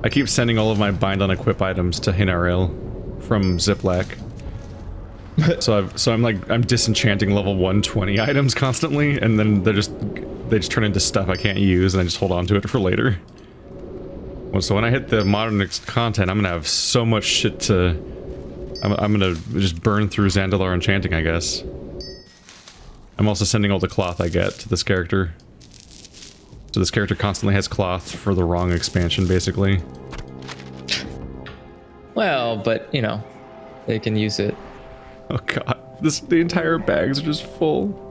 I keep sending all of my bind on equip items to Hinaril from Ziploc. so I'm disenchanting level 120 items constantly, and then they just turn into stuff I can't use, and I just hold on to it for later. Well, so when I hit the modern content, I'm gonna have so much shit to. I'm gonna just burn through Zandalar enchanting, I guess. I'm also sending all the cloth I get to this character. So this character constantly has cloth for the wrong expansion, basically. Well, but, you know, they can use it. Oh god, the entire bags are just full.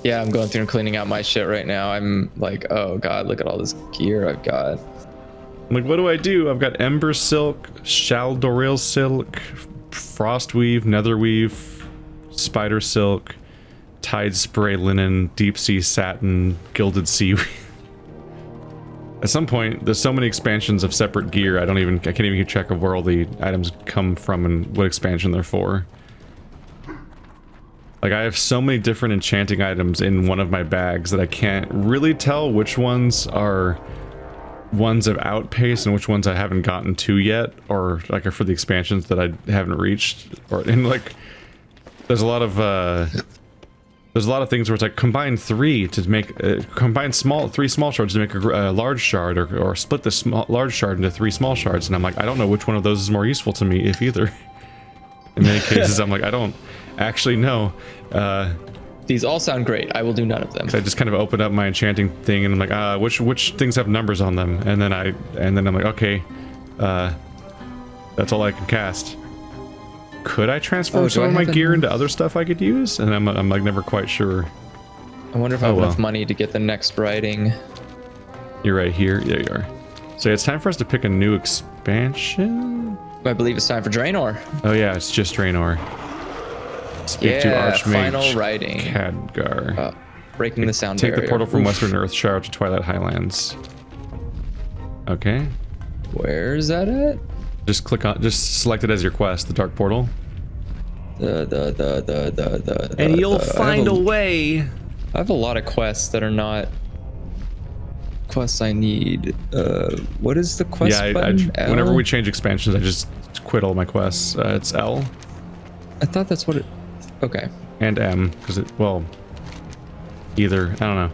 Yeah, I'm going through and cleaning out my shit right now. I'm like, oh god, look at all this gear I've got. I'm like, what do? I've got Ember Silk, Shaldoril Silk, Frostweave, Netherweave, Spider Silk, Tide Spray Linen, Deep Sea Satin, Gilded Seaweed. At some point, there's so many expansions of separate gear, I can't even keep track of where all the items come from and what expansion they're for. Like, I have so many different enchanting items in one of my bags that I can't really tell which ones are ones of Outpace and which ones I haven't gotten to yet, or like are for the expansions that I haven't reached. Or and like, there's a lot of things where it's like combine three to make combine three small shards to make a large shard, or split the large shard into 3 small shards, and I'm like, I don't know which one of those is more useful to me, if either. In many cases, I'm like, I don't actually know. These all sound great. I will do none of them. I just kind of open up my enchanting thing and I'm like, which things have numbers on them? And then I'm like, okay, that's all I can cast. Could I transform some of my gear into other stuff I could use? And I'm like never quite sure. I wonder if I have enough money to get the next writing. You're right here. There you are. So it's time for us to pick a new expansion. I believe it's time for Draenor. Oh yeah, it's just Draenor. Speak to Archmage final writing. Khadgar. Breaking the sound barrier. Take the portal from Western Earthshire to Twilight Highlands. Okay. Where's that at? Just click on, just select it as your quest, the Dark Portal. And you'll find a way. I have a lot of quests that are not quests I need. What is the quest button? Whenever we change expansions, I just quit all my quests. It's L. I thought that's what it... Okay. And M, because it, well, either, I don't know.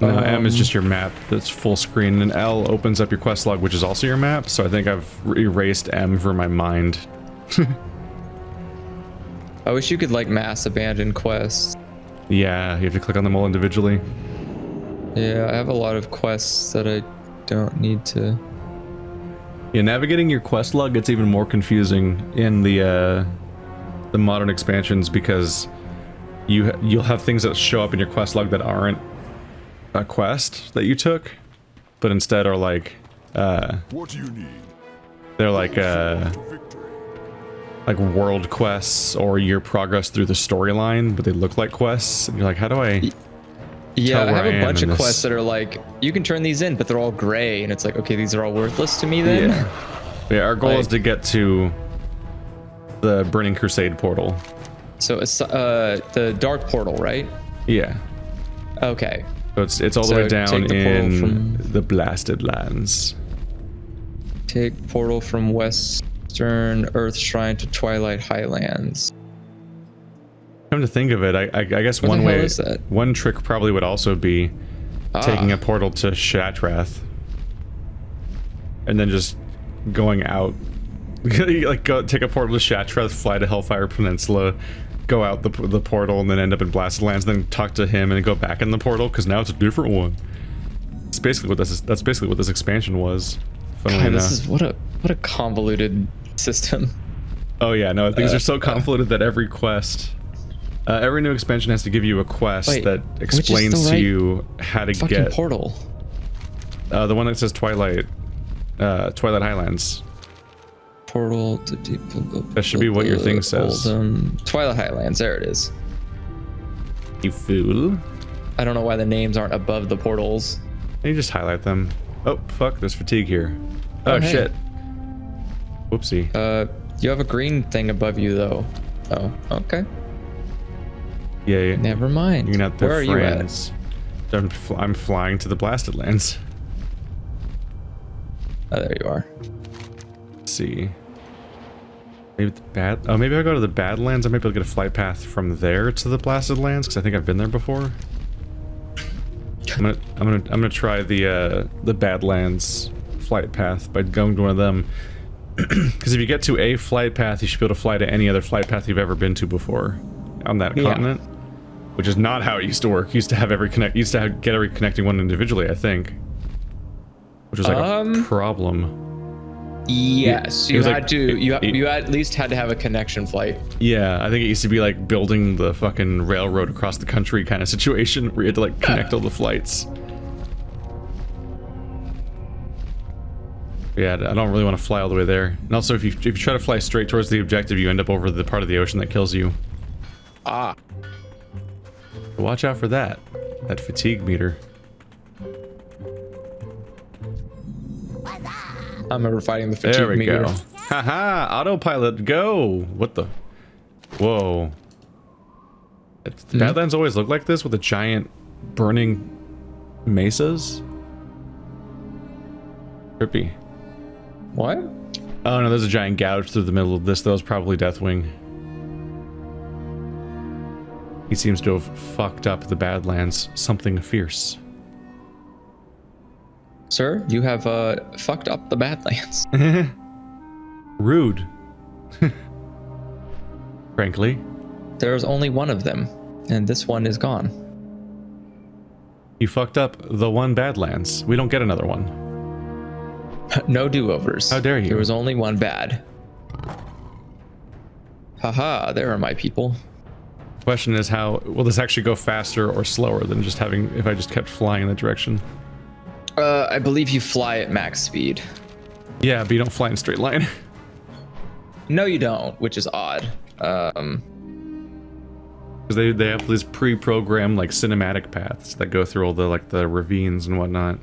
No, M is just your map that's full screen, and L opens up your quest log, which is also your map, so I think I've erased M from my mind. I wish you could, like, mass abandon quests. Yeah, you have to click on them all individually. Yeah, I have a lot of quests that I don't need to... Yeah, navigating your quest log gets even more confusing in the modern expansions, because you'll have things that show up in your quest log that aren't a quest that you took, but instead are like what do you need? They're like world quests or your progress through the storyline, but they look like quests, and you're like, how do I Yeah, I have a bunch of quests that are like, you can turn these in, but they're all gray, and it's like, okay, these are all worthless to me then? Yeah, our goal is to get to the Burning Crusade portal. So it's the Dark Portal, right? Yeah. Okay. So it's all the way down in the Blasted Lands. Take portal from Western Earth Shrine to Twilight Highlands. Come to think of it, I guess What one the hell way, is that? one trick probably would also be taking a portal to Shatrath, and then just going out, like go take a portal to Shatrath, fly to Hellfire Peninsula, go out the portal, and then end up in Blasted Lands, then talk to him and go back in the portal because now it's a different one. It's basically what this is. That's basically what this expansion was. God, this is what a convoluted system. Oh yeah, no, things are so convoluted that every quest. Every new expansion has to give you a quest that explains to you how to get portal. The one that says Twilight Highlands. Portal to deep. That should be what your thing says. Twilight Highlands. There it is. You fool! I don't know why the names aren't above the portals. You just highlight them. Oh fuck! There's fatigue here. Oh hey. Shit! Whoopsie. You have a green thing above you though. Oh, okay. Yeah. Never mind. You're not their friends. I'm flying to the Blasted Lands. Oh, there you are. Let's see. Maybe maybe I go to the Badlands. I might be able to get a flight path from there to the Blasted Lands because I think I've been there before. I'm gonna try the Badlands flight path by going to one of them. Because if you get to a flight path, you should be able to fly to any other flight path you've ever been to before on that continent. Which is not how it used to work. You used to have get every connecting one individually, I think. Which was like a problem. Yes, you at least had to have a connection flight. Yeah, I think it used to be like building the fucking railroad across the country kind of situation where you had to like connect all the flights. Yeah, I don't really want to fly all the way there. And also, if you try to fly straight towards the objective, you end up over the part of the ocean that kills you. Ah. So watch out for that fatigue meter. I'm ever fighting the fatigue meter. There we go. Haha, autopilot, go! What the? Whoa. The Badlands always look like this with the giant burning mesas? Trippy. What? Oh no, there's a giant gouge through the middle of this. That was probably Deathwing. He seems to have fucked up the Badlands. Something fierce. Sir, you have fucked up the Badlands. Rude. Frankly. There's only one of them, and this one is gone. You fucked up the one Badlands. We don't get another one. No do-overs. How dare you? There was only one bad. Haha, there are my people. Question is, how will this actually go faster or slower than just having if I just kept flying in that direction? I believe you fly at max speed. Yeah, but you don't fly in a straight line. No, you don't, which is odd. Because they have these pre-programmed like cinematic paths that go through all the like the ravines and whatnot.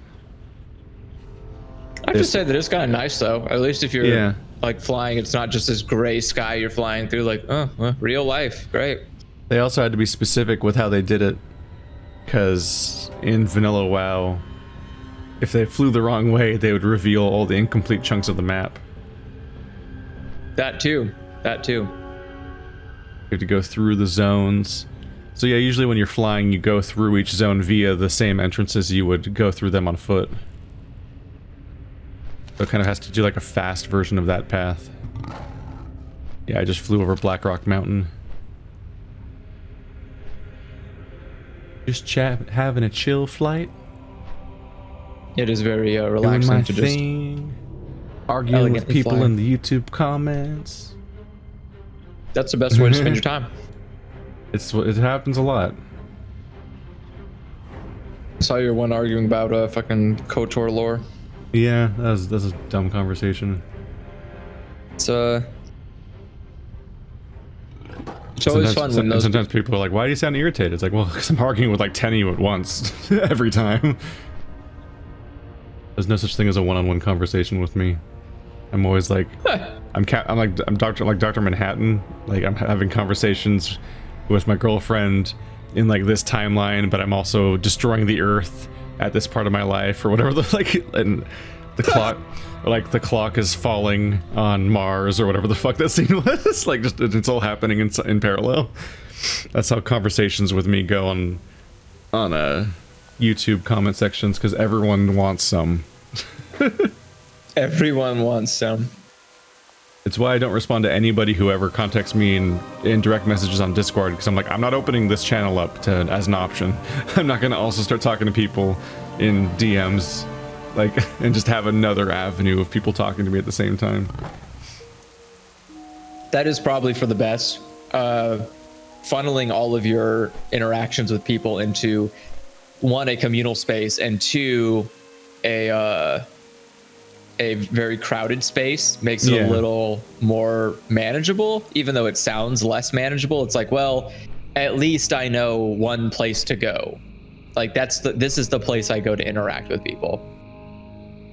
I have to say that it's kind of nice though. At least if you're like flying, it's not just this gray sky you're flying through. Like, oh, well, real life, great. They also had to be specific with how they did it, because in vanilla WoW, if they flew the wrong way, they would reveal all the incomplete chunks of the map. That too. You have to go through the zones. So yeah, usually when you're flying, you go through each zone via the same entrances you would go through them on foot. So it kind of has to do like a fast version of that path. Yeah, I just flew over Blackrock Mountain. Just having a chill flight. It is very relaxing to just arguing with people in the YouTube comments. That's the best way to spend your time. It happens a lot. I saw your one arguing about fucking KOTOR lore. Yeah, that's a dumb conversation. It's always fun when those. Sometimes people are like, "Why do you sound irritated?" It's like, well, because I'm arguing with like 10 of you at once every time. There's no such thing as a one-on-one conversation with me. I'm always like, I'm Dr. Manhattan. Like I'm having conversations with my girlfriend in like this timeline, but I'm also destroying the Earth at this part of my life or whatever. And the clock, like the clock is falling on Mars or whatever the fuck that scene was. Like just it's all happening in parallel. That's how conversations with me go on YouTube comment sections, because everyone wants some. Everyone wants some. It's why I don't respond to anybody who ever contacts me in direct messages on Discord, because I'm like, I'm not opening this channel up as an option. I'm not going to also start talking to people in DMs, like, and just have another avenue of people talking to me at the same time. That is probably for the best. Funneling all of your interactions with people into, one, a communal space, and two, a very crowded space makes it a little more manageable, even though it sounds less manageable. It's like, well, at least I know one place to go. Like this is the place I go to interact with people.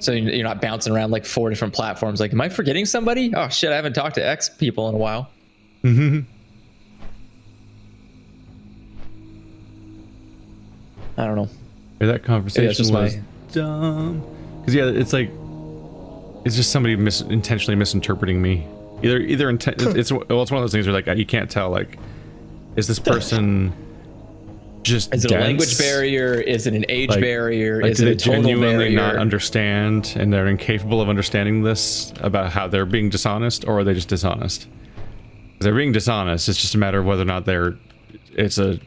So you're not bouncing around like 4 different platforms. Like, am I forgetting somebody? Oh shit, I haven't talked to X people in a while. Mm-hmm. I don't know. That conversation was dumb. Because yeah, it's like, it's just somebody intentionally misinterpreting me. It's one of those things where like you can't tell, like, is this person just is it dense? A language barrier? Is it an age barrier? Like, is do it they a total genuinely barrier? not understand and they're incapable of understanding this about how they're being dishonest, or are they just dishonest? If they're being dishonest, it's just a matter of whether or not it's a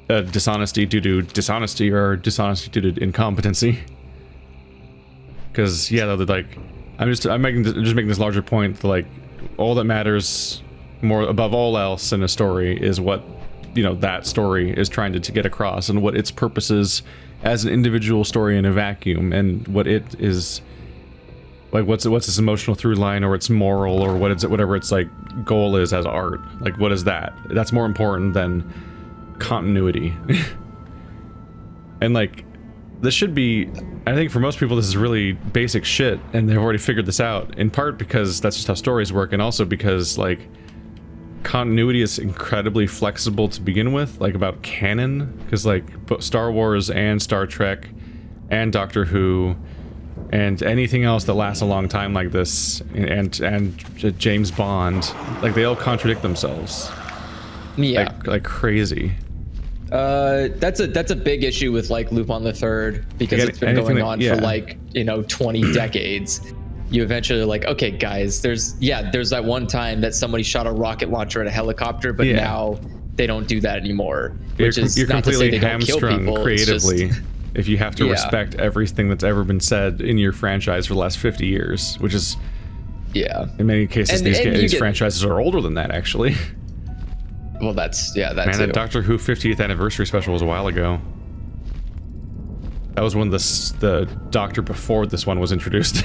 dishonesty due to dishonesty or dishonesty due to incompetency. Because yeah, they're like, I'm just making this larger point that, like, all that matters more above all else in a story is what, you know, that story is trying to get across, and what its purpose is as an individual story in a vacuum, and what it is, like, what's its emotional through line, or its moral, or whatever its like goal is as art. Like, what is that? That's more important than continuity. And like, this should be, I think for most people this is really basic shit, and they've already figured this out, in part because that's just how stories work, and also because, like, continuity is incredibly flexible to begin with, like about canon, because like Star Wars and Star Trek and Doctor Who and anything else that lasts a long time like this, and James Bond, like, they all contradict themselves. Yeah, like crazy. That's a big issue with like Lupin the Third, because Like, it's been going on yeah. for like, you know, 20 decades. You eventually like, okay guys, there's that one time that somebody shot a rocket launcher at a helicopter, but now they don't do that anymore. Which you're not completely to say they don't kill hamstrung people, creatively if you have to Yeah. respect everything that's ever been said in your franchise for the last 50 years, which is, yeah. in many cases, And you these get- franchises are older than that, actually. Well, that Man, too. that Doctor Who 50th anniversary special was a while ago. That was when the Doctor before this one was introduced.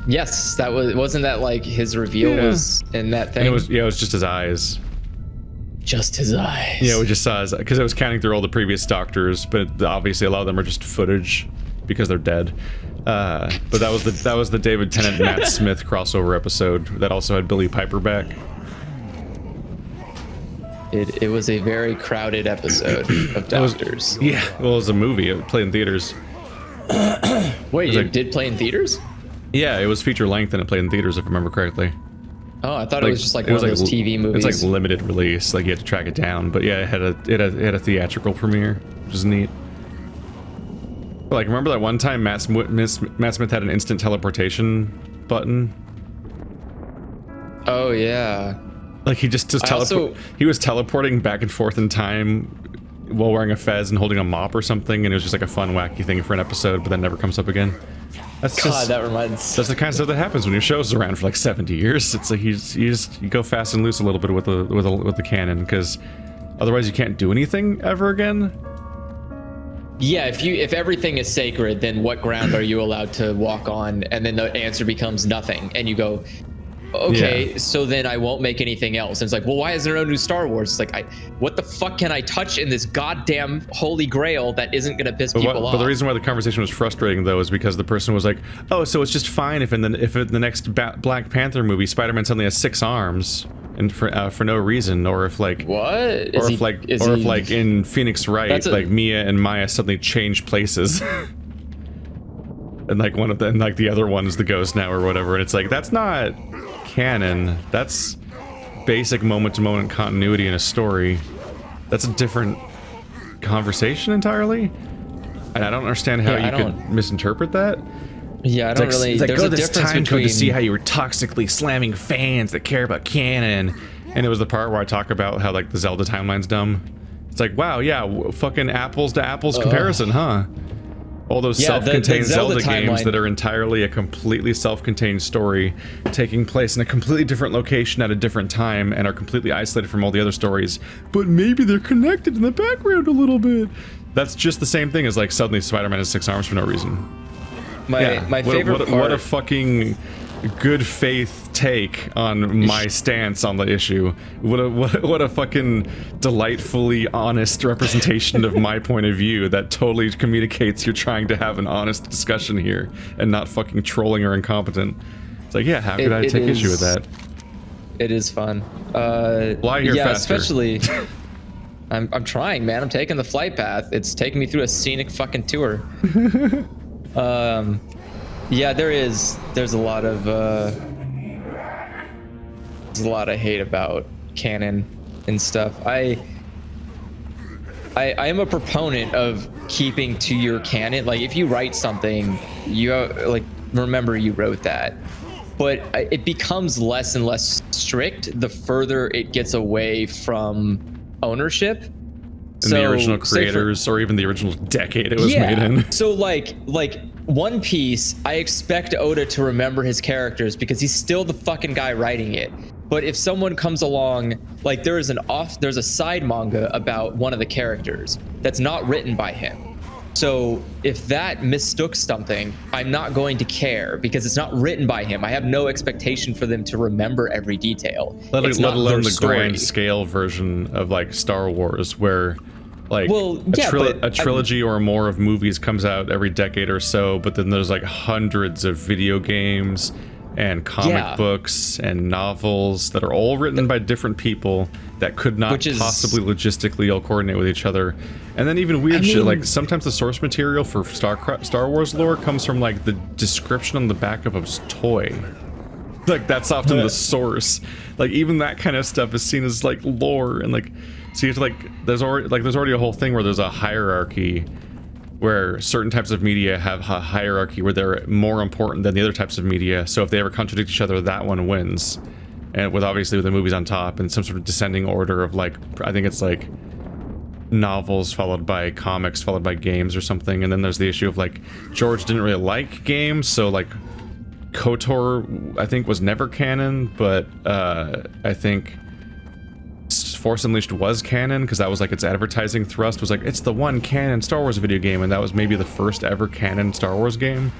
Yes, wasn't that like his reveal was in that thing? And it was just his eyes. Just his eyes. Yeah, we just saw his, because I was counting through all the previous Doctors, but obviously a lot of them are just footage because they're dead. But that was the David Tennant Matt Smith crossover episode that also had Billy Piper back. It was a very crowded episode of Doctors. Yeah, well, it was a movie. It played in theaters. Wait, like- it did play in theaters? Yeah, it was feature length and it played in theaters, if I remember correctly. Oh, I thought it was just like it one was of those TV movies. It's like limited release, like you had to track it down. But yeah, it had a theatrical premiere, which is neat. But like, remember that one time Matt Smith had an instant teleportation button? Oh yeah. Like he just he was teleporting back and forth in time while wearing a fez and holding a mop or something, and it was just like a fun, wacky thing for an episode, but then never comes up again. That's the kind of stuff that happens when your show's around for like 70 years. It's like you go fast and loose a little bit with the canon, because otherwise you can't do anything ever again. Yeah, if everything is sacred, then what ground are you allowed to walk on? And then the answer becomes nothing, and you go, okay, so then I won't make anything else. And it's like, well, why is there no new Star Wars? It's like, what the fuck can I touch in this goddamn holy grail that isn't gonna piss people off? But the reason why the conversation was frustrating, though, is because the person was like, oh, so it's just fine if in the next Black Panther movie, Spider-Man suddenly has 6 arms and for no reason, or if like what? Or if like in Phoenix Wright, like Mia and Maya suddenly change places. And like the other one is the ghost now or whatever, and it's like, that's not canon. That's basic moment-to-moment continuity in a story. That's a different conversation entirely, and I don't understand how you could misinterpret that. Yeah, I don't really. It's like, there's oh, a this difference time between. code to see how you were toxically slamming fans that care about canon, and it was the part where I talk about how like the Zelda timeline's dumb. It's like, wow, yeah, fucking apples to apples comparison, huh? All those self-contained Zelda games that are entirely a completely self-contained story taking place in a completely different location at a different time and are completely isolated from all the other stories, but maybe they're connected in the background a little bit. That's just the same thing as like suddenly Spider-Man has 6 arms for no reason. My favorite part. What a fucking good faith take on my stance on the issue. What a fucking delightfully honest representation of my point of view that totally communicates you're trying to have an honest discussion here and not fucking trolling or incompetent. It's like, yeah, how could I take issue with that? It is fun. Fly here faster. Especially. I'm trying, man. I'm taking the flight path. It's taking me through a scenic fucking tour. Yeah, there's a lot of hate about canon and stuff. I am a proponent of keeping to your canon. Like, if you write something, you like remember you wrote that. But it becomes less and less strict the further it gets away from ownership. And the original creators, or even the original decade it was made in. So like One Piece, I expect Oda to remember his characters because he's still the fucking guy writing it. But if someone comes along, like there's a side manga about one of the characters that's not written by him. So if that mistook something, I'm not going to care because it's not written by him. I have no expectation for them to remember every detail. Let alone the grand scale version of like Star Wars, where like a trilogy or more of movies comes out every decade or so, but then there's like hundreds of video games and comic books and novels that are all written by different people that could not possibly logistically all coordinate with each other. And then even weird shit, like sometimes the source material for Star Wars lore comes from like the description on the back of a toy. Like that's often the source. Like even that kind of stuff is seen as like lore, and like so you have to like there's already a whole thing where there's a hierarchy where certain types of media have a hierarchy where they're more important than the other types of media. So if they ever contradict each other, that one wins. And with obviously with the movies on top and some sort of descending order of like, I think it's like novels followed by comics followed by games or something. And then there's the issue of like George didn't really like games, so like KOTOR I think was never canon, but I think Force Unleashed was canon because that was like its advertising thrust was like it's the one canon Star Wars video game, and that was maybe the first ever canon Star Wars game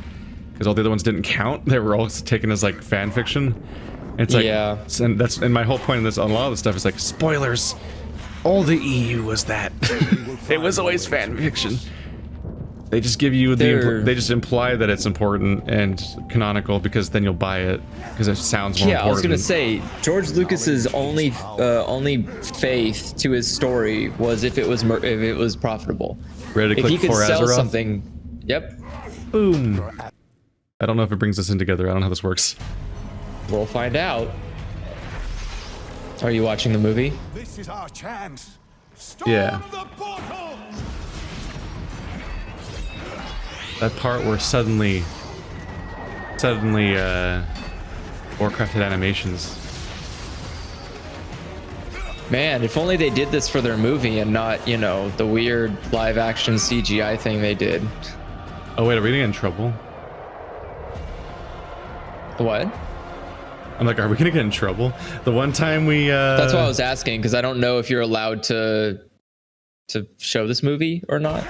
because all the other ones didn't count. They were all taken as like fan fiction. And it's like and my whole point in this on a lot of the stuff is like spoilers. All the EU was that. It was always fan fiction. They just give you they just imply that it's important and canonical because then you'll buy it because it sounds more important. I was gonna say George Lucas's only faith to his story was if it was profitable. Ready to click if he could sell Azeroth? Something. Yep. Boom. I don't know if it brings us in together. I don't know how this works. We'll find out. Are you watching the movie? This is our chance. Storm the portal! That part where suddenly Warcrafted animations. Man, if only they did this for their movie and not, you know, the weird live action CGI thing they did. Oh wait, are we gonna get in trouble? What? I'm like, are we gonna get in trouble? The one time we That's why I was asking, because I don't know if you're allowed to show this movie or not.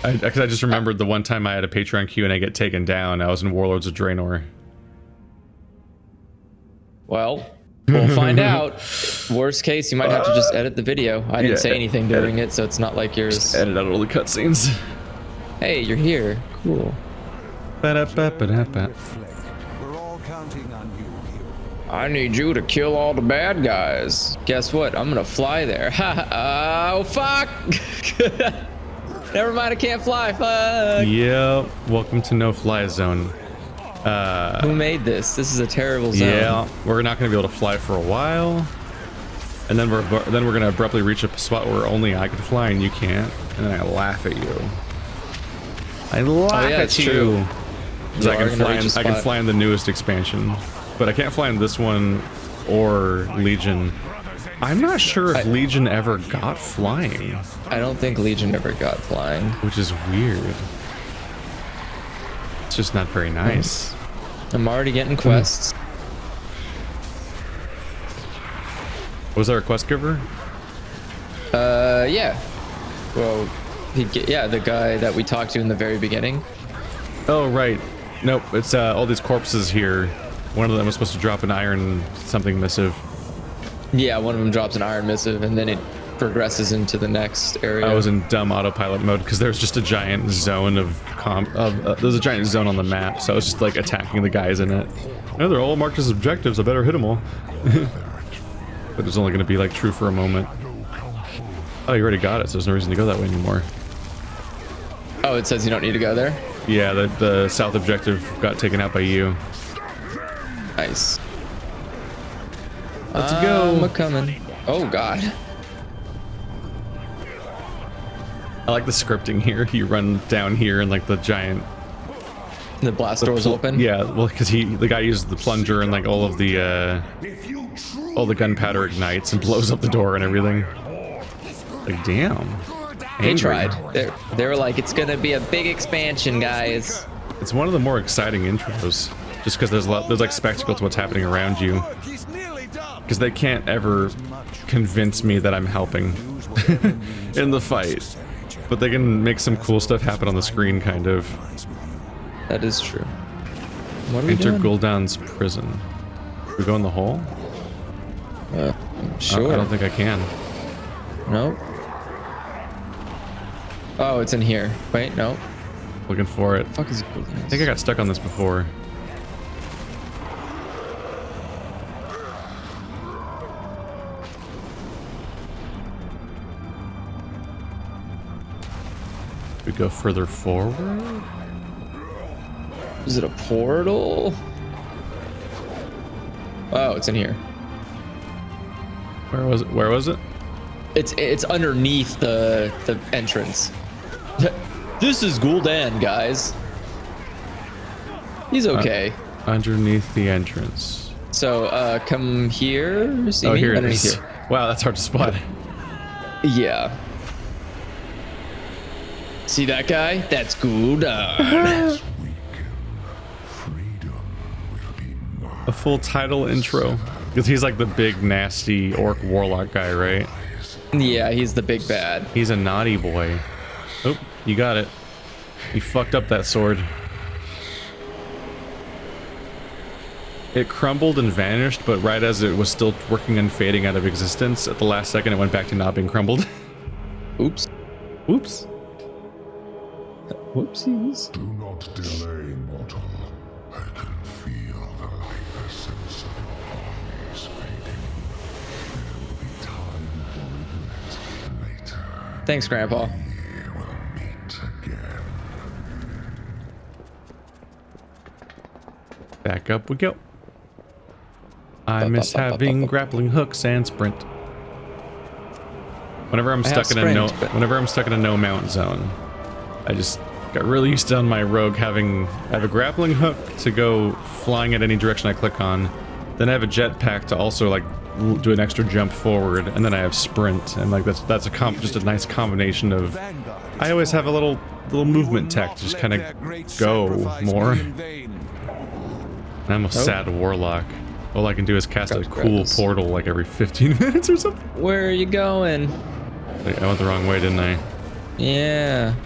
Because I just remembered the one time I had a Patreon Q&A get taken down. I was in Warlords of Draenor. Well, we'll find out. Worst case, you might have to just edit the video. I didn't say anything during it, so it's not like yours. Just edit out all the cutscenes. Hey, you're here. Cool. Ba-da-ba-ba-da-ba. We're all counting on you. I need you to kill all the bad guys. Guess what? I'm gonna fly there. Oh, fuck! Never mind, I can't fly. Fuck. Yep. Welcome to No Fly Zone. Who made this? This is a terrible zone. Yeah, we're not going to be able to fly for a while, and then we're going to abruptly reach a spot where only I can fly and you can't, and then I laugh at you. I laugh at you. Because I can fly in the newest expansion, but I can't fly in this one or Legion. I'm not sure if Legion ever got flying. I don't think Legion ever got flying. Which is weird. It's just not very nice. I'm already getting quests. Was there a quest giver? Yeah. Well, the guy that we talked to in the very beginning. Oh, right. Nope, it's all these corpses here. One of them was supposed to drop an iron something missive. Yeah, one of them drops an iron missive, and then it progresses into the next area. I was in dumb autopilot mode because there's just a giant zone there's a giant zone on the map, so I was just like attacking the guys in it. No, they're all marked as objectives. I better hit them all. But it's only going to be like true for a moment. Oh, you already got it, so there's no reason to go that way anymore. Oh, it says you don't need to go there? Yeah, the south objective got taken out by you. Nice. Let's go. I'm coming. Oh god. I like the scripting here. You run down here and like the giant. The blast door's open. Yeah, well, because the guy uses the plunger and like all the gunpowder ignites and blows up the door and everything. Like, damn. They Angry. tried. They were like, it's gonna be a big expansion, guys. It's one of the more exciting intros, just because there's like spectacle to what's happening around you. Because they can't ever convince me that I'm helping in the fight, but they can make some cool stuff happen on the screen, kind of. That is true. What are we Enter doing? Gul'dan's prison. We go in the hole? Sure. I don't think I can. Nope. Oh, it's in here. Wait, no. Looking for it. Fuck is it? I think I got stuck on this before. We go further forward? Is it a portal? Oh, it's in here. Where was it? Where was it? It's underneath the entrance. This is Gul'dan, guys. He's okay. Underneath the entrance. So, come here. See Oh, me? here it Underneath is. here. Wow, that's hard to spot. Yeah. See that guy? That's Gul'dan. A full title intro. Because he's like the big, nasty orc warlock guy, right? Yeah, he's the big bad. He's a naughty boy. Oh, you got it. You fucked up that sword. It crumbled and vanished, but right as it was still working and fading out of existence, at the last second it went back to not being crumbled. Oops. Whoops. Whoopsies. Do not delay, mortal. I can feel the life essence of your armies fading. There will be time for regret later. Thanks, Grandpa. We will meet again. Back up we go. I miss having grappling hooks and sprint. Whenever I'm stuck in a no mount zone, I just got really used to on my rogue I have a grappling hook to go flying at any direction I click on. Then I have a jetpack to also like do an extra jump forward, and then I have sprint, and like that's just a nice combination of. I always have a little movement tech to just kind of go more. I'm a sad warlock. All I can do is cast a cool portal like every 15 minutes or something. Where are you going? Wait, I went the wrong way, didn't I? Yeah.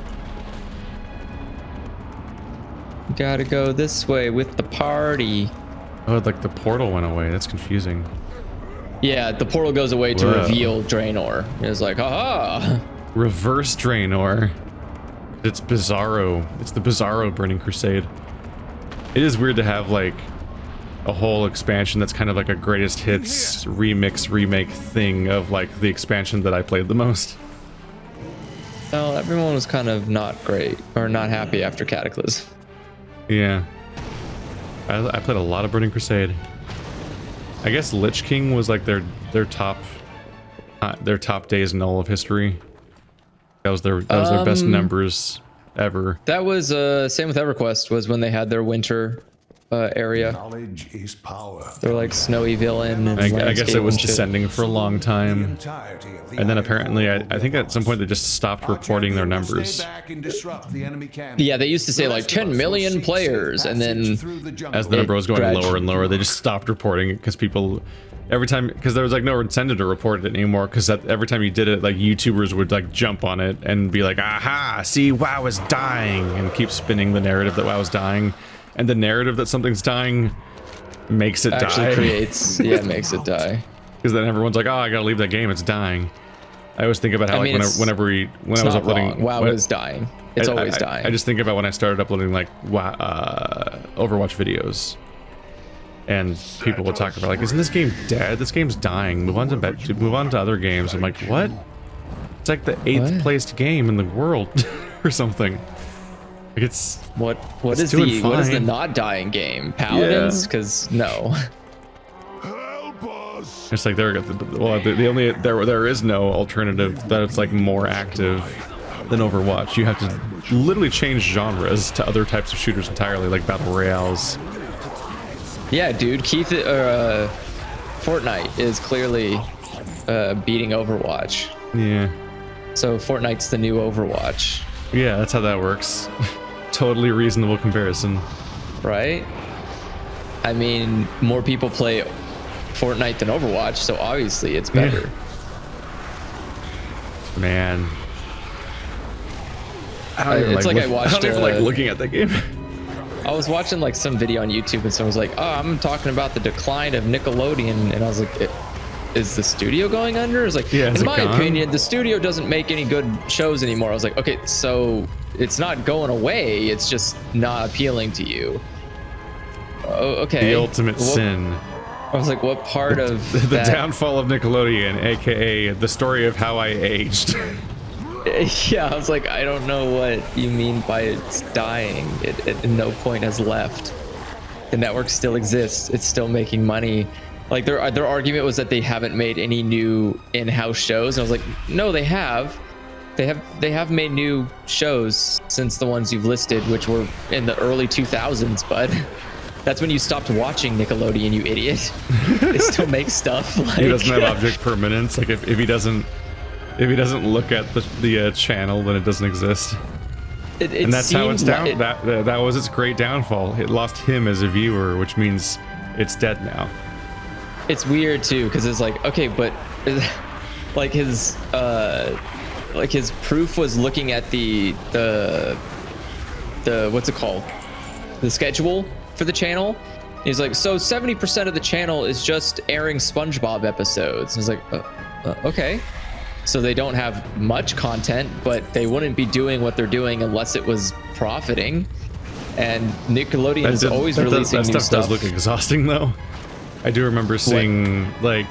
Gotta go this way with the party. Oh, like the portal went away. That's confusing. Yeah, the portal goes away to reveal Draenor. It's like, haha. Reverse Draenor. It's Bizarro. It's the Bizarro Burning Crusade. It is weird to have like a whole expansion that's kind of like a greatest hits remake thing of like the expansion that I played the most. Well, everyone was kind of not great or not happy after Cataclysm. Yeah. I played a lot of Burning Crusade. I guess Lich King was like their top days in all of history. That was their best numbers ever. That was same with EverQuest, was when they had their winter area. Knowledge is power. They're like snowy villain and I guess it was landscape and shit. descending for a long time. And then apparently, I think at some point they just stopped reporting their numbers. Yeah, they used to say like 10 million players, and then As the number was going gradually- lower and lower, they just stopped reporting it because people, because there was like no incentive to report it anymore, because every time you did it, like YouTubers would like jump on it and be like, aha, see, WoW is dying, and keep spinning the narrative that WoW is dying. And the narrative that something's dying makes it die. makes it die. Because then everyone's like, oh, I gotta leave that game, it's dying. I always think about how when I was uploading, WoW is dying. It's always dying. I just think about when I started uploading like Overwatch videos, and people would talk about like, isn't this game dead? This game's dying. Move on to other games. I'm like, what? It's like the 8th placed game in the world or something. Like it's What It's is doing what is the fine. not dying game? Paladins? Because no. Help us! it's like there is no alternative that's like more active than Overwatch. You have to literally change genres to other types of shooters entirely, like battle royales. Yeah, dude. Fortnite is clearly beating Overwatch. Yeah. So Fortnite's the new Overwatch, Yeah, that's how that works. Totally reasonable comparison. right? I mean, more people play Fortnite than Overwatch, so obviously it's better. Man. It's like I watched, I don't even like looking at that game. I was watching like some video on YouTube and someone was like, "Oh, I'm talking about the decline of Nickelodeon," and I was like, "Is the studio going under?" It's like, Yeah, is in it my gone? opinion, the studio doesn't make any good shows anymore. I was like, "Okay, so it's not going away. It's just not appealing to you." Oh, okay. The ultimate sin. I was like, "What part of The that?" downfall of Nickelodeon, aka the story of how I aged. Yeah, I was like, I don't know what you mean by it's dying. It no point has left. The network still exists. It's still making money. Like their argument was that they haven't made any new in-house shows. And I was like, no, they have. They have made new shows since the ones you've listed, which were in the early 2000s, bud. That's when you stopped watching Nickelodeon, you idiot. They still make stuff. Like, He doesn't have object permanence. Like if he doesn't look at the channel, then it doesn't exist. And that's how it's down. That was its great downfall. It lost him as a viewer, which means it's dead now. It's weird too, because it's like, okay, but like his proof was looking at the what's it called, the schedule for the channel. He's like, so 70% of the channel is just airing SpongeBob episodes. I was like, okay. So they don't have much content, but they wouldn't be doing what they're doing unless it was profiting. And Nickelodeon is always releasing new stuff. stuff. Does look exhausting though. I do remember seeing like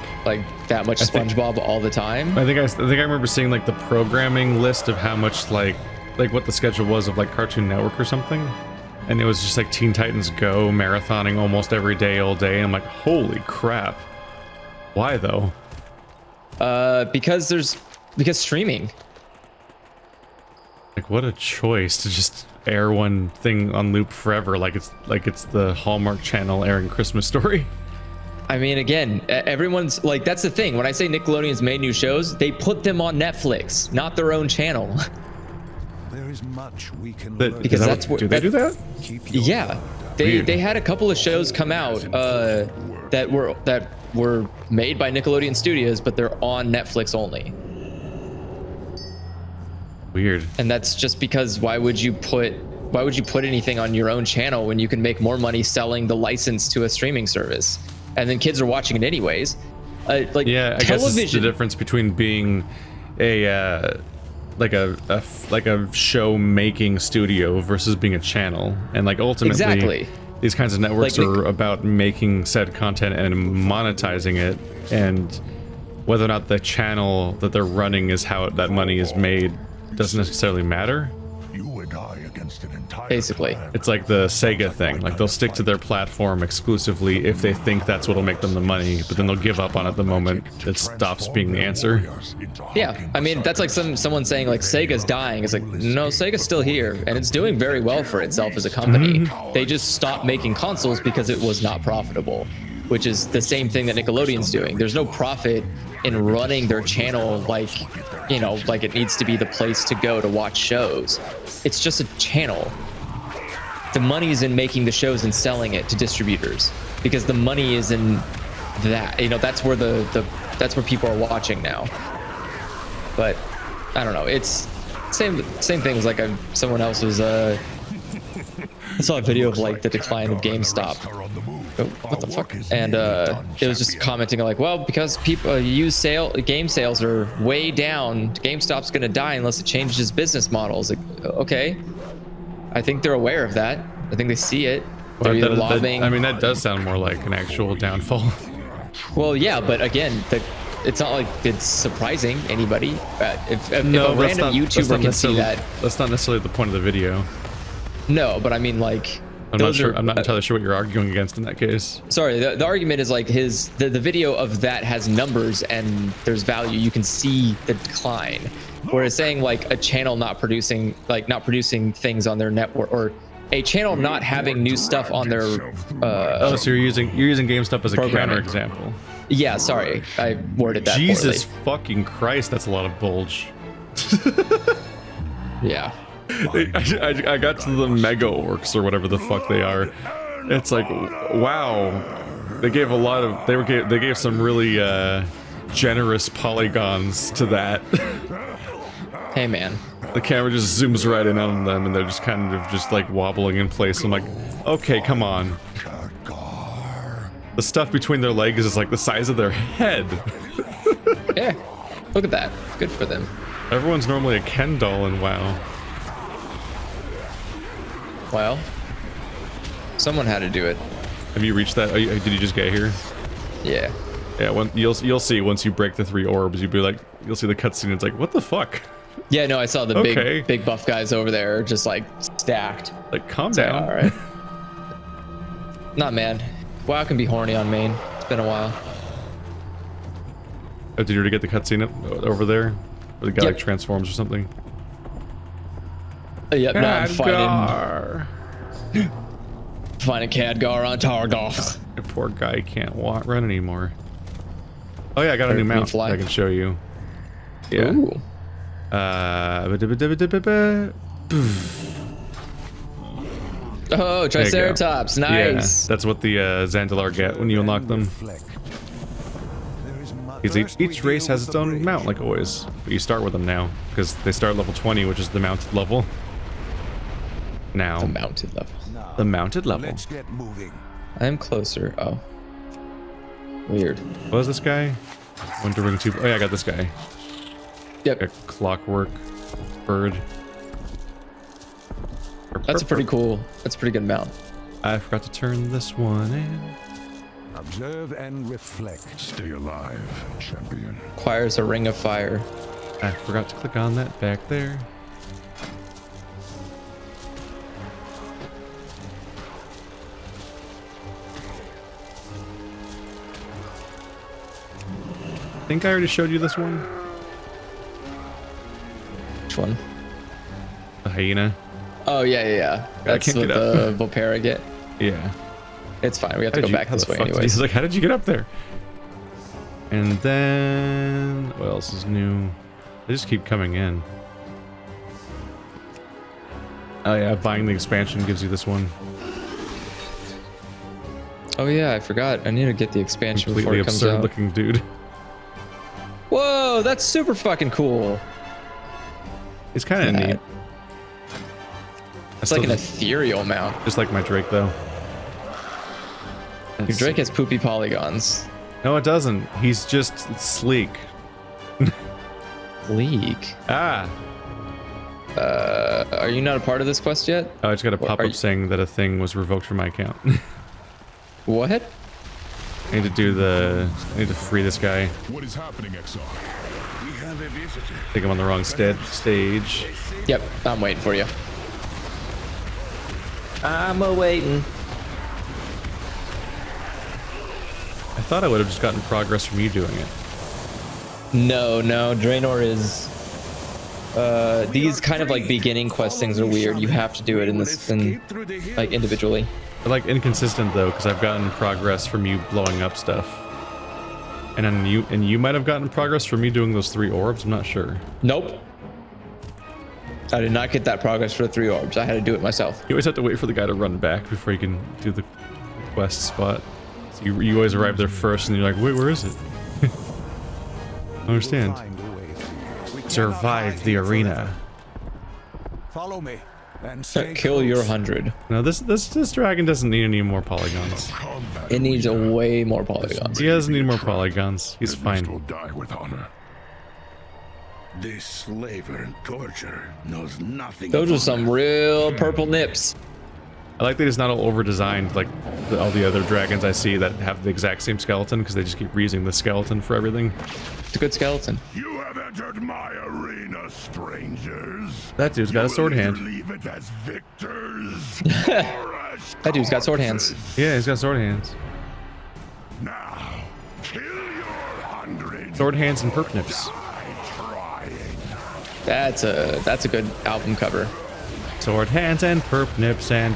that much SpongeBob all the time. I think I remember seeing like the programming list of how much like what the schedule was of like Cartoon Network or something, and it was just like Teen Titans Go marathoning almost every day, all day. And I'm like, holy crap! Why though? Because streaming. Like what a choice to just air one thing on loop forever, like it's the Hallmark Channel airing Christmas Story. I mean, again, everyone's like, that's the thing. When I say Nickelodeon's made new shows, they put them on Netflix, not their own channel. There is much we can Because that's what do they do that? Yeah, they had a couple of shows come out that were made by Nickelodeon Studios, but they're on Netflix only. Weird. And that's just because why would you put anything on your own channel when you can make more money selling the license to a streaming service? And then kids are watching it anyways. Like, yeah, I guess it's the difference between being a like a show making studio versus being a channel, and like ultimately Exactly. these kinds of networks Like, are about making said content and monetizing it, and whether or not the channel that they're running is how that money is made doesn't necessarily matter. You and I against an entire Basically. clan. It's like the Sega thing, like they'll stick to their platform exclusively if they think that's what'll make them the money, but then they'll give up on it the moment it stops being the answer. Yeah, I mean, that's like someone saying like Sega's dying. It's like, no, Sega's still here and it's doing very well for itself as a company. They just stopped making consoles because it was not profitable, which is the same thing that Nickelodeon's doing. There's no profit in running their channel like, you know, like it needs to be the place to go to watch shows. It's just a channel. The money's in making the shows and selling it to distributors, because the money is in that, you know, that's where that's where people are watching now. But I don't know, it's same thing as like someone else was I saw a video of like the decline of GameStop. Oh, what the fuck? And it was just commenting like, well, because people game sales are way down, GameStop's gonna die unless it changes business models. Like, okay, I think they're aware of that. I think they see it. They're either lobbying. I mean, that does sound more like an actual downfall. Well, yeah, but again, it's not like it's surprising anybody. If a No, random YouTuber can see that. That's not necessarily the point of the video. No, but I mean like. I'm not sure. I'm not entirely sure what you're arguing against in that case. Sorry, the argument is like the video of that has numbers and there's value. You can see the decline. Whereas saying like a channel not producing things on their network, or a channel not having new stuff on their oh, so you're using GameStop as a counter example. Yeah, sorry, I worded that Jesus poorly. fucking Christ, that's a lot of bulge. Yeah. I got to the mega orcs or whatever the fuck they are. It's like, wow, they gave a lot of they gave some really generous polygons to that. Hey man, the camera just zooms right in on them and they're just kind of just like wobbling in place. I'm like, okay, come on. The stuff between their legs is like the size of their head. yeah, look at that. Good for them. Everyone's normally a Ken doll in WoW. Well, someone had to do it. Have you reached that? Did you just get here? Yeah. Yeah. You'll see once you break the 3 orbs. You'll be like, you'll see the cutscene. It's like, what the fuck? Yeah. No, I saw the Okay. big buff guys over there, just like stacked. Like, calm down. All right. Not man. WoW can be horny on main. It's been a while. Oh, did you already get the cutscene up over there? Where the guy Yep. like transforms or something? Yep. No, I'm Khadgar. fighting Khadgar on Targoth. The poor guy can't run anymore. Oh yeah, I got a Or new can you mount fly? I can show you. Yeah. Ooh. Oh, Triceratops, nice. Yeah, that's what the Zandalar get when you unlock them. Because each race has its own mount, like always. But you start with them now, because they start level 20, which is the mounted level. Now. The mounted level. The mounted level. Let's get moving. I am closer. Oh. Weird. What was this guy? Went to ring 2. Oh yeah, I got this guy. Yep. A clockwork bird. That's a pretty cool. That's a pretty good mount. I forgot to turn this one in. Observe and reflect. Stay alive, champion. Requires a ring of fire. I forgot to click on that back there. I think I already showed you this one. Which one? The hyena. Oh yeah. That's can't what get the up. Volpera get. Yeah. It's fine. We have to How go did you- back how this the way fuck did- anyways. He's like, how did you get up there? And then what else is new? They just keep coming in. Oh yeah, buying the expansion gives you this one. Oh yeah, I forgot. I need to get the expansion before Completely it comes absurd out. looking dude. Whoa, that's super fucking cool. He's kind of Yeah. neat. It's like an ethereal mount. Just like my Drake though. Your Drake has poopy polygons. No, it doesn't. He's just sleek. Leak. Ah. Are you not a part of this quest yet? Oh, I just got a What, pop are up you- saying that a thing was revoked from my account. What? I need to do the. I need to free this guy. I What is happening, Exar? We have a visitor. think I'm on the wrong stage. Yep, I'm waiting for you. I'm a-waiting. I thought I would have just gotten progress from you doing it. No, Draenor is... these kind of like beginning quest things are weird. You have to do it in this, like individually. They're like inconsistent though, because I've gotten progress from you blowing up stuff. And then you might have gotten progress from me doing those 3 orbs, I'm not sure. Nope. I did not get that progress for the 3 orbs. I had to do it myself. You always have to wait for the guy to run back before you can do the quest spot. So you always arrive there first and you're like, wait, where is it? I understand. Find a way through. We cannot Survive hide the here arena. forever. Follow me and stay Kill your close. 100. Now this dragon doesn't need any more polygons. Combat. It needs a way more polygons. He doesn't need more polygons. He's At least we'll fine. die with honor. This slaver and torture knows nothing. Those of are some honor. real purple nips. I like that it's not all over-designed like all the other dragons I see that have the exact same skeleton, because they just keep reusing the skeleton for everything. It's a good skeleton. You have entered my arena, strangers. That dude's got a sword hand. Leave it as victors. That dude's got sword hands. Yeah, he's got sword hands. Now, kill your hundred. Sword hands and perp nips. That's a good album cover. Sword hands and perp nips and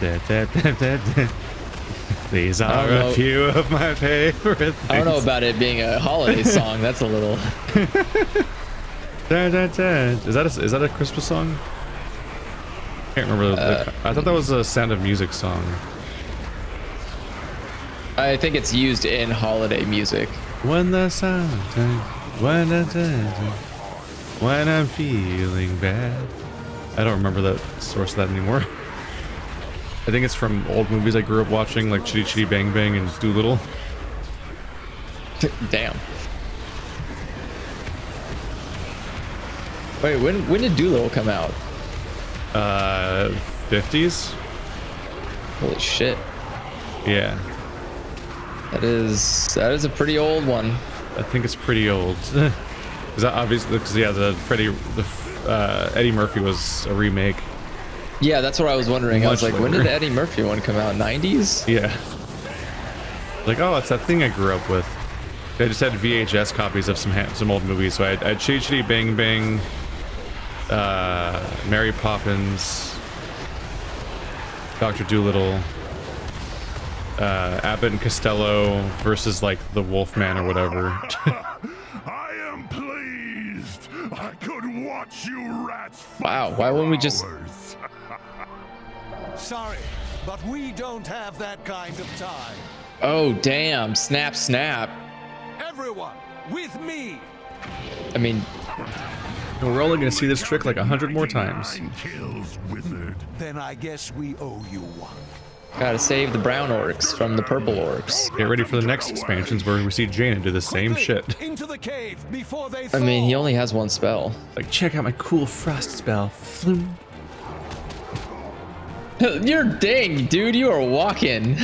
these are a few of my favorite things. I don't know about it being a holiday song. That's a little. Is that a Christmas song? Can't remember. I thought that was a Sound of Music song. I think it's used in holiday music. When the sun turns, when I'm feeling bad. I don't remember that source of that anymore. I think it's from old movies I grew up watching, like Chitty Chitty Bang Bang and Doolittle. Damn. Wait, when did Doolittle come out? 50s? Holy shit. Yeah. That is a pretty old one. I think it's pretty old. Is that obviously because yeah, Eddie Murphy was a remake. Yeah, that's what I was wondering. I was like, Much when did later. the Eddie Murphy one come out? 90s? Yeah. Like, oh, it's that thing I grew up with. I just had VHS copies of some old movies. So I had Chitty Chitty Bang Bang, Mary Poppins, Dr. Dolittle, Abbott and Costello versus like the Wolfman or whatever. I am pleased. I could watch you rats. Wow, why wouldn't we just... Sorry, but we don't have that kind of time. Oh, damn. Snap, snap. Everyone, with me. I mean, We're only gonna see this trick like 100 more times. Kills, wizard. Then I guess we owe you one. gotta save the brown orcs from the purple orcs. Get ready for the next expansions where we see Jaina do the same shit. Into the cave before they I mean, he only has one spell. Like, check out my cool frost spell. Floom. You're dang, dude. You are walking.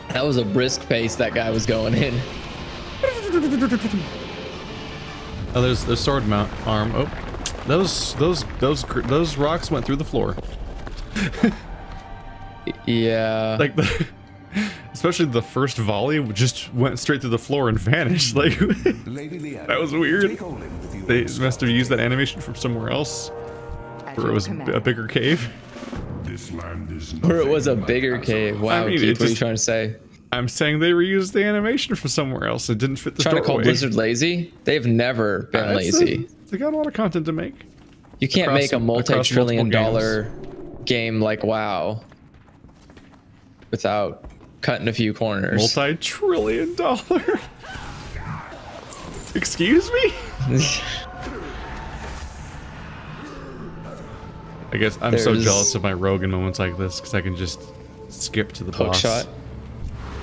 That was a brisk pace that guy was going in. Oh, there's the sword mount arm. Oh, those rocks went through the floor. Yeah. Like especially the first volley just went straight through the floor and vanished. Like that was weird. They must have used that animation from somewhere else, where it was a bigger cave. This land is Or it was a bigger cave. Wow, I mean, Keith, it what are you just- trying to say? I'm saying they reused the animation from somewhere else. It didn't fit the Trying to call doorway. Blizzard lazy? They've never been lazy. They got a lot of content to make. You can't across- make a across multi-trillion multiple dollar game like WoW without cutting a few corners. Multi-trillion dollar. Excuse me? I guess I'm so There's- jealous of my rogue in moments like this because I can just skip to the Hook boss. shot.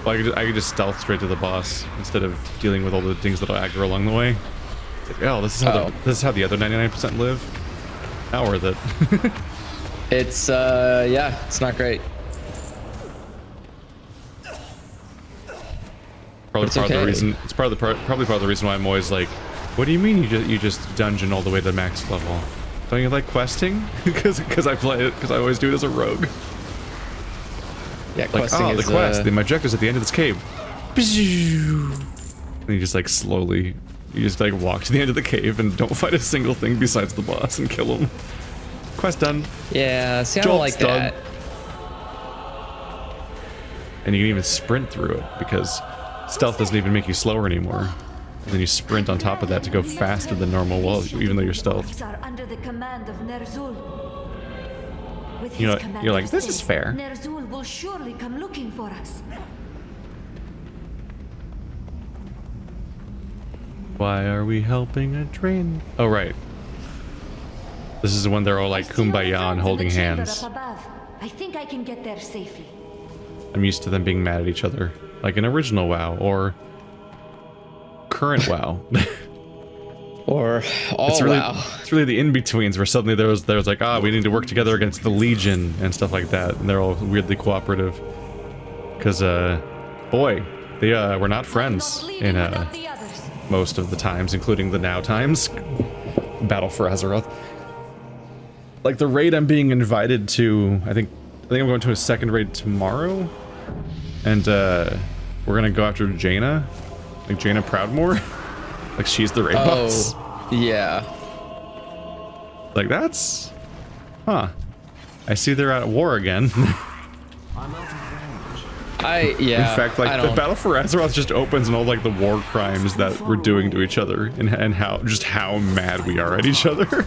Well, I could just stealth straight to the boss instead of dealing with all the things that'll aggro along the way. It's like, oh, this is how the other 99% live. Not worth it. It's yeah, it's not great. Probably It's part of okay. the reason. It's probably part of the reason why I'm always like, what do you mean you just dungeon all the way to max level? Don't you like questing? Because I play it because I always do it as a rogue. Yeah, Like, questing oh, the is quest. My objective's at the end of this cave. And you just like slowly, you just like walk to the end of the cave and don't fight a single thing besides the boss and kill him. Quest done. yeah, see, I don't Jolt's like done. that. And you can even sprint through it because stealth doesn't even make you slower anymore. And then you sprint on top of that to go faster than normal, well, even though you're stealth. Are under the command of Ner'zhul. With You know, his command you're like, of this is state, fair. Ner'zhul will surely come looking for us. Why are we helping a train? Oh, right. This is when they're all like I see all the kumbaya and friends in holding the chamber hands. up above. I think I can get there safely. I'm used to them being mad at each other, like in original WoW or current WoW. Or It's really the in-betweens where suddenly there was like, we need to work together against the Legion and stuff like that, and they're all weirdly cooperative. Because boy, they were not friends in most of the times, including the now times. Battle for Azeroth. Like the raid I'm being invited to, I think I'm going to a second raid tomorrow, and we're gonna go after Jaina, like Jaina Proudmoore. Like she's the raid boss. Yeah. Like that's, I see they're at war again. In fact, like the Battle for Azeroth just opens and all like the war crimes that we're doing to each other, and how mad we are at each other.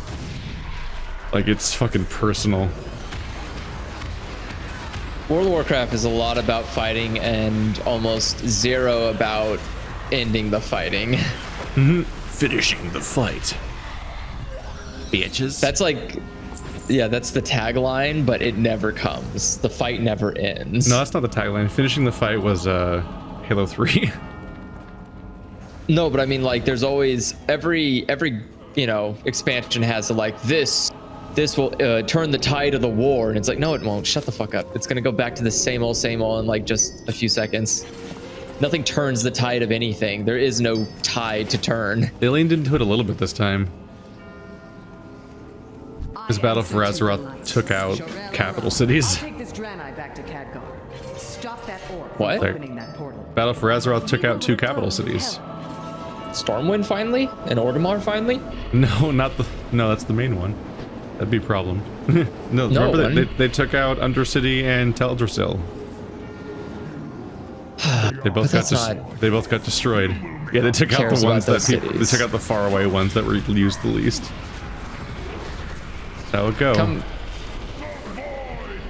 Like it's fucking personal. World of Warcraft is a lot about fighting and almost zero about ending the fighting. Finishing the fight, bitches. That's like, yeah, that's the tagline, but it never comes. The fight never ends. No, that's not the tagline. Finishing the fight was Halo 3. No, but I mean, like, there's always every expansion has like this will turn the tide of the war, and it's like, no, it won't. Shut the fuck up. It's gonna go back to the same old in like just a few seconds. Nothing turns the tide of anything. There is no tide to turn. They leaned into it a little bit this time. This Battle for Azeroth took out capital cities. Take this Draenor back to Khadgar. Stop that orc What? from opening that portal. Battle for Azeroth took out 2 capital cities. Stormwind finally? And Orgrimmar finally? No, no, that's the main one. That'd be a problem. No, remember they took out Undercity and Teldrassil. They both got destroyed. Yeah, they took out the ones that they took out the faraway ones that were used the least. That would go.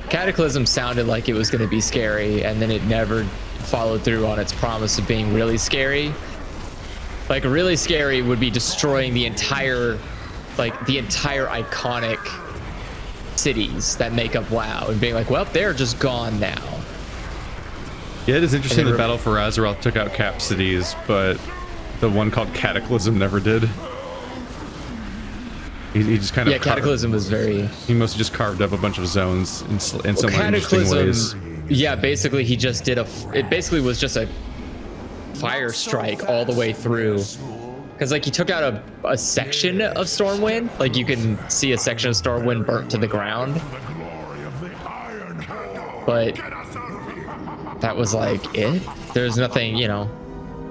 Cataclysm sounded like it was going to be scary, and then it never followed through on its promise of being really scary. Like really scary would be destroying the entire iconic cities that make up WoW, and being like, well, they're just gone now. Yeah, it is interesting that Battle for Azeroth took out cap cities, but the one called Cataclysm never did. He just kind of Cataclysm was very. He mostly just carved up a bunch of zones in some interesting ways. Yeah, basically he just did it basically was just a fire strike all the way through. Because like he took out a section of Stormwind, like you can see a section of Stormwind burnt to the ground. But that was like it. There's nothing, it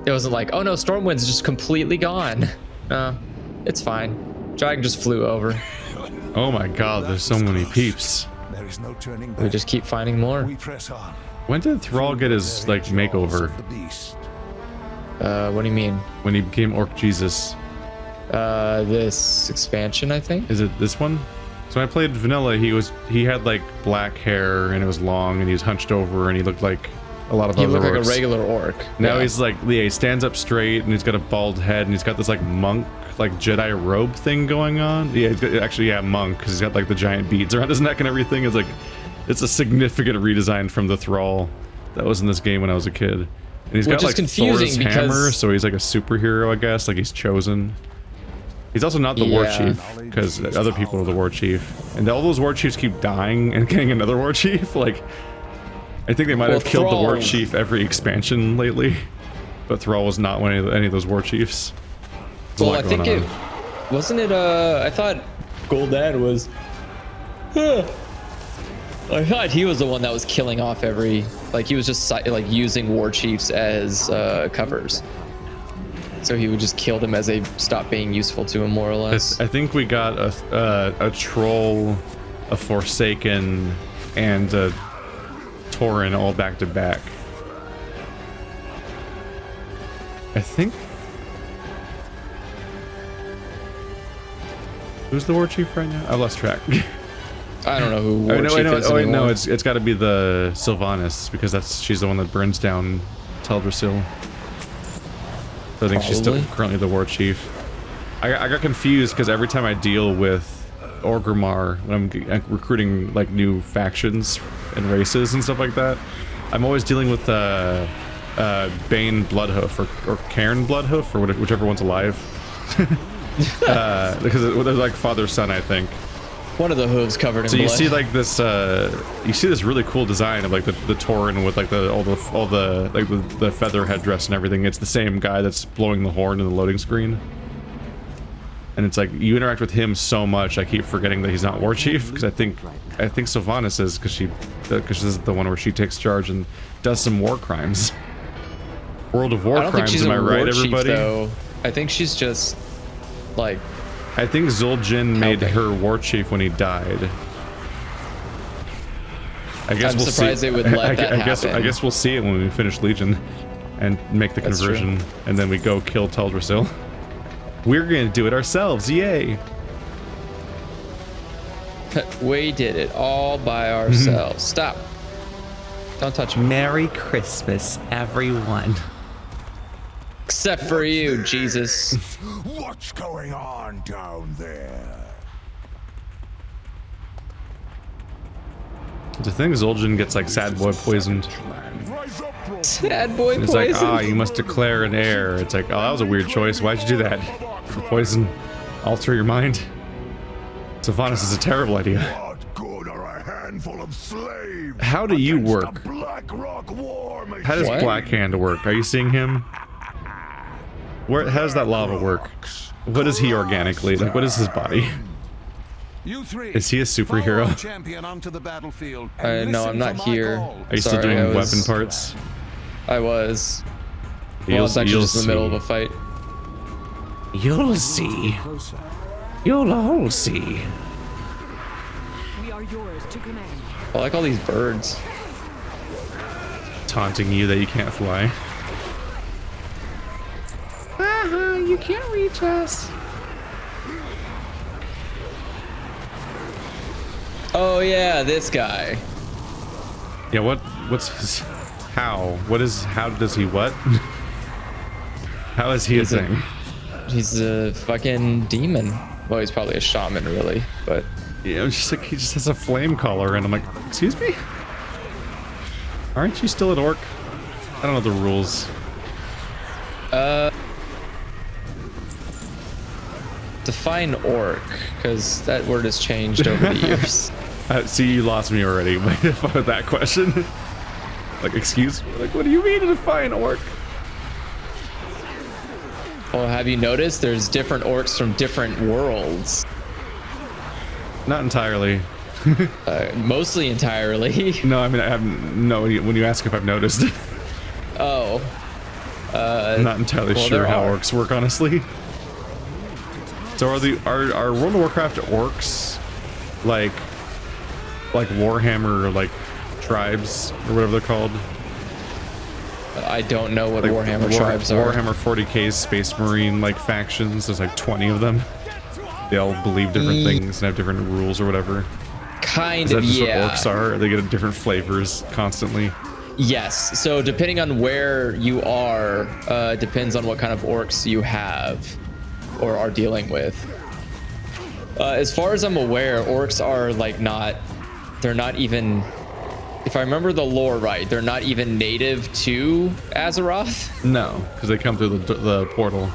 wasn't like, oh no, Stormwind's just completely gone. No, it's fine. Dragon just flew over. Oh my god, there's so many peeps. There is no turning back. We just keep finding more. We press on. When did Thrall get his like makeover? What do you mean? When he became Orc Jesus. This expansion, I think. Is it this one? So when I played vanilla, he had like black hair and it was long and he was hunched over and he looked like a lot of other orcs. He looked like a regular orc. Now he's like, he stands up straight and he's got a bald head and he's got this like monk, like Jedi robe thing going on. Yeah, actually, monk, because he's got like the giant beads around his neck and everything. It's like, it's a significant redesign from the Thrall that was in this game when I was a kid. And he's got like Thor's hammer, so he's like a superhero, I guess. Like he's chosen. He's also not the war chief, because other people are the war chief. And all those war chiefs keep dying and getting another war chief. Like, I think they might have killed the war chief every expansion lately. But Thrall was not any of those war chiefs. Well, I think wasn't it, I thought Gul'dan was, I thought he was the one that was killing off he was just like using war chiefs as covers. So he would just kill them as they stopped being useful to him, more or less. I think we got a troll, a Forsaken, and a Tauren all back to back. I think. Who's the war chief right now? I lost track. I don't know who war chief is anymore. No, it's got to be the Sylvanas, because she's the one that burns down Teldrassil. So I think she's still currently the war chief. I got confused because every time I deal with Orgrimmar, when I'm recruiting like new factions and races and stuff like that, I'm always dealing with Bane Bloodhoof or Cairn Bloodhoof, or whichever one's alive. Because they're like father son, I think. One of the hooves covered in So blood. you see like this, you see this really cool design of like the Tauren with like all the feather headdress and everything. It's the same guy that's blowing the horn in the loading screen. And it's like you interact with him so much, I keep forgetting that he's not war chief, because I think Sylvanas is, because this is the one where she takes charge and does some war crimes. World of War I don't think crimes, she's am I a right, war chief, everybody? though. I think she's just like. I think Zul'jin made Helping. her war chief when he died. I guess I'm we'll surprised see. they would let that I happen. guess we'll see it when we finish Legion and make the That's conversion, and then we go kill Teldrassil. We're gonna do it ourselves, yay! We did it all by ourselves. Stop. Don't touch me. Merry Christmas, everyone. Except for you, Jesus. What's going on down there? The thing is, Zul'jin gets like sad boy poisoned. Rise up, bro. Sad boy It's poison. like, ah, you must declare an heir. It's like, oh, that was a weird choice. Why'd you do that? The poison alter your mind? Sylvanas is a terrible idea. What good are a handful of slaves? How do you against work? the Black Rock War machine? How does What? Black Hand work? Are you seeing him? Where? How does that lava work? What is he organically? Like, what is his body? You three, Is he a superhero? follow our champion onto the battlefield and No, listen I'm not for my here. call. Are you still Sorry, doing I was- weapon parts? I was. Well, You'll- it's actually you'll just in the middle of see. a fight. You'll see. You'll all see. We are yours to command. I like all these birds. Taunting you that you can't fly. You can't reach us. Oh yeah, this guy. Yeah, what's his, how? How does he what? How is he a He's a- thing? He's a fucking demon. Well, he's probably a shaman, really, but Yeah, it's just like he just has a flame collar, and I'm like, excuse me? Aren't you still an orc? I don't know the rules. define orc, because that word has changed over the years. See, you lost me already with that question. Like, excuse me? Like, what do you mean to define orc? Well, have you noticed there's different orcs from different worlds? Not entirely. Mostly entirely. No, I mean, I haven't. No, when you ask if I've noticed, Oh. I'm not entirely well, sure there how are. orcs work, honestly. So are World of Warcraft orcs like Warhammer, like tribes or whatever they're called? I don't know what Like Warhammer tribes are. Warhammer 40K's Space Marine like factions. There's like 20 of them. They all believe different things and have different rules or whatever. Kind Is that of, just yeah. what orcs are? They get different flavors constantly. Yes. So depending on where you are, depends on what kind of orcs you have or are dealing with. As far as I'm aware, orcs are like they're not even, if I remember the lore right, they're not even native to Azeroth. No, because they come through the portal.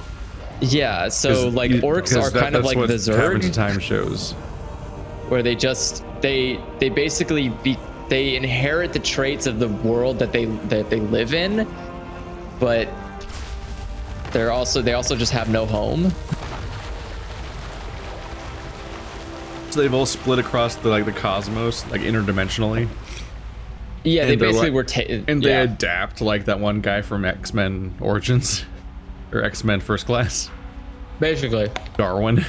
Yeah, so like orcs are kind of like the Cabin to Zerg, Time shows. where they basically they inherit the traits of the world that they live in, but they also just have no home. So they've all split across the cosmos, like interdimensionally. Yeah, they And they're basically like- were And they yeah. adapt like that one guy from X-Men Origins or X-Men First Class, Basically. Darwin,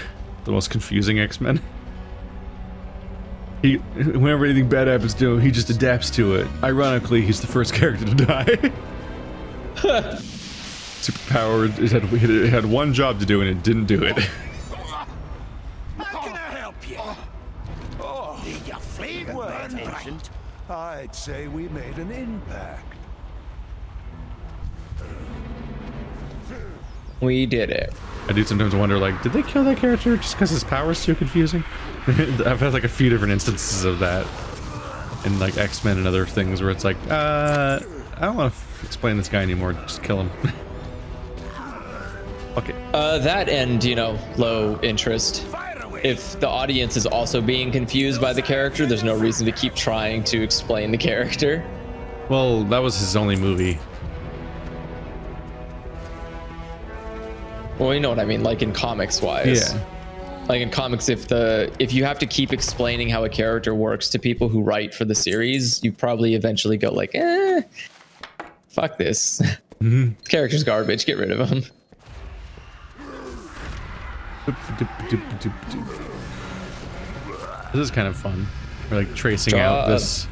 the most confusing X-Men. Whenever anything bad happens to him, he just adapts to it. Ironically, he's the first character to die. Superpower, it had one job to do and it didn't do it. How can I help you? Oh, your flavor burn bright. I'd say we made an impact. We did it. I do sometimes wonder, like, did they kill that character just because his power's too confusing? I've had like a few different instances of that in like X-Men and other things where it's like, I don't want to explain this guy anymore. Just kill him. Okay. That and, you know, low interest. If the audience is also being confused by the character, there's no reason to keep trying to explain the character. Well, that was his only movie. Well, you know what I mean, like in comics wise. Yeah. Like in comics, if you have to keep explaining how a character works to people who write for the series, you probably eventually go like, fuck this. Character's garbage, get rid of him. This is kind of fun. We're like tracing Draw out this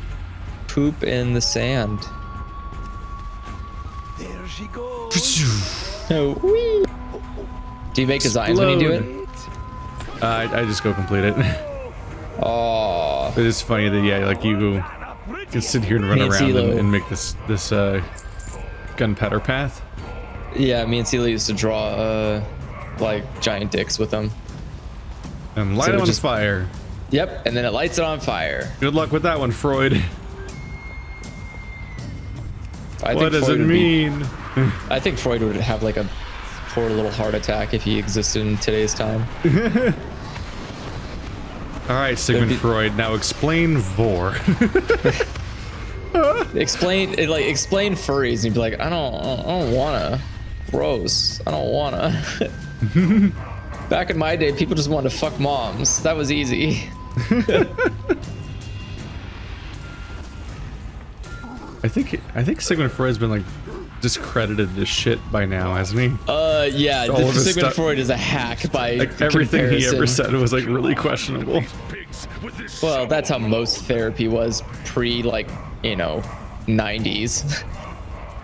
poop in the sand. There she goes. Oh, whee. Do you make designs when you do it? I just go complete it. Oh, It is funny that, yeah, like you can sit here and run Me and around CeeLo. and make this gunpowder path. yeah. Me and Celia used to draw like giant dicks with them. And light So it it on just- fire. Yep, and then it lights it on fire. Good luck with that one, Freud. I What does Freud it would be- mean? I think Freud would have like a poor little heart attack if he existed in today's time. All right, Sigmund be- Freud. Now explain vor. Explain furries, and you'd be like, I don't wanna. Gross. I don't wanna. Back in my day, people just wanted to fuck moms. That was easy. I think Sigmund Freud's been like discredited as shit by now, hasn't he? Yeah, All of his Sigmund stuff- Freud is a hack by Like everything he ever comparison. said was like really questionable. Well, that's how most therapy was pre, like, you know, 90s.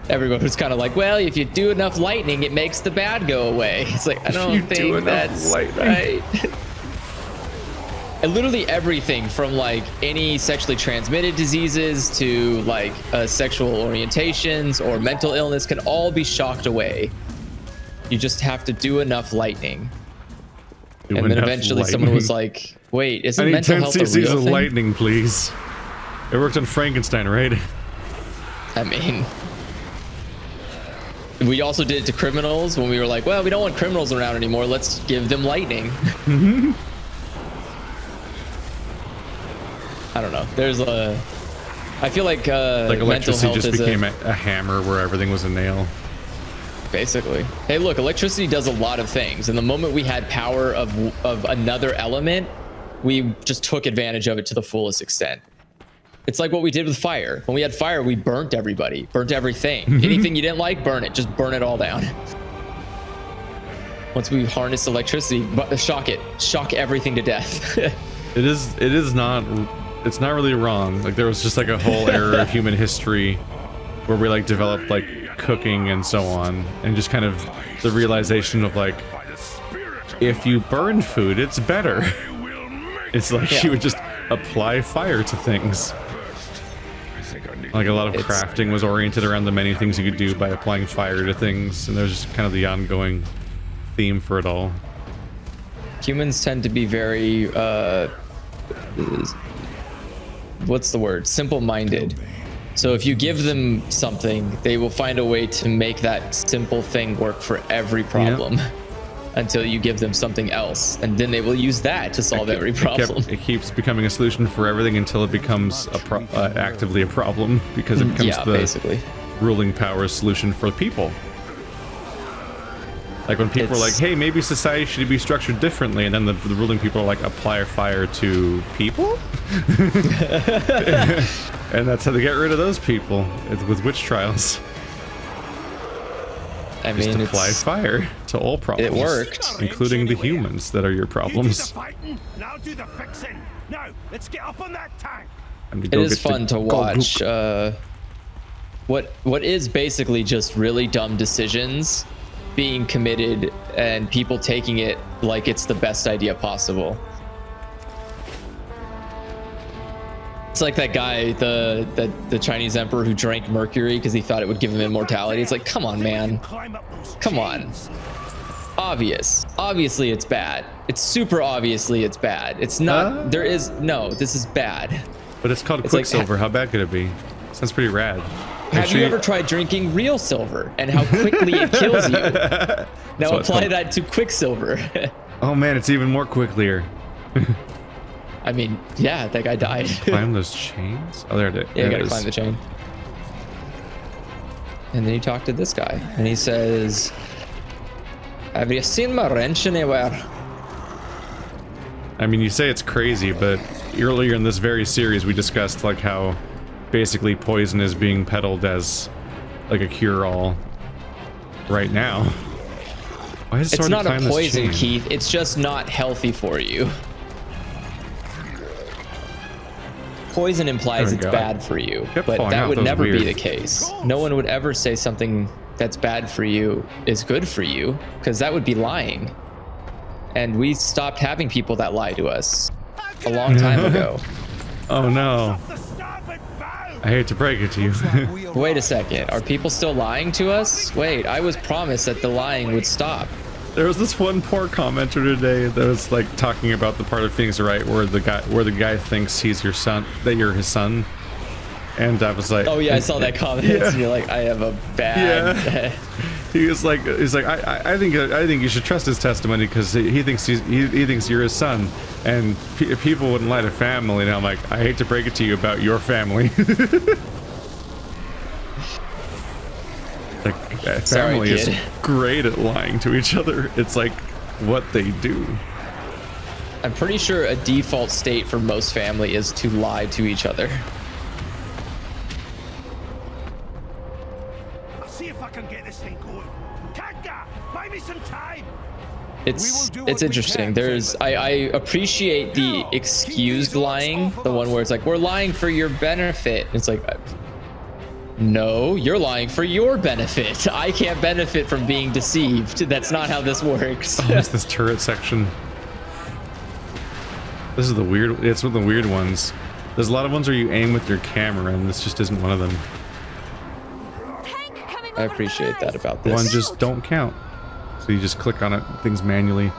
Everyone was kind of like, well, if you do enough lightning, it makes the bad go away. It's like, I you don't do think enough that's lightning. right. And literally everything from like any sexually transmitted diseases to like sexual orientations or mental illness can all be shocked away. You just have to do enough lightning. Do And then enough eventually someone was like, wait, I isn't need mental 10 health a cc's real of thing? lightning, please. It worked on Frankenstein, right? I mean, we also did it to criminals when we were like, well, we don't want criminals around anymore. Let's give them lightning. I don't know. There's a, I feel like mental electricity health just is became a hammer where everything was a nail. basically. Hey, look, electricity does a lot of things. And the moment we had power of another element, we just took advantage of it to the fullest extent. It's like what we did with fire. When we had fire, we burnt everybody, burnt everything. Anything you didn't like, burn it. Just burn it all down. Once we harnessed electricity, shock everything to death. It's not really wrong. Like there was just like a whole era of human history where we like developed like cooking and so on, and just kind of the realization of like, if you burn food, it's better. It's like you would just apply fire to things. Like a lot of crafting was oriented around the many things you could do by applying fire to things, and there's just kind of the ongoing theme for it all. Humans tend to be very, what's the word? Simple-minded. So if you give them something, they will find a way to make that simple thing work for every problem. Until you give them something else, and then they will use that to solve every problem. It keeps becoming a solution for everything until it becomes actively a problem, because it becomes the basically ruling power's solution for people. Like when people are like, hey, maybe society should be structured differently, and then the ruling people are like, apply fire to people? And that's how they get rid of those people, with witch trials. I mean, just apply fire to all problems. It worked. Including the humans that are your problems. Now do the fixing. Now, let's get up on that tank. It is fun to watch what is basically just really dumb decisions being committed and people taking it like it's the best idea possible. It's like that guy, the Chinese emperor who drank mercury because he thought it would give him immortality. It's like, come on, man. Come on. Obviously it's bad. It's super obviously it's bad. It's not, this is bad. But it's called It's like- Quicksilver. How bad could it be? Sounds pretty rad. Have you ever tried drinking real silver and how quickly it kills you? Now apply that to Quicksilver. Oh man, it's even more quicklier. I mean, yeah, that guy died. Climb those chains? Oh, there it is. Yeah, you gotta climb the chain. And then you talk to this guy, and he says, "Have you seen my wrench anywhere?" I mean, you say it's crazy, but earlier in this very series, we discussed like how basically poison is being peddled as like a cure-all right now. Why is it It's not a climb this poison, chain? Keith. It's just not healthy for you. Poison implies it's bad for you, Kept but falling that out. would That was never be weird. the case. No one would ever say something that's bad for you is good for you, because that would be lying. And we stopped having people that lie to us a long time ago. Oh no. I hate to break it to you. Wait a second, are people still lying to us? Wait, I was promised that the lying would stop. There was this one poor commenter today that was like talking about the part of Phoenix Wright where the guy thinks he's your son, that you're his son, and I was like, Oh yeah, I saw that comment. Yeah. And you're like, I have a bad. Yeah. He's like, I think you should trust his testimony because he thinks he thinks you're his son, and people wouldn't lie to family. And I'm like, I hate to break it to you about your family. Like, family is great at lying to each other. It's like what they do. I'm pretty sure a default state for most family is to lie to each other. I'll see if I can get this thing going. Kanga, buy me some time. It's interesting. There's I appreciate the excused lying, the one where it's like, we're lying for your benefit. It's like, no, you're lying for your benefit. I can't benefit from being deceived. That's not how this works. Oh, it's this turret section. This is the weird, it's one of the weird ones. There's a lot of ones where you aim with your camera, and this just isn't one of them. I appreciate that about this. One just don't count. So you just click on it, things manually.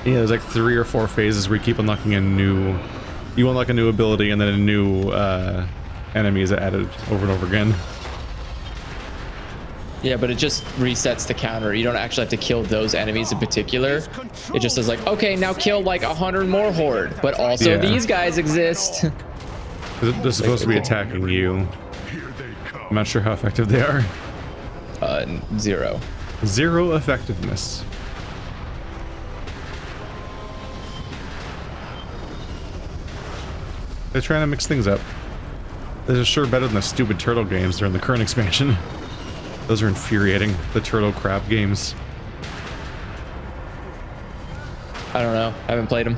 Yeah, there's like 3 or 4 phases where you keep unlocking a new, you unlock a new ability and then a new enemy is added over and over again. Yeah, but it just resets the counter. You don't actually have to kill those enemies in particular. It just says like, okay, now kill like 100 more horde, but also these guys exist. They're supposed to be attacking you. I'm not sure how effective they are. 0. 0 effectiveness. They're trying to mix things up. They're sure better than the stupid turtle games during the current expansion. Those are infuriating. The turtle crab games. I don't know. I haven't played them.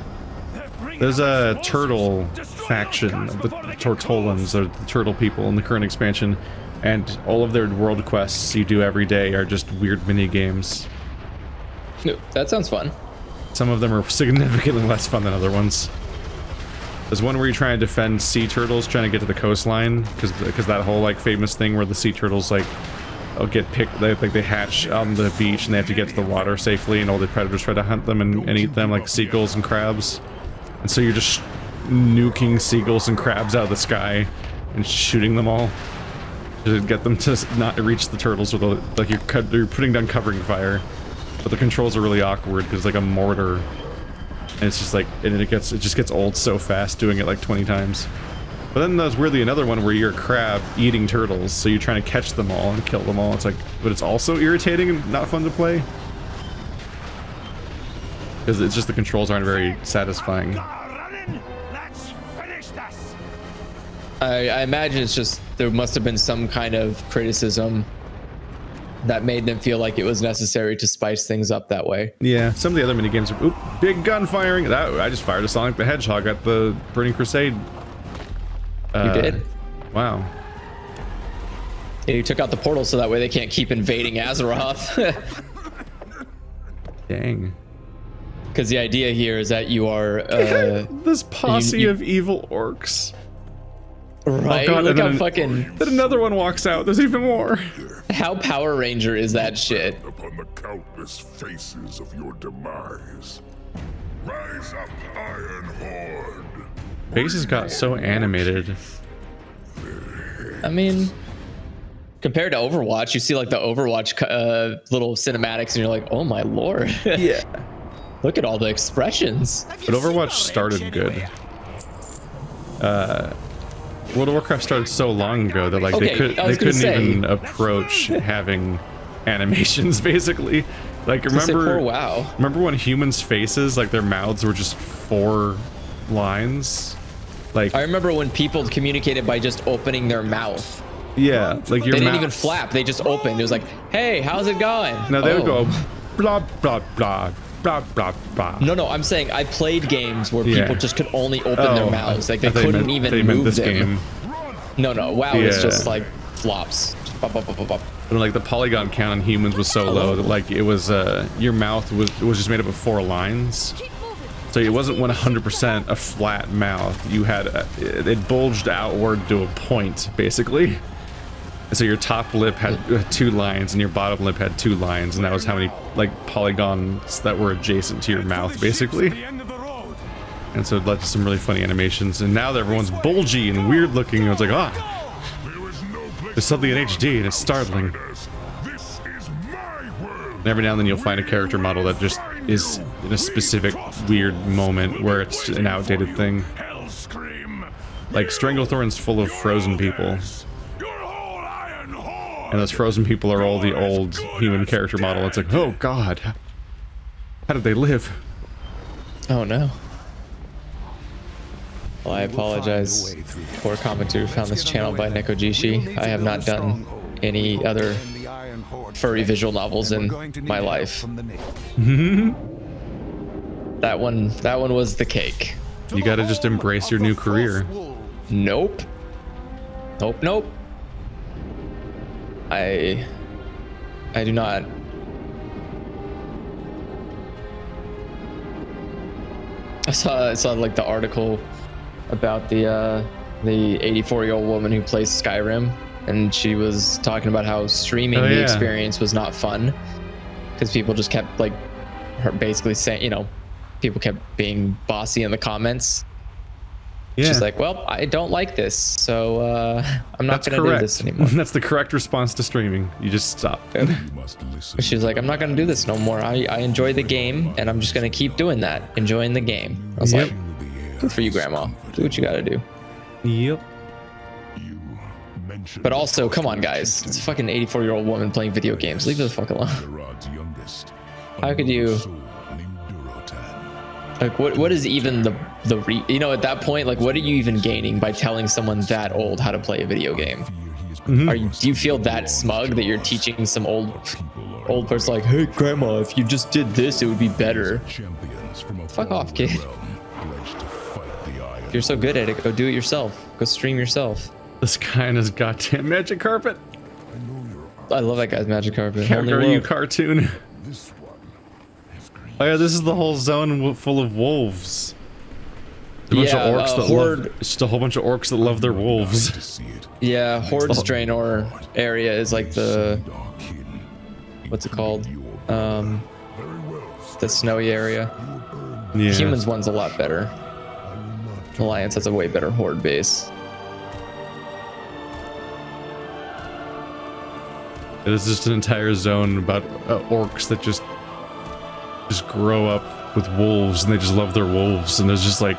There's a turtle faction of the Tortolans, or the turtle people in the current expansion, and all of their world quests you do every day are just weird mini games. That sounds fun. Some of them are significantly less fun than other ones. There's one where you're trying to defend sea turtles trying to get to the coastline, because that whole like famous thing where the sea turtles like get picked, they hatch on the beach and they have to get to the water safely, and all the predators try to hunt them and eat them, like seagulls and crabs. And so you're just nuking seagulls and crabs out of the sky and shooting them all to get them to not reach the turtles with like you're putting down covering fire, but the controls are really awkward because it's like a mortar, and it's just like it just gets old so fast doing it like 20 times. But then there's weirdly another one where you're a crab eating turtles, so you're trying to catch them all and kill them all. It's like, but it's also irritating and not fun to play because it's just the controls aren't very satisfying. I imagine it's just there must have been some kind of criticism that made them feel like it was necessary to spice things up that way. Yeah, some of the other mini games are big gun firing. That I just fired a Sonic the Hedgehog at the Burning Crusade. You did? Wow. Yeah, you took out the portal so that way they can't keep invading Azeroth. Dang. Because the idea here is that you are this posse of evil orcs. Right? Oh God, Look how fucking. Then another one walks out. There's even more. How Power Ranger is that shit? Upon the countless faces of your demise. Rise up, Iron Horde. Faces got so animated. I mean, Compared to Overwatch, you see like the Overwatch little cinematics, and you're like, oh my lord. Yeah. Look at all the expressions. But Overwatch started good. World of Warcraft started so long ago that like they couldn't even approach having animations basically. Like remember WoW. Remember when humans' faces, like their mouths were just 4 lines? Like I remember when people communicated by just opening their mouth. Yeah, like your they didn't even flap, they just opened. It was like, hey, how's it going? No, they would go blah blah blah blah blah blah. No, I'm saying I played games where people just could only open their mouths. Like they couldn't even move them. Game. No, WoW is just like flops. Just bop, bop, bop, bop, bop. And like the polygon count on humans was so low that like it was your mouth was just made up of 4 lines. So it wasn't 100% a flat mouth. You had it bulged outward to a point basically. And so your top lip had 2 lines and your bottom lip had 2 lines, and that was how many like polygons that were adjacent to your mouth basically. And so it led to some really funny animations, and now everyone's bulgy and weird looking. And it's like, there's something in HD and it's startling. And every now and then you'll find a character model that just is in a specific weird moment where it's an outdated thing. Like Stranglethorn's full of frozen people. And those frozen people are all the old human character model. It's like, oh god, how did they live? Oh no. Well, I apologize. Poor commentator found this channel by Nekojishi. I have not done any other furry visual novels in my life. That one was the cake. You gotta just embrace your new career. Nope. Nope. I do not. I saw like the article about the 84-year-old woman who plays Skyrim, and she was talking about how streaming the experience was not fun because people just kept like her basically saying, you know, people kept being bossy in the comments. Yeah. She's like, well, I don't like this, so I'm not going to do this anymore. That's the correct response to streaming. You just stop. She's like, I'm not going to do this no more. I enjoy the game, and I'm just going to keep doing that, enjoying the game. I was like, good for you, Grandma. Do what you got to do. Yep. But also, come on, guys. It's a fucking 84-year-old woman playing video games. Leave her the fuck alone. How could you... Like, what is even you know, at that point, like, what are you even gaining by telling someone that old how to play a video game? Do you feel that smug that you're teaching some old person like, hey, Grandma, if you just did this, it would be better? Fuck off, kid. If you're so good at it, go do it yourself. Go stream yourself. This guy and his goddamn magic carpet. I love that guy's magic carpet. Character you cartoon. Oh yeah, this is the whole zone full of wolves. A bunch of orcs that love, just a whole bunch of orcs that love their wolves. Yeah, Horde's Draenor area is like the, what's it called? The snowy area. Yeah. Humans one's a lot better. Alliance has a way better Horde base. It is just an entire zone about orcs that just grow up with wolves, and they just love their wolves, and there's just like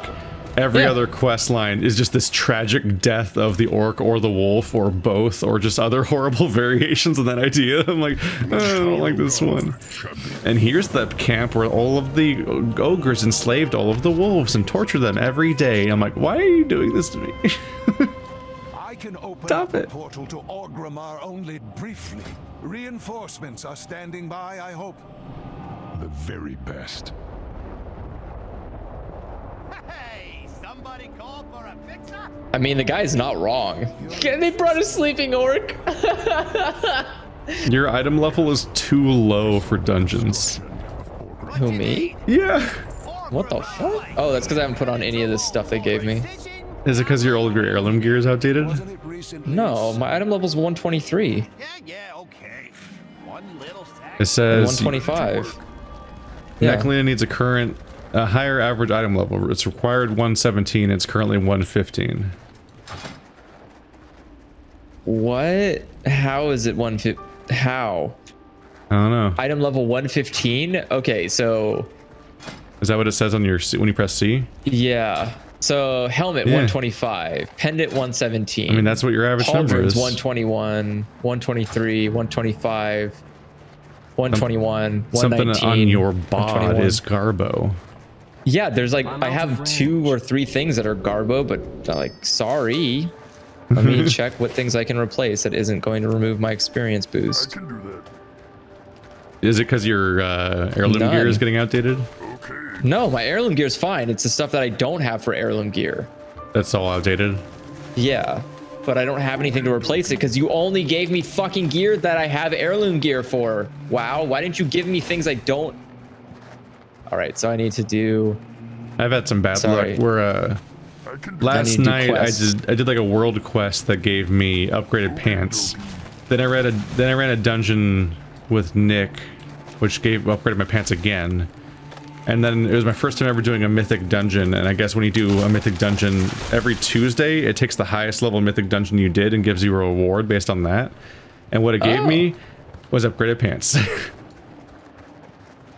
every other quest line is just this tragic death of the orc or the wolf or both, or just other horrible variations of that idea. I'm like, oh, I don't like this one. And here's the camp where all of the ogres enslaved all of the wolves and torture them every day. I'm like, why are you doing this to me? I can open Stop up it. the portal to Orgrimmar only briefly. Reinforcements are standing by, I hope. The very best. Hey, somebody call for a fixer? I mean, the guy's not wrong. They brought a sleeping orc. Your item level is too low for dungeons. Who, me? Yeah. What the fuck? Oh, that's because I haven't put on any of this stuff they gave me. Is it because your heirloom gear is outdated? No, my item level's 123. Yeah, okay. One little sack. It says 125. Necklina needs a higher average item level. It's required 117. It's currently 115. What? How is it 150? How? I don't know. Item level 115? Okay, so... Is that what it says on your when you press C? Yeah. So helmet 125, pendant 117. I mean, that's what your average number is. 121, 123, 125, 121, Something 119. on your bod 121. is Garbo. Yeah, there's like, I have 2 or 3 things that are Garbo, but like, sorry. Let me check what things I can replace that isn't going to remove my experience boost. Is it because your heirloom gear is getting outdated? No, my heirloom gear is fine. It's the stuff that I don't have for heirloom gear. That's all outdated? Yeah, but I don't have anything to replace it because you only gave me fucking gear that I have heirloom gear for. Wow, why didn't you give me things I don't? All right, so I need to do... I've had some bad luck where last night I did like a world quest that gave me upgraded pants. Then I ran a dungeon with Nick, which upgraded my pants again. And then it was my first time ever doing a mythic dungeon, and I guess when you do a mythic dungeon every Tuesday, it takes the highest level mythic dungeon you did and gives you a reward based on that. And what it gave me was upgraded pants.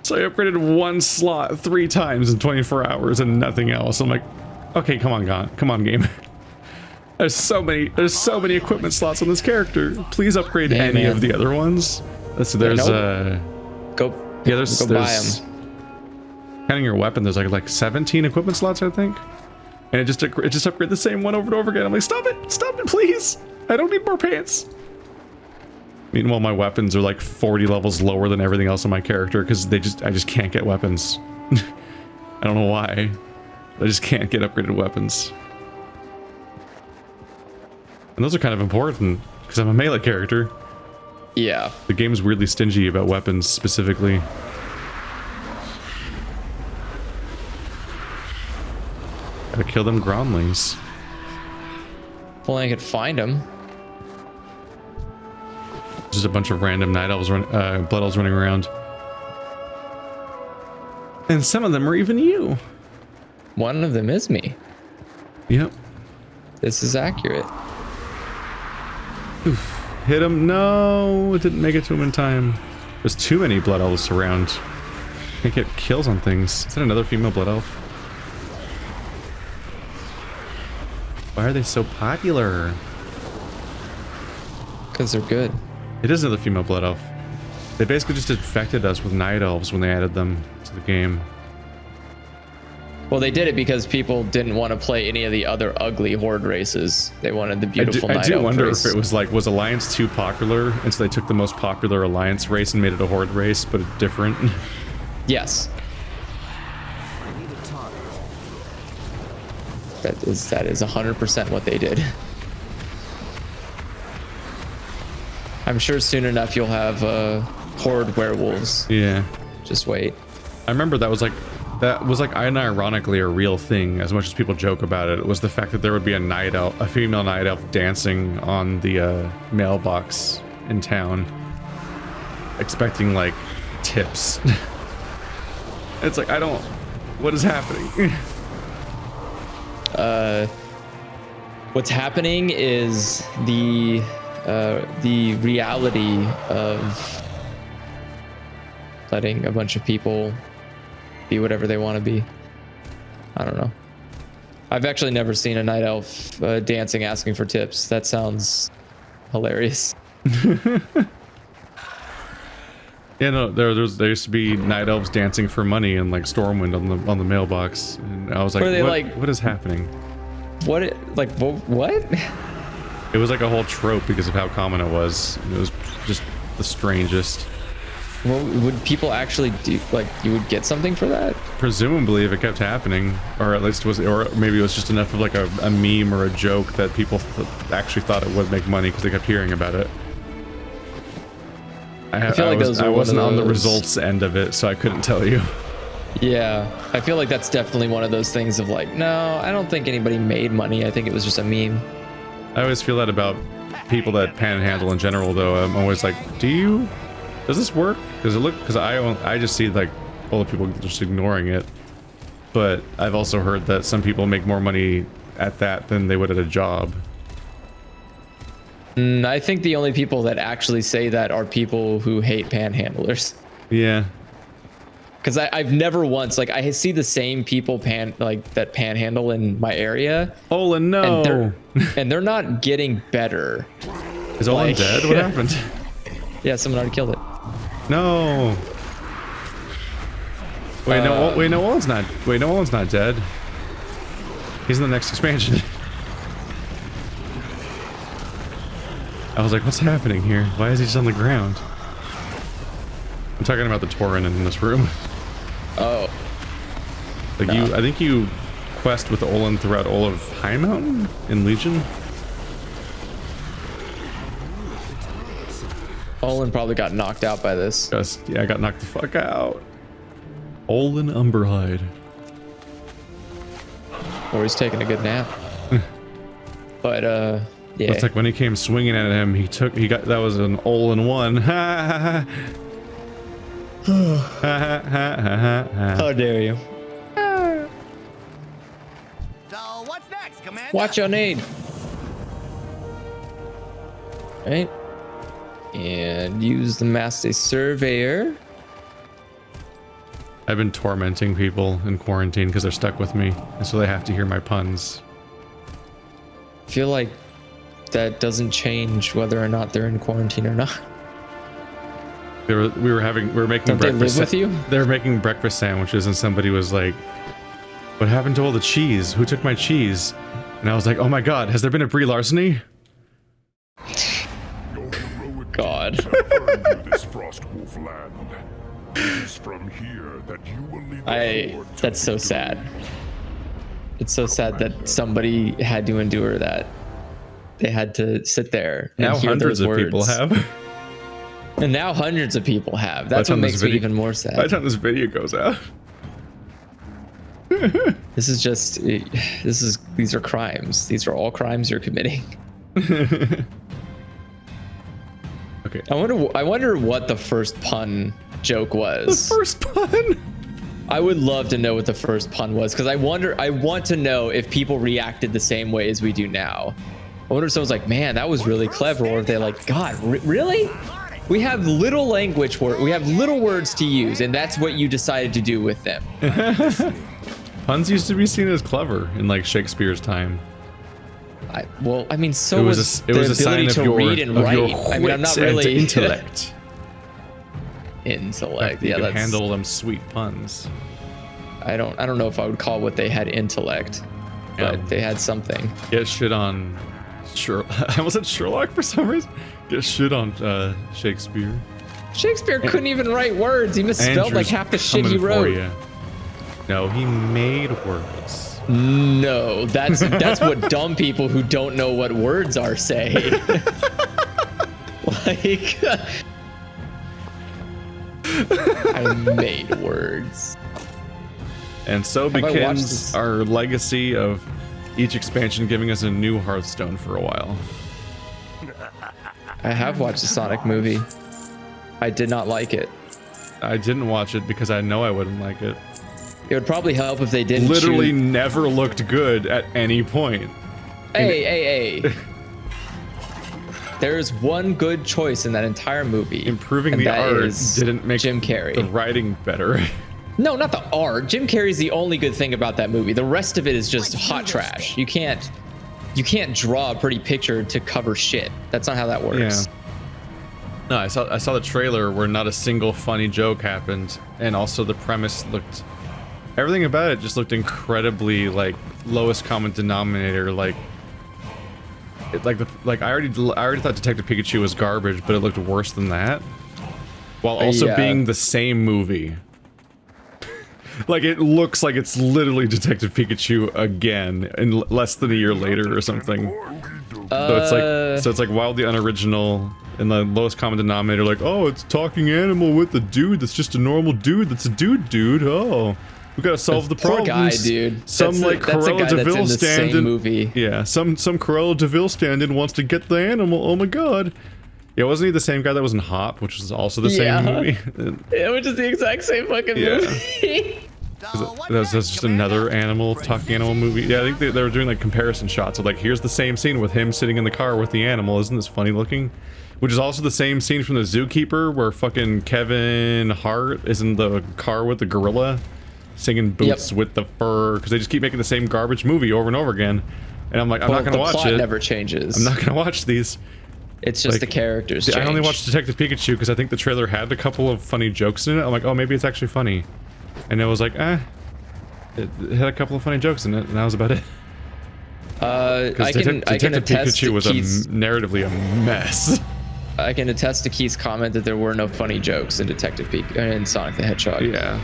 So I upgraded 1 slot 3 times in 24 hours and nothing else. I'm like, okay, come on game. There's so many equipment slots on this character. Please upgrade any of the other ones. So there's go buy them. Counting your weapon, there's like 17 equipment slots, I think, and it just upgrade the same one over and over again. I'm like, stop it, please! I don't need more pants. Meanwhile, my weapons are like 40 levels lower than everything else on my character because I just can't get weapons. I don't know why. I just can't get upgraded weapons, and those are kind of important because I'm a melee character. Yeah, the game's weirdly stingy about weapons specifically. Gotta kill them groundlings. If only I could find them. Just a bunch of random night elves, blood elves running around. And some of them are even you. One of them is me. Yep. This is accurate. Oof. Hit him. No, it didn't make it to him in time. There's too many blood elves around. Can't get kills on things. Is that another female blood elf? Why are they so popular? Because they're good. It is another female blood elf. They basically just infected us with night elves when they added them to the game. Well, they did it because people didn't want to play any of the other ugly horde races. They wanted the beautiful night elf race. I do wonder if it was Alliance too popular, and so they took the most popular Alliance race and made it a horde race, but different. Yes. That is 100% what they did. I'm sure soon enough you'll have horde werewolves. Yeah. Just wait. I remember that was unironically a real thing, as much as people joke about it. It was the fact that there would be a female night elf dancing on the mailbox in town, expecting like tips. It's like, what is happening? What's happening is the reality of letting a bunch of people be whatever they want to be. I don't know. I've actually never seen a night elf dancing asking for tips. That sounds hilarious. Yeah, no, there used to be night elves dancing for money in like Stormwind on the mailbox, and I was like, what is happening? What? It was like a whole trope because of how common it was. It was just the strangest. Well, would people actually do, like, you would get something for that? Presumably, if it kept happening, or at least or maybe it was just enough of like a meme or a joke that people actually thought it would make money because they kept hearing about it. I wasn't on the results end of it, so I couldn't tell you. Yeah, I feel like that's definitely one of those things of like, no, I don't think anybody made money. I think it was just a meme. I always feel that about people that panhandle in general, though. I'm always like, does this work? Because I just see like all the people just ignoring it. But I've also heard that some people make more money at that than they would at a job. I think the only people that actually say that are people who hate panhandlers. Yeah. Because I've never once, like, I see the same people that panhandle in my area. Olin, no. And they're not getting better. Is Olin dead? What happened? Yeah, someone already killed it. No. Wait, no, Olin's not. Wait, no, Olin's not dead. He's in the next expansion. I was like, what's happening here? Why is he just on the ground? I'm talking about the Tauren in this room. Oh. Like I think you quest with Olin throughout all of High Mountain in Legion. Olin probably got knocked out by this. Yeah, I got knocked the fuck out. Olin Umberhide. Or he's taking a good nap. But, yeah. Looks like when he came swinging at him, that was an all-in-one. How dare you? So what's next, Commander? Watch your nade. Right. And use the Master Surveyor. I've been tormenting people in quarantine because they're stuck with me, and so they have to hear my puns. I feel like that doesn't change whether or not they're in quarantine or not. We were making Don't breakfast. They live with you? They were making breakfast sandwiches, and somebody was like, "What happened to all the cheese? Who took my cheese?" And I was like, "Oh my God, has there been a Brie larceny?" God. This frost wolf land. It is from here that you will lead the Lord to That's so victory. sad. It's so sad that somebody had to endure that. They had to sit there and Now hear hundreds those of people words. have. And now hundreds of people have. That's what makes me even more sad. By the time this video goes out. This is just, these are crimes. These are all crimes you're committing. Okay. I wonder what the first pun joke was. The first pun? I would love to know what the first pun was, because I want to know if people reacted the same way as we do now. I wonder if someone's like, man, that was really clever, or if they're like, God, really? We have little language we have little words to use, and that's what you decided to do with them. Puns used to be seen as clever in like Shakespeare's time. I mean, so it was a the sign ability of to your, read and of write. your I mean, I'm not wits and really intellect. Intellect. You Yeah, can that's handle them sweet puns. I don't know if I would call what they had intellect, but Yeah. they had something. Get shit on I almost said Sherlock for some reason. Get shit on Shakespeare. Shakespeare couldn't even write words. He misspelled like half the shit he wrote. No, he made words. No, that's what dumb people who don't know what words are say. Like, I made words. And so Have I watched begins this? our legacy of each expansion giving us a new Hearthstone for a while. I have watched the Sonic movie. I did not like it. I didn't watch it because I know I wouldn't like it. It would probably help if they didn't Literally choose- never looked good at any point. Hey. There's one good choice in that entire movie. Improving and the that art is didn't make Jim Carrey. the writing better. No, not the art. Jim Carrey's the only good thing about that movie. The rest of it is just hot trash. You can't draw a pretty picture to cover shit. That's not how that works. Yeah. No, I saw the trailer where not a single funny joke happened, and also the premise looked, everything about it just looked incredibly like lowest common denominator. Like, I already thought Detective Pikachu was garbage, but it looked worse than that, while also Yeah. being the same movie. Like, it looks like it's literally Detective Pikachu again, in less than a year later or something. So it's like wildly unoriginal, and the lowest common denominator, like, oh, it's a talking animal with a dude that's just a normal dude that's a dude. Oh, we gotta solve the Poor problems. guy, dude. Some That's like the guy Cruella that's in DeVille the same stand-in. movie. Yeah, some Cruella DeVille stand-in wants to get the animal. Oh my god. Yeah, wasn't he the same guy that was in Hop, which was also the same movie? Yeah, which is the exact same fucking Yeah. movie. That's just another animal talking animal movie. Yeah, I think they were doing like comparison shots of like, here's the same scene with him sitting in the car with the animal. Isn't this funny looking? Which is also the same scene from the Zookeeper where fucking Kevin Hart is in the car with the gorilla singing Boots with the Fur, because they just keep making the same garbage movie over and over again. And I'm like, I'm not gonna watch it. The plot never changes. I'm not gonna watch these. It's just like, the characters change. I only watched Detective Pikachu because I think the trailer had a couple of funny jokes in it. I'm like, oh, maybe it's actually funny. And it was like, it had a couple of funny jokes in it, and that was about it. Detective Pikachu was narratively a mess. I can attest to Keith's comment that there were no funny jokes in Detective Pikachu and Sonic the Hedgehog. Yeah.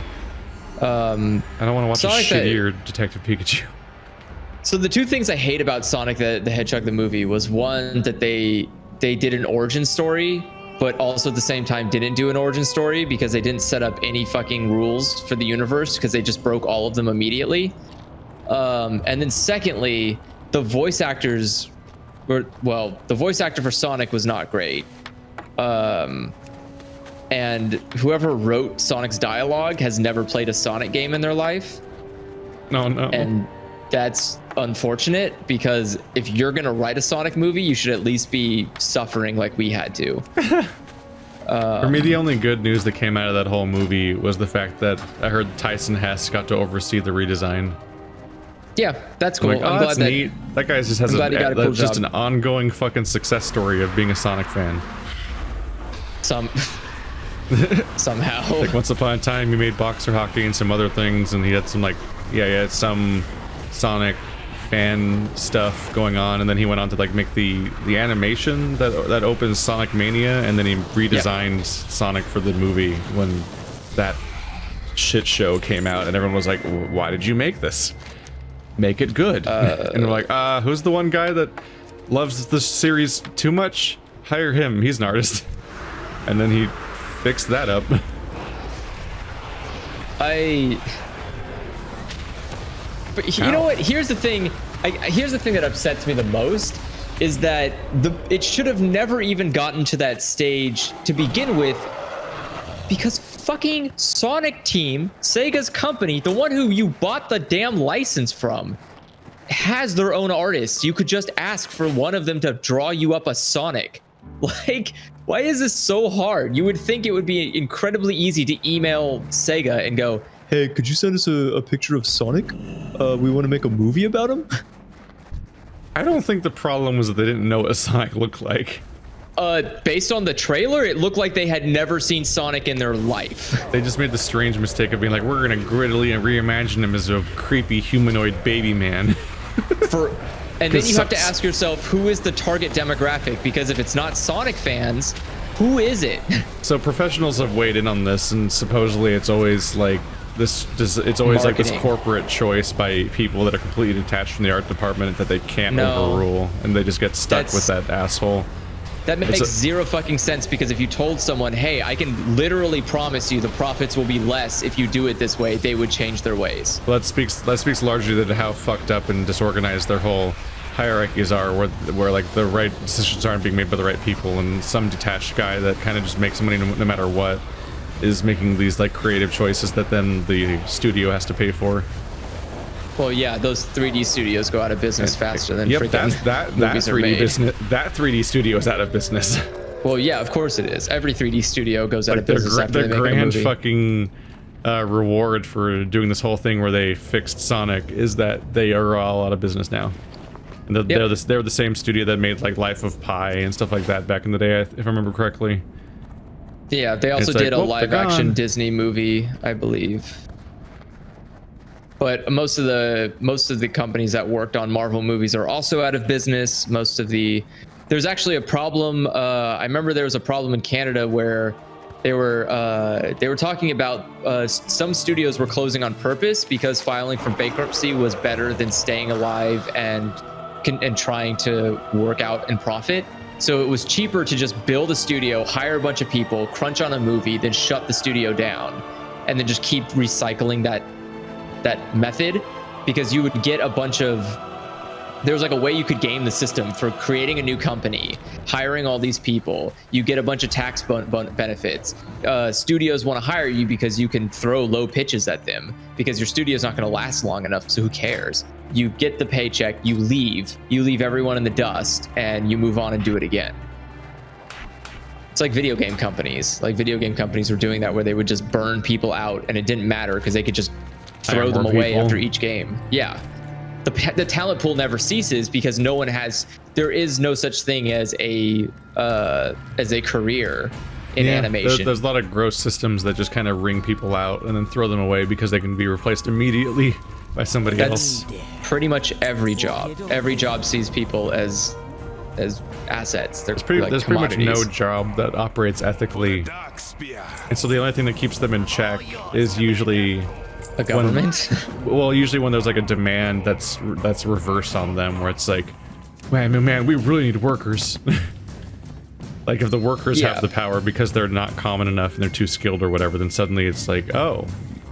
I don't want to watch a shittier Detective Pikachu. So the two things I hate about Sonic the Hedgehog the movie was, one, that they did an origin story, but also at the same time didn't do an origin story because they didn't set up any fucking rules for the universe because they just broke all of them immediately. And then secondly, the voice actors were, well, the voice actor for Sonic was not great. And whoever wrote Sonic's dialogue has never played a Sonic game in their life. No. And that's unfortunate, because if you're gonna write a Sonic movie, you should at least be suffering like we had to. For me, the only good news that came out of that whole movie was the fact that I heard Tyson Hesse got to oversee the redesign. Yeah, that's cool. I'm glad that neat. That guy just has just an ongoing fucking success story of being a Sonic fan. Somehow. Like, once upon a time, he made Boxer Hockey and some other things, and he had some some Sonic fan stuff going on, and then he went on to like make the animation that opens Sonic Mania, and then he redesigned Sonic for the movie when that shit show came out, and everyone was like, why did you make this? Make it good. And they're like, who's the one guy that loves the series too much? Hire him, he's an artist. And then he fixed that up. But you know what? Here's the thing. Here's the thing that upsets me the most is that it should have never even gotten to that stage to begin with, because fucking Sonic Team, Sega's company, the one who you bought the damn license from, has their own artists. You could just ask for one of them to draw you up a Sonic. Like, why is this so hard? You would think it would be incredibly easy to email Sega and go, hey, could you send us a picture of Sonic? We want to make a movie about him. I don't think the problem was that they didn't know what Sonic looked like. Based on the trailer, it looked like they had never seen Sonic in their life. They just made the strange mistake of being like, we're gonna grittily and reimagine him as a creepy humanoid baby man. And then you have to ask yourself, who is the target demographic? Because if it's not Sonic fans, who is it? So professionals have weighed in on this, and supposedly it's always like this corporate choice by people that are completely detached from the art department that they can't overrule, and they just get stuck with that asshole. That makes zero fucking sense, because if you told someone, hey, I can literally promise you the profits will be less if you do it this way, they would change their ways. Well, that speaks largely to how fucked up and disorganized their whole hierarchies are, where like the right decisions aren't being made by the right people, and some detached guy that kind of just makes money no matter what is making these like creative choices that then the studio has to pay for. Well, yeah, those 3D studios go out of business faster than freaking that movies 3D are made. business. That 3D studio is out of business. Well, yeah, of course it is. Every 3D studio goes out of business after they make a movie. The grand fucking reward for doing this whole thing where they fixed Sonic is that they are all out of business now. And they're the same studio that made like Life of Pi and stuff like that back in the day, if I remember correctly. Yeah, they also did a live-action Disney movie, I believe. But most of the companies that worked on Marvel movies are also out of business. There's actually a problem. I remember there was a problem in Canada where they were talking about some studios were closing on purpose because filing for bankruptcy was better than staying alive and trying to work out and profit. So it was cheaper to just build a studio, hire a bunch of people, crunch on a movie, then shut the studio down, and then just keep recycling that method, because you would get a bunch of there's like a way you could game the system for creating a new company, hiring all these people. You get a bunch of tax benefits. Studios want to hire you because you can throw low pitches at them because your studio's not going to last long enough. So who cares? You get the paycheck, you leave everyone in the dust, and you move on and do it again. It's like video game companies. Like video game companies were doing that, where they would just burn people out, and it didn't matter because they could just throw them away after each game. Yeah. The talent pool never ceases because there is no such thing as a career in animation. There's a lot of gross systems that just kind of wring people out and then throw them away because they can be replaced immediately by somebody else. That's pretty much every job. Every job sees people as assets. There's pretty much no job that operates ethically, and so the only thing that keeps them in check is usually a government. Usually when there's like a demand that's reversed on them, where it's like, man, we really need workers. Like if the workers have the power because they're not common enough and they're too skilled or whatever, then suddenly it's like, oh,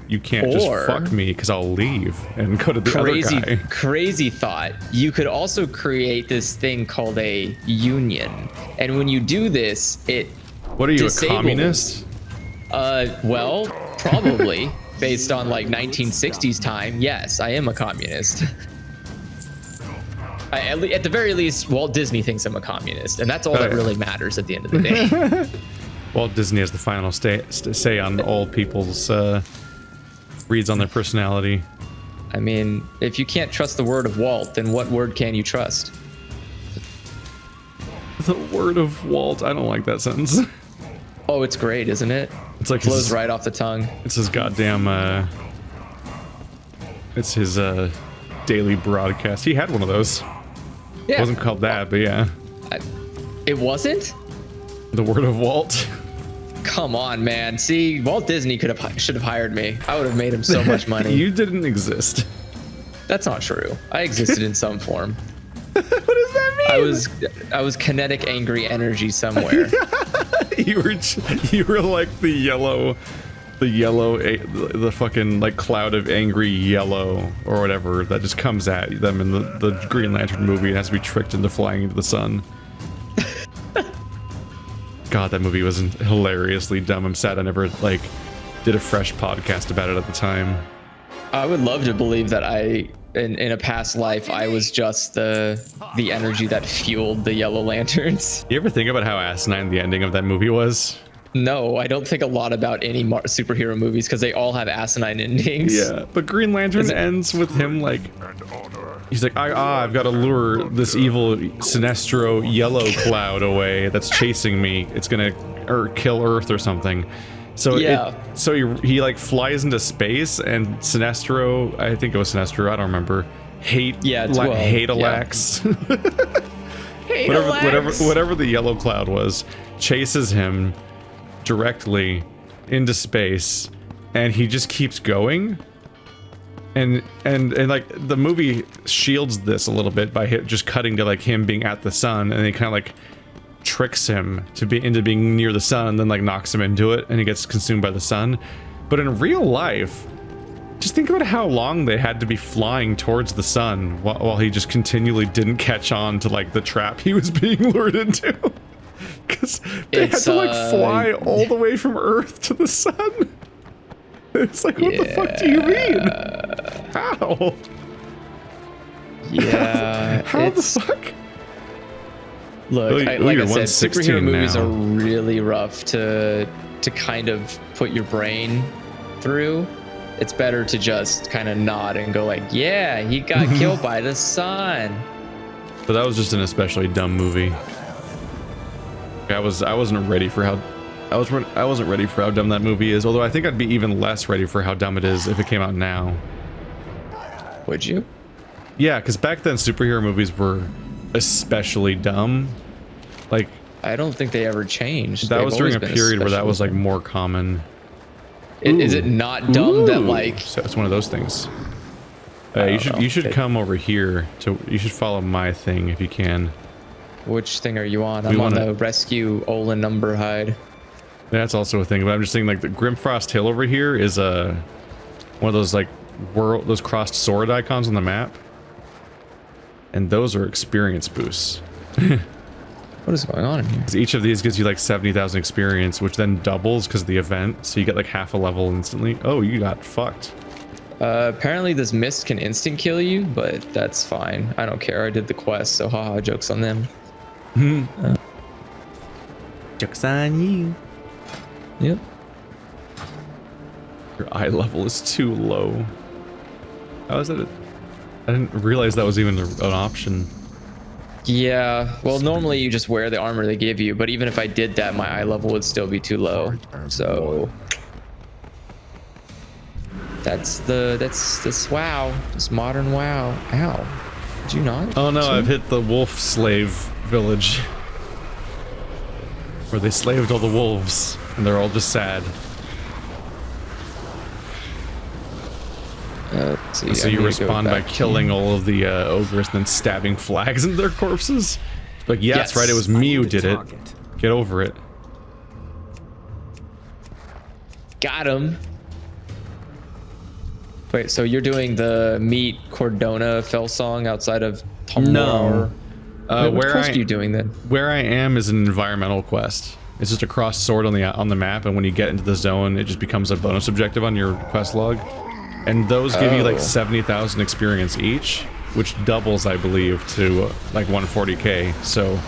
you can't just fuck me because I'll leave and go to the other guy. Crazy thought. You could also create this thing called a union, and when you do this, What are you, a communist? Well, probably. Based on like 1960s time, yes, I am a communist. At the very least, Walt Disney thinks I'm a communist, and that's all that really matters at the end of the day. Walt Disney has the final say on all people's reads on their personality. I mean, if you can't trust the word of Walt, then what word can you trust? The word of Walt. I don't like that sentence. Oh, it's great, isn't it? It's like flows right off the tongue. It's his goddamn it's his daily broadcast. He had one of those. Yeah. It wasn't called that, but yeah. It wasn't? The word of Walt. Come on, man. See, Walt Disney should have hired me. I would have made him so much money. You didn't exist. That's not true. I existed in some form. What does that mean? I was kinetic angry energy somewhere. You were like the fucking like cloud of angry yellow or whatever that just comes at them in the Green Lantern movie and has to be tricked into flying into the sun. God, that movie was hilariously dumb. I'm sad I never like did a fresh podcast about it at the time. I would love to believe that in a past life, I was just the energy that fueled the Yellow Lanterns. You ever think about how asinine the ending of that movie was? No, I don't think a lot about any superhero movies because they all have asinine endings. Yeah, but Green Lantern ends with him like, he's like, I've got to lure this evil Sinestro yellow cloud away that's chasing me. It's gonna kill Earth or something. So yeah. He like flies into space, and Sinestro, I think it was Sinestro, I don't remember. Hate-Alax. whatever the yellow cloud was, chases him directly into space, and he just keeps going. And like the movie shields this a little bit by just cutting to like him being at the sun, and he kind of like tricks him into being near the sun, and then like knocks him into it, and he gets consumed by the sun. But in real life, just think about how long they had to be flying towards the sun while he just continually didn't catch on to like the trap he was being lured into. Because they had to like fly all the way from Earth to the sun. It's like, what the fuck do you mean? How? Yeah. How the fuck? Look, like I said, superhero movies are really rough to kind of put your brain through. It's better to just kind of nod and go like, yeah, he got killed by the sun. But that was just an especially dumb movie. I wasn't ready for how dumb that movie is. Although I think I'd be even less ready for how dumb it is if it came out now. Would you? Yeah, because back then superhero movies were especially dumb. Like, I don't think they ever changed. That was during a period where that was like more common. Is it not dumb that like? So it's one of those things. You should come over here you should follow my thing if you can. Which thing are you on? I'm on the rescue Olin number hide. That's also a thing, but I'm just saying like the Grimfrost Hill over here is one of those like those crossed sword icons on the map. And those are experience boosts. What is going on in here? 'Cause each of these gives you like 70,000 experience, which then doubles because of the event. So you get like half a level instantly. Oh, you got fucked. Apparently this mist can instant kill you, but that's fine. I don't care. I did the quest, so haha, jokes on them. Joke's on you. Yep. Your eye level is too low. How is that? I didn't realize that was even an option. Yeah, well, normally you just wear the armor they give you, but even if I did that, my eye level would still be too low. So that's this WoW, this modern WoW. Ow! Did you not? Oh no, I've hit the wolf slave village, where they slaved all the wolves, and they're all just sad. Let's see, So I you need to go respond by back killing all of the ogres and then stabbing flags into their corpses. Like, yeah, that's right, it was me who did it. Get over it. Got him. Wait, so you're doing the meet Cordona fell song outside of Tumblr? No. What quest are you doing then? Where I am is an environmental quest. It's just a crossed sword on the map, and when you get into the zone, it just becomes a bonus objective on your quest log. And those give you like 70,000 experience each, which doubles, I believe, to like 140k. So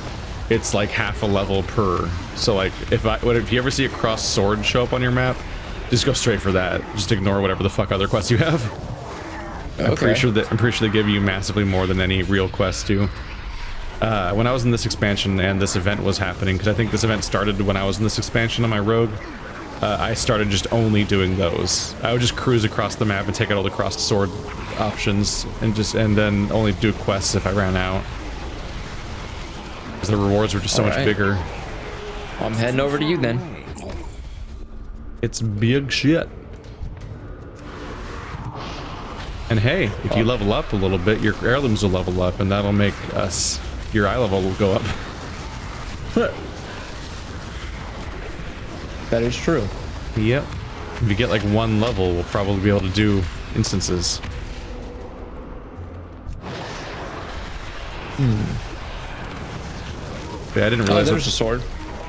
it's like half a level per. So like if you ever see a crossed sword show up on your map, just go straight for that. Just ignore whatever the fuck other quests you have. I'm pretty sure they give you massively more than any real quests do. When I was in this expansion and this event was happening, because I think this event started when I was in this expansion on my rogue, I started just only doing those. I would just cruise across the map and take out all the crossed sword options, and then only do quests if I ran out. Because the rewards were just so much bigger. I'm heading over to you then. It's big shit. And hey, if you level up a little bit, your heirlooms will level up, and that'll make your eye level will go up. That is true. Yep. If you get like one level, we'll probably be able to do instances. Yeah, I didn't realize there's a sword.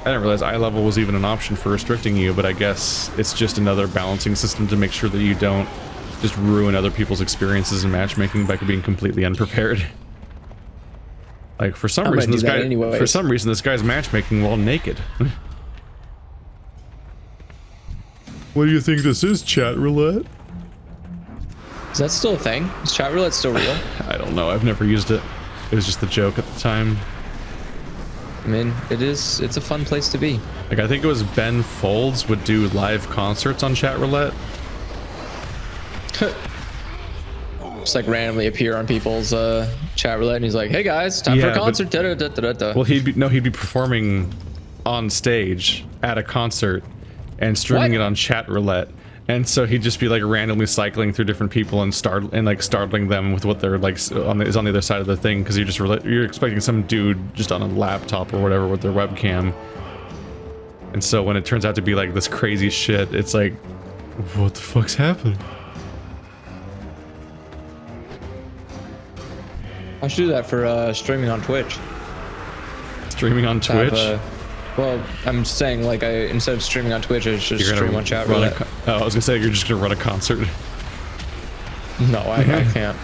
I didn't realize eye level was even an option for restricting you, but I guess it's just another balancing system to make sure that you don't just ruin other people's experiences in matchmaking by being completely unprepared. Like for some reason this guy's matchmaking while naked. What do you think this is, chat roulette? Is that still a thing? Is chat roulette still real? I don't know. I've never used it. It was just a joke at the time. I mean, it's a fun place to be. Like, I think it was Ben Folds would do live concerts on chat roulette. Just like randomly appear on people's chat roulette, and he's like, "Hey guys, time for a concert." Well, he'd be performing on stage at a concert and streaming it on chat roulette, and so he'd just be like randomly cycling through different people and startling them with what they're like is on the other side of the thing, because you're expecting some dude just on a laptop or whatever with their webcam, and so when it turns out to be like this crazy shit, it's like, what the fuck's happening? I should do that for streaming on Twitch. Streaming on Twitch? Well, I'm saying, like, instead of streaming on Twitch, I should stream on chat roulette. I was gonna say, you're just gonna run a concert. No, I can't.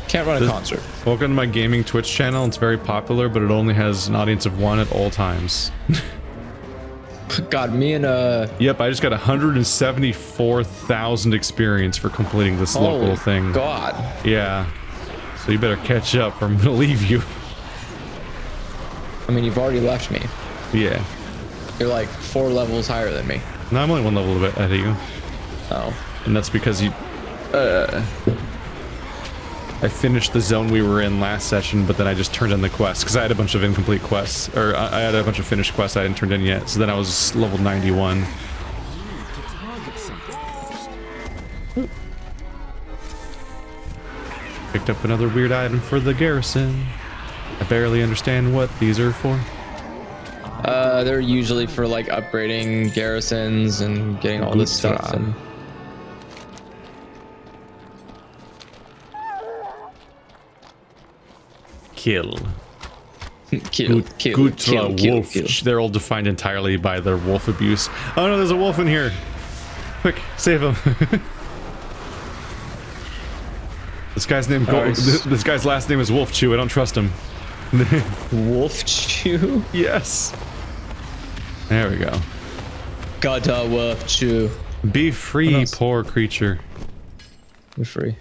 Can't run a concert. Welcome to my gaming Twitch channel. It's very popular, but it only has an audience of 1 at all times. God, me and Yep, I just got 174,000 experience for completing this local thing. God. Yeah. So you better catch up or I'm gonna leave you. I mean, you've already left me. Yeah. You're like 4 levels higher than me. No, I'm only 1 level ahead of you. Oh. And that's because you... I finished the zone we were in last session, but then I just turned in the quest, because I had a bunch of incomplete quests. Or I had a bunch of finished quests I hadn't turned in yet, so then I was level 91. Picked up another weird item for the garrison. I barely understand what these are for. They're usually for like upgrading garrisons and getting all this stuff. And... kill. Kill. Wolf. They're all defined entirely by their wolf abuse. Oh no, there's a wolf in here. Quick, save him. This guy's name. This guy's last name is Wolf Chew. I don't trust him. Wolf Chew? Yes. There we go. Gotta Wolf Chew. Be free, poor creature. Be free.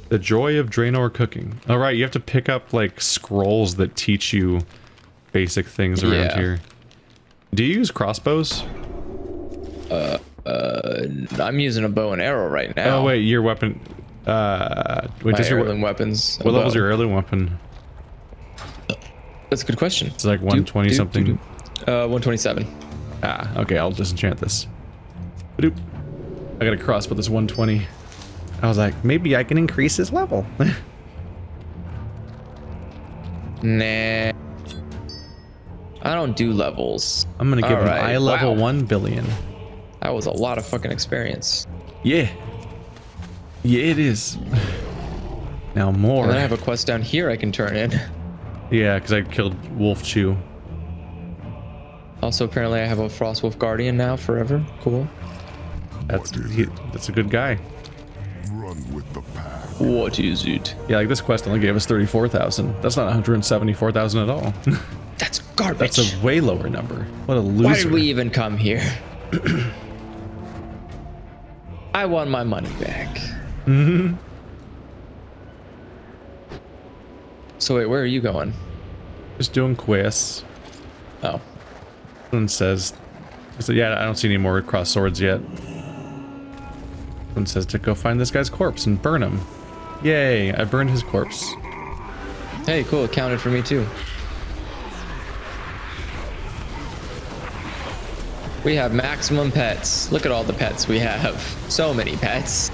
The joy of Draenor cooking. All right, you have to pick up like scrolls that teach you basic things around here. Do you use crossbows? I'm using a bow and arrow right now. Oh wait, your weapon. Wait, my heirloom weapons. What level's your heirloom weapon? That's a good question. It's like 120 something. 127. Ah, okay, I'll disenchant this. Ba-doop. I got a crossbow that's 120. I was like, maybe I can increase his level. Nah. I don't do levels. I'm gonna give him eye level 1 billion. That was a lot of fucking experience. Yeah. Yeah, it is. Now more. And then I have a quest down here I can turn in. Yeah, because I killed Wolf Chew. Also, apparently I have a Frostwolf Guardian now forever. Cool. That's a good guy. Run with the pack. What is it? Yeah, like this quest only gave us 34,000. That's not 174,000 at all. That's garbage. That's a way lower number. What a loser. Why did we even come here? I want my money back. Mm-hmm. So wait, where are you going? Just doing quests. Oh. One says, yeah, I don't see any more cross swords yet. One says to go find this guy's corpse and burn him. Yay, I burned his corpse. Hey, cool, it counted for me too. We have maximum pets. Look at all the pets we have. So many pets.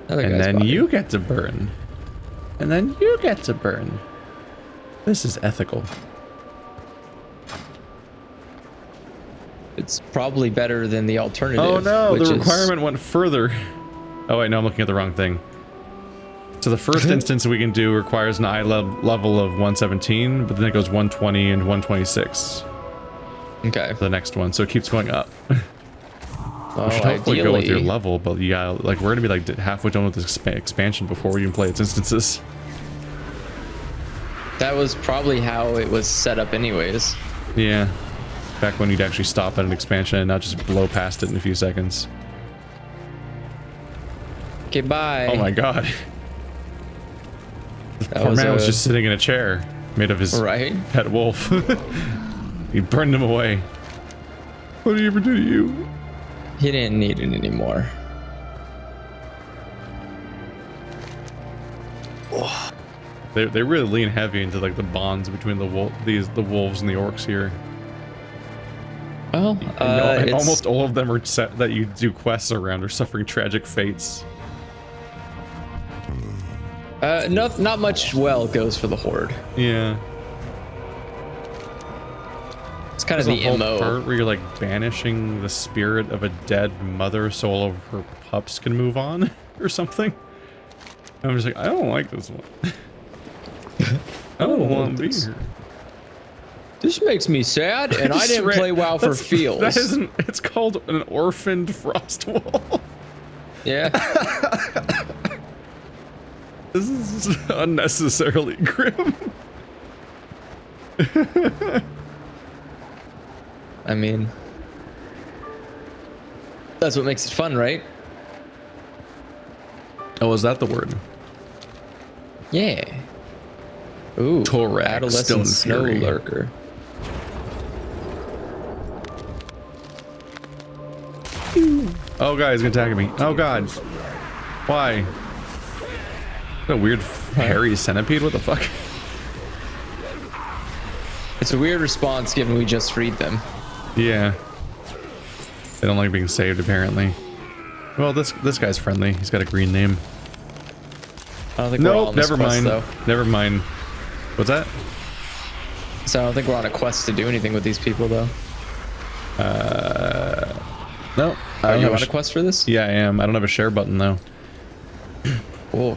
And then you get to burn. And then you get to burn. This is ethical. It's probably better than the alternative. Oh no, the requirement went further. Oh wait, no, I'm looking at the wrong thing. So the first instance we can do requires an eye level of 117, but then it goes 120 and 126. Okay. The next one, so it keeps going up. Well, we should hopefully go with your level, but yeah, like we're gonna be like halfway done with this expansion before we even play its instances. That was probably how it was set up anyways. Yeah. Back when you'd actually stop at an expansion and not just blow past it in a few seconds. Okay, bye. Oh my god. The poor man was just sitting in a chair made of his pet wolf. He burned him away. What did he ever do to you? He didn't need it anymore. Oh. They really lean heavy into like the bonds between the wolves and the orcs here. Well, almost all of them are set that you do quests around are suffering tragic fates. Not much well goes for the Horde. Yeah. It's kind of the MO. Part where you're like banishing the spirit of a dead mother so all of her pups can move on or something. I'm just like, I don't like this one. I don't want to be here. This makes me sad, and I didn't play WoW for feels. That isn't. It's called an orphaned frost wolf. Yeah. This is unnecessarily grim. I mean, that's what makes it fun, right? Oh, is that the word? Yeah. Ooh, Torak, adolescent snow lurker. Oh god, he's attacking me. Oh god. Why? What a weird hairy centipede, what the fuck? It's a weird response given we just freed them. Yeah. They don't like being saved apparently. Well, this guy's friendly. He's got a green name. I don't think we're all on this never quest, mind. though. Never mind. What's that? So I don't think we're on a quest to do anything with these people, though. No. Are you on a quest for this? Yeah, I am. I don't have a share button though.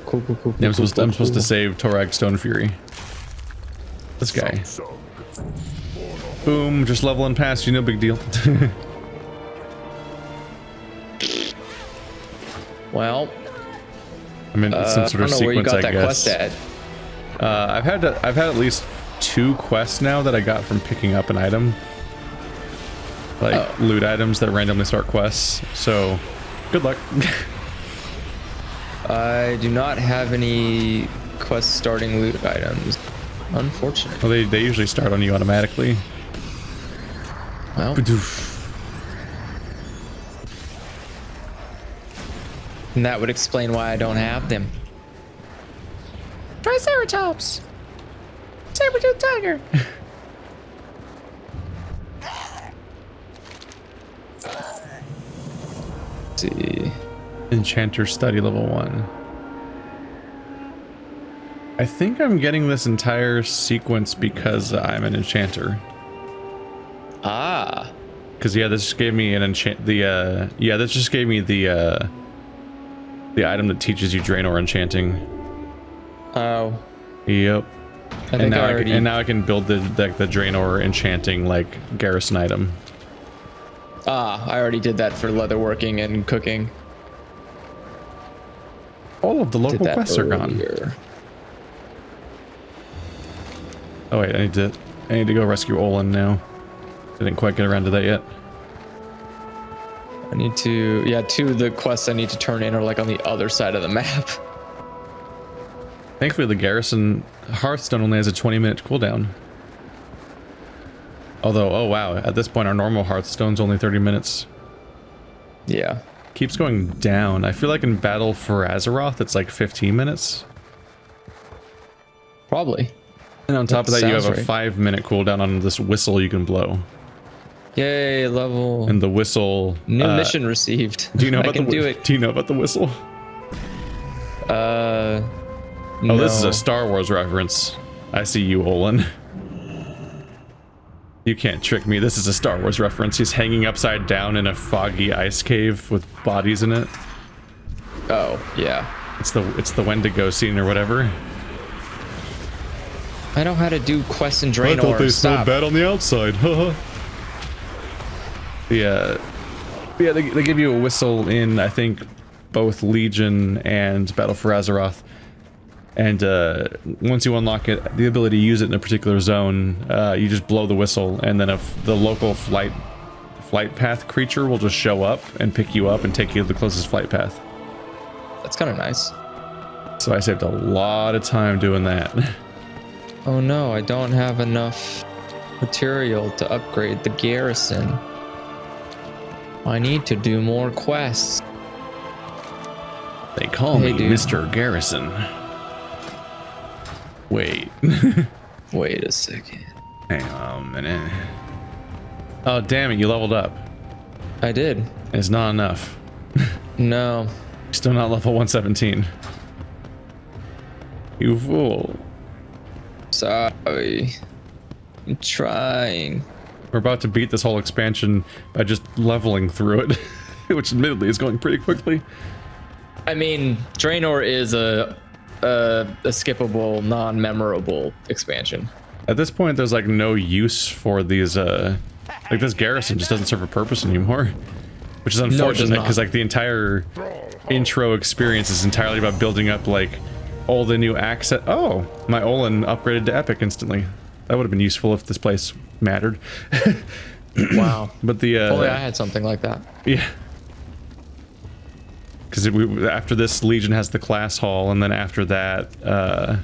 cool. Yeah, I'm supposed to save Torag Stone Fury. This guy. Boom, just leveling past you, no big deal. Well, I'm in some sort of I don't know where you sequence, got I that guess. quest at. I've had at least 2 quests now that I got from picking up an item. Like loot items that randomly start quests. So, good luck. I do not have any quest starting loot items. Unfortunate. Well, they usually start on you automatically. Well, and that would explain why I don't have them. Triceratops! Saber-tooth tiger! Let's see. Enchanter study level 1. I think I'm getting this entire sequence because I'm an enchanter. Ah. Because yeah, this just gave me an this just gave me the item that teaches you Draenor enchanting. Oh. Yep. And now I can build the Draenor enchanting like garrison item. Ah, I already did that for leatherworking and cooking. All of the local quests are gone. earlier. Oh wait, I need to go rescue Olin now. Didn't quite get around to that yet. I need to, yeah, 2 of the quests I need to turn in are like on the other side of the map. Thankfully, the garrison Hearthstone only has a 20-minute cooldown. Although, oh wow, at this point our normal Hearthstone's only 30 minutes. Yeah. Keeps going down. I feel like in Battle for Azeroth, it's like 15 minutes. Probably. And on top of that, you have a right. 5-minute cooldown on this whistle you can blow. Yay, level. And the whistle. New mission received. Do you know about do it. Do you know about the whistle? No. Oh, this is a Star Wars reference. I see you, Olin. You can't trick me. This is a Star Wars reference. He's hanging upside down in a foggy ice cave with bodies in it. Oh, yeah. It's the Wendigo scene or whatever. I know how to do quests in Draenor. I thought they Stop. smelled bad on the outside. Yeah, they give you a whistle in, I think, both Legion and Battle for Azeroth. And once you unlock it, the ability to use it in a particular zone, you just blow the whistle, and then if the local flight path creature will just show up and pick you up and take you to the closest flight path. That's kind of nice. So I saved a lot of time doing that. Oh no, I don't have enough material to upgrade the garrison. I need to do more quests. They call me Mr. Garrison. Wait. Wait a second. Hang on a minute. Oh, damn it, you leveled up. I did. It's not enough. No. Still not level 117. You fool. Sorry. I'm trying. We're about to beat this whole expansion by just leveling through it, which admittedly is going pretty quickly. I mean, Draenor is a skippable, non-memorable expansion. At this point, there's like no use for these, like this garrison just doesn't serve a purpose anymore. Which is unfortunate, because like the entire intro experience is entirely about building up like all the new access. Oh, my Olin upgraded to Epic instantly. That would have been useful if this place mattered. Wow. But the only I had something like that. Yeah. Because after this, Legion has the class hall, and then after that, it's gonna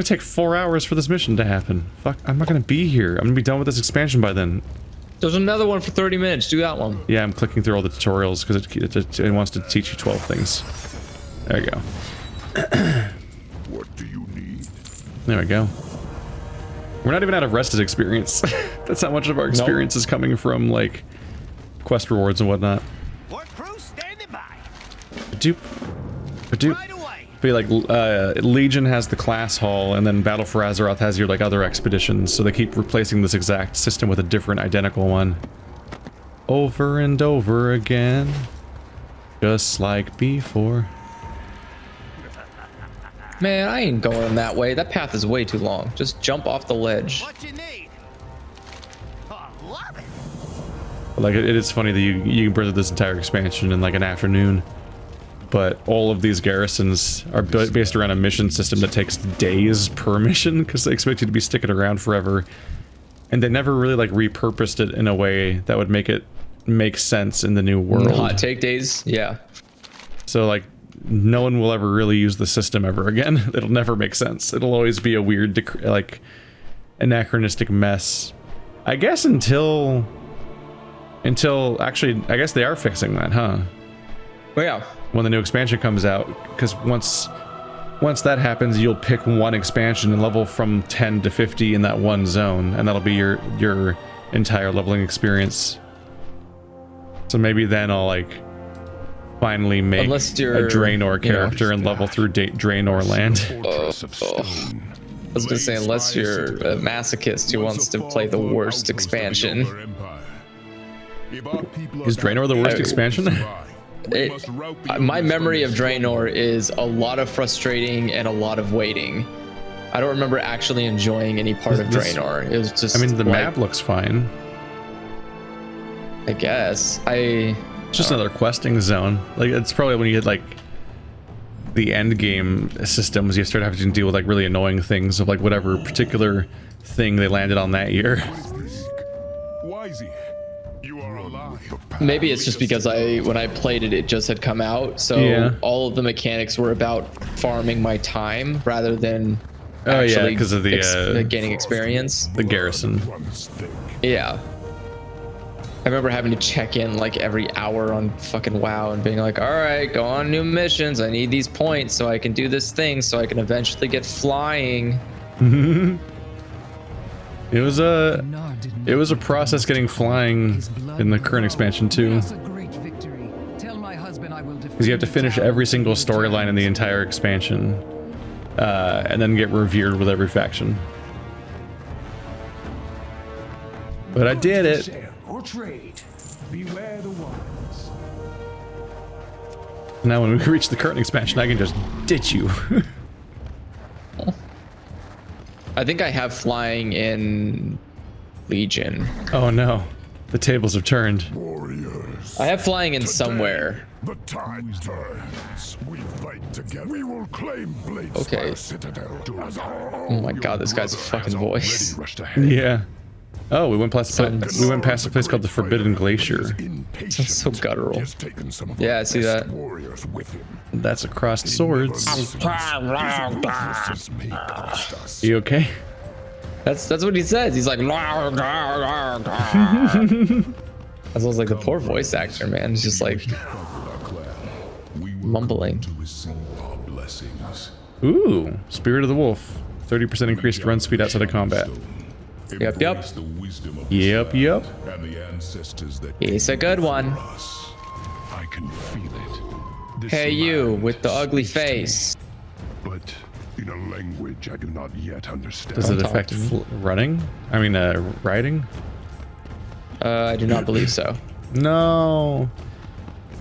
take 4 hours for this mission to happen. Fuck, I'm not gonna be here. I'm gonna be done with this expansion by then. There's another one for 30 minutes. Do that one. Yeah, I'm clicking through all the tutorials because it wants to teach you 12 things. There you go. What do you need? There we go. We're not even out of rested experience. That's how much of our experience is coming from, like, quest rewards and whatnot. Work crew standing by. Doop. Doop. Right away. But like, Legion has the class hall, and then Battle for Azeroth has your, like, other expeditions, so they keep replacing this exact system with a different, identical one. Over and over again. Just like before. Man, I ain't going that way. That path is way too long. Just jump off the ledge. What you need? I love it. Like it is funny that you can burn through this entire expansion in like an afternoon, but all of these garrisons are based around a mission system that takes days per mission because they expect you to be sticking around forever, and they never really like repurposed it in a way that would make it make sense in the new world. Hot take days, yeah. So like no one will ever really use the system ever again. It'll never make sense. It'll always be a weird like anachronistic mess, I guess, until actually I guess they are fixing that, huh? Well, yeah. When the new expansion comes out, because once that happens, you'll pick one expansion and level from 10 to 50 in that one zone, and that'll be your entire leveling experience. So maybe then I'll like finally make a Draenor character and level through Draenor land. I was gonna say, unless you're a masochist who wants to play the worst expansion. Is Draenor the worst expansion? My memory of Draenor is a lot of frustrating and a lot of waiting. I don't remember actually enjoying any part of Draenor. It was just, I mean, the like, map looks fine. I guess. It's just another questing zone. Like, it's probably when you hit like the end game systems, you start having to deal with like really annoying things of like whatever particular thing they landed on that year. Maybe it's just because when I played it, it just had come out, so yeah. all of the mechanics were about farming my time rather than actually because of the gaining experience. The garrison. Yeah. I remember having to check in like every hour on fucking WoW and being like, all right, go on new missions. I need these points so I can do this thing so I can eventually get flying. It was a process getting flying in the current expansion too. Because you have to finish every single storyline in the entire expansion, and then get revered with every faction. But I did it. Now when we reach the current expansion, I can just ditch you. I think I have flying in Legion. Oh no, the tables have turned. I have flying in somewhere. The tide turns. We fight together. We will claim Blade's Okay. citadel. Oh my god, this guy's fucking voice. Yeah. Oh, we went past a place called the Forbidden Glacier. Sounds so guttural. Yeah, I see that. That's across swords. You okay? That's what he says. He's like, that sounds like the poor voice actor, man. He's just like mumbling. Ooh, Spirit of the Wolf. 30% increased run speed outside of combat. Yep. Yep. It's a good one. I can feel it. Hey, you with the ugly face. But in a language I do not yet understand. Does it affect running? I mean, riding? I do not believe so. No.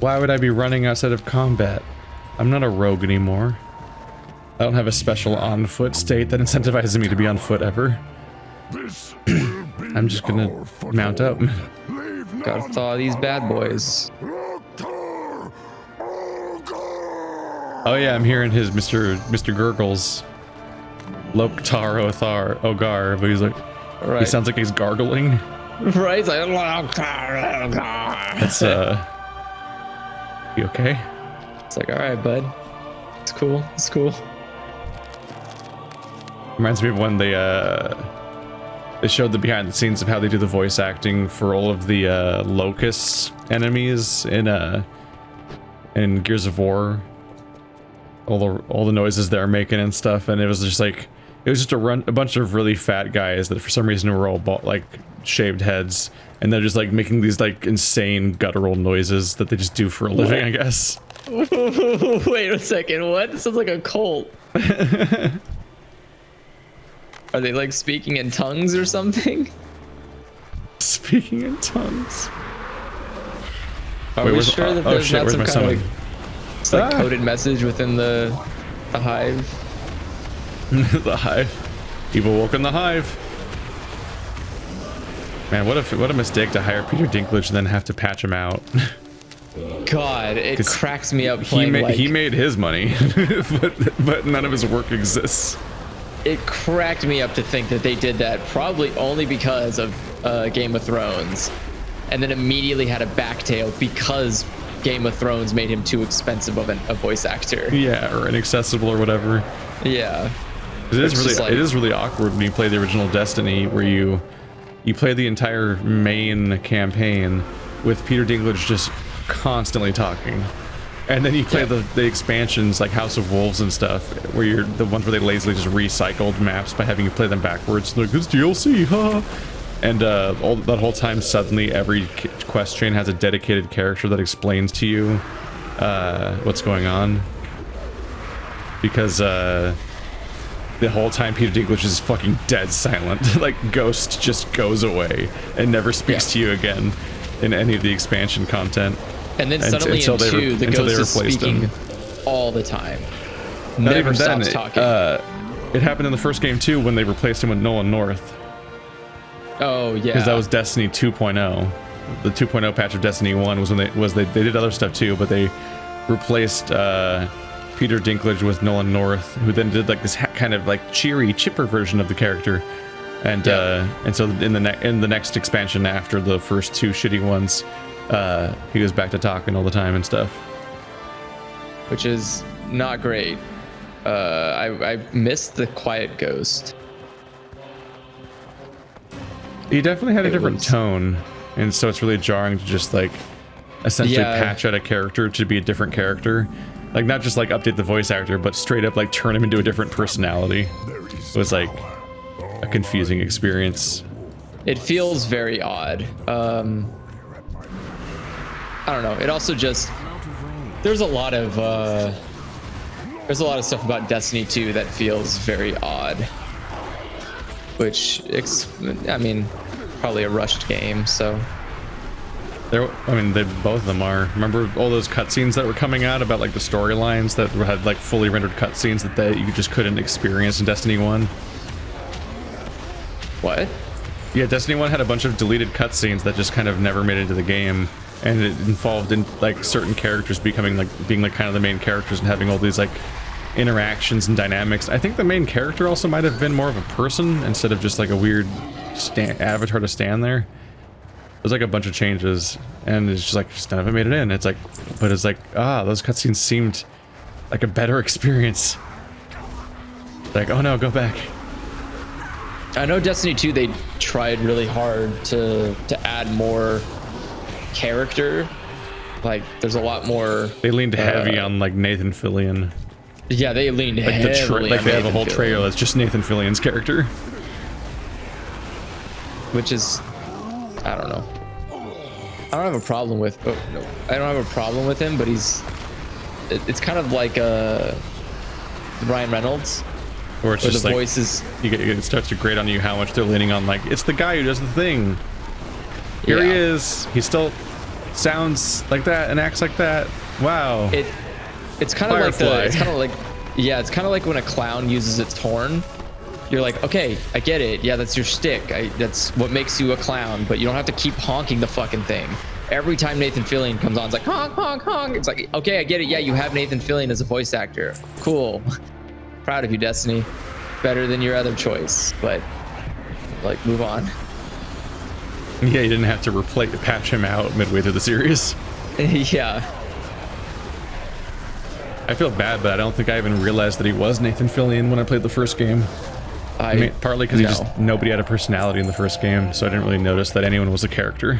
Why would I be running outside of combat? I'm not a rogue anymore. I don't have a special on-foot state that incentivizes me to be on foot ever. I'm just gonna mount up. Gotta thaw these bad boys. Oh yeah, I'm hearing his Mr. Gurgles. Loktar Ogar, but he's like, he sounds like he's gargling. Right? He's like, that's you okay? It's like, all right, bud. It's cool. It's cool. Reminds me of when they showed the behind the scenes of how they do the voice acting for all of the Locust enemies in Gears of War. All the noises they're making and stuff, and it was just like a bunch of really fat guys that for some reason were all like shaved heads, and they're just like making these like insane guttural noises that they just do for a living, I guess. Wait a second, what? This sounds like a cult. Are they like speaking in tongues or something? Speaking in tongues. Are we sure that there's not some kind of like, like coded message within the hive? The hive. Evil woke in the hive. Man, what a mistake to hire Peter Dinklage and then have to patch him out. God, it cracks me up playing he made his money, but none of his work exists. It cracked me up to think that they did that probably only because of Game of Thrones, and then immediately had a backtail because Game of Thrones made him too expensive of a voice actor. Yeah, or inaccessible or whatever. Yeah. It is really awkward when you play the original Destiny, where you play the entire main campaign with Peter Dinklage just constantly talking, and then you play the expansions like House of Wolves and stuff, where you're the ones where they lazily just recycled maps by having you play them backwards. Like, it's DLC, huh? And that whole time, suddenly every quest chain has a dedicated character that explains to you what's going on, because the whole time Peter Dinklage is fucking dead silent. Like, Ghost just goes away and never speaks to you again in any of the expansion content. And then suddenly in 2, the Ghost is speaking all the time. Never stops talking. It happened in the first game too, when they replaced him with Nolan North. Oh yeah. Because that was Destiny 2.0. The 2.0 patch of Destiny 1 was when they did other stuff too, but they replaced Peter Dinklage with Nolan North, who then did like this kind of like cheery, chipper version of the character, and so in the next expansion after the first 2 shitty ones, he goes back to talking all the time and stuff, which is not great. I missed the quiet Ghost. He definitely had a different tone, and so it's really jarring to just like essentially patch out a character to be a different character. Like, not just like update the voice actor, but straight up like turn him into a different personality. It was like a confusing experience. It feels very odd. I don't know. It also just, there's a lot of stuff about Destiny 2 that feels very odd. Which, I mean, probably a rushed game, so. Both of them are. Remember all those cutscenes that were coming out about like the storylines that had like fully rendered cutscenes that you just couldn't experience in Destiny 1? What? Yeah, Destiny 1 had a bunch of deleted cutscenes that just kind of never made it into the game, and it involved in like certain characters being like kind of the main characters and having all these like interactions and dynamics. I think the main character also might have been more of a person instead of just like a weird avatar to stand there. There's like a bunch of changes, and it's just like none of it made it in. It's like, but it's like, those cutscenes seemed like a better experience. Like, oh no, go back. I know Destiny 2, they tried really hard to add more character. Like, there's a lot more. They leaned heavy on like Nathan Fillion. Yeah, they leaned heavily. Like they have a whole trailer that's just Nathan Fillion's character, which is, I don't know. I don't have a problem with. Oh no, I don't have a problem with him, but it's kind of like Ryan Reynolds, or it's just the like voices. It starts to grate on you how much they're leaning on. Like, it's the guy who does the thing. Here he is. He still sounds like that and acts like that. Wow. It's kind of like it's kind of like when a clown uses its horn. You're like, okay, I get it. Yeah, that's your shtick. That's what makes you a clown, but you don't have to keep honking the fucking thing. Every time Nathan Fillion comes on, it's like, honk, honk, honk. It's like, okay, I get it. Yeah, you have Nathan Fillion as a voice actor. Cool. Proud of you, Destiny. Better than your other choice, but, like, move on. Yeah, you didn't have to patch him out midway through the series. Yeah. I feel bad, but I don't think I even realized that he was Nathan Fillion when I played the first game. I mean, partly because nobody had a personality in the first game, so I didn't really notice that anyone was a character.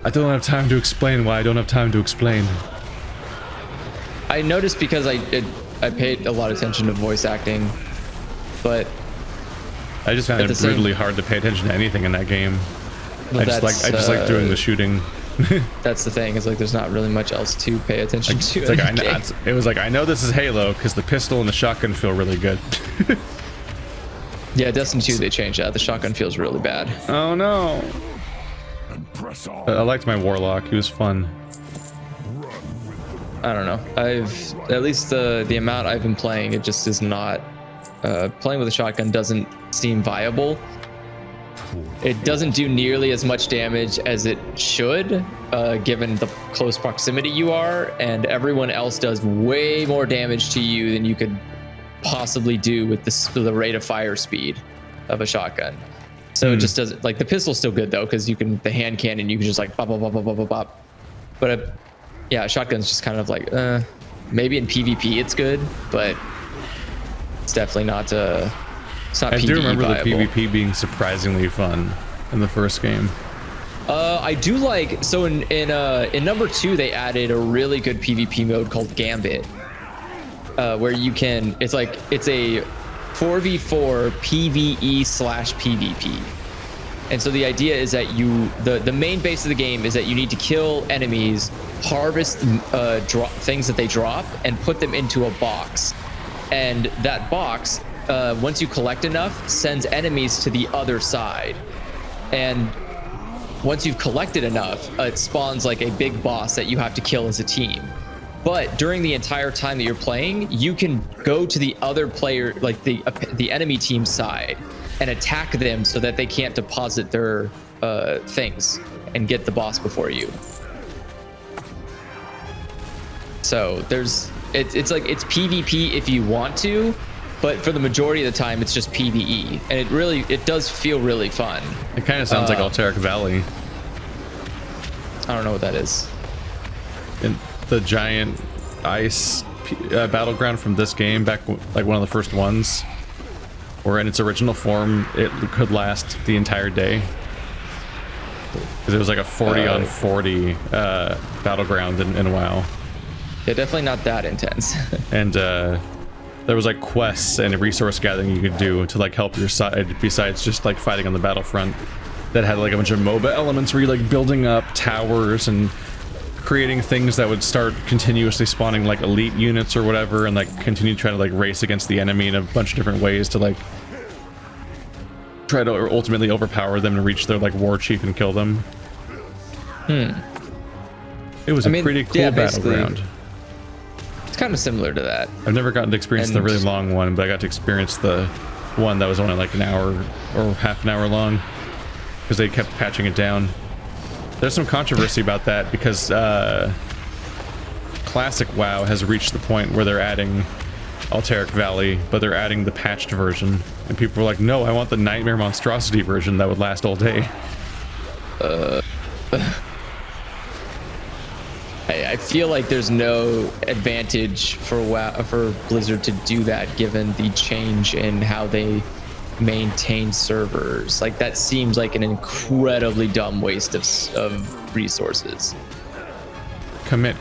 I don't have time to explain why I don't have time to explain. I noticed because I paid a lot of attention to voice acting, but I just found it brutally hard to pay attention to anything in that game. I just like doing the shooting. That's the thing, is like there's not really much else to pay attention to. It was like, I know this is Halo because the pistol and the shotgun feel really good. Yeah, Destiny 2, they changed that. The shotgun feels really bad. Oh no. I liked my Warlock. He was fun. I don't know. At least the amount I've been playing, it just is not playing with a shotgun doesn't seem viable. It doesn't do nearly as much damage as it should, given the close proximity you are, and everyone else does way more damage to you than you could possibly do with the rate of fire speed of a shotgun. So it just doesn't, like, the pistol's still good though, because the hand cannon, you can just like bop, bop, bop, bop, bop, bop, bop. But yeah, shotgun's just kind of like, maybe in PvP it's good, but it's definitely not, it's not I PvE do remember viable. the PvP being surprisingly fun in the first game. I do like, so in number 2 they added a really good PvP mode called Gambit, where you can, it's a 4v4 PvE/PvP. And so the idea is that the main base of the game is that you need to kill enemies, harvest things that they drop, and put them into a box. And that box, once you collect enough, sends enemies to the other side. And once you've collected enough, it spawns like a big boss that you have to kill as a team. But during the entire time that you're playing, you can go to the other player, like the enemy team's side, and attack them so that they can't deposit their things and get the boss before you. So it's like, it's PvP if you want to, but for the majority of the time it's just PvE, and it does feel really fun. It kind of sounds like Alterac Valley. I don't know what that is. In the giant ice battleground from this game, back like one of the first ones, or in its original form, it could last the entire day. Because it was like a 40 on 40 battleground in WoW. Yeah, definitely not that intense. And there was like quests and resource gathering you could do to like help your side besides just like fighting on the battlefront, that had like a bunch of MOBA elements where you're like building up towers and creating things that would start continuously spawning like elite units or whatever, and like continue trying to like race against the enemy in a bunch of different ways to like try to ultimately overpower them and reach their like war chief and kill them. It was a pretty cool battleground. It's kind of similar to that. I've never gotten to experience the really long one, but I got to experience the one that was only like an hour or half an hour long, because they kept patching it down. There's some controversy about that because classic WoW has reached the point where they're adding Alterac Valley, but they're adding the patched version, and people were like, no, I want the Nightmare Monstrosity version that would last all day. I feel like there's no advantage for Blizzard to do that, given the change in how they maintain servers. Like, that seems like an incredibly dumb waste of resources. Commit.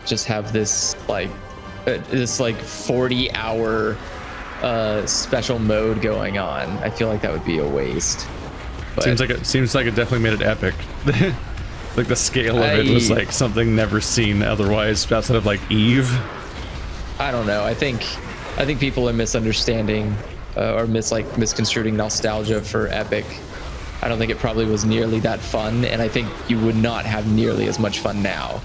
Just have this like 40-hour special mode going on. I feel like that would be a waste. But Seems like it definitely made it epic. Like the scale of it was like something never seen otherwise outside of like Eve. I don't know. I think people are misunderstanding or misconstruing nostalgia for Epic. I don't think it probably was nearly that fun, and I think you would not have nearly as much fun now.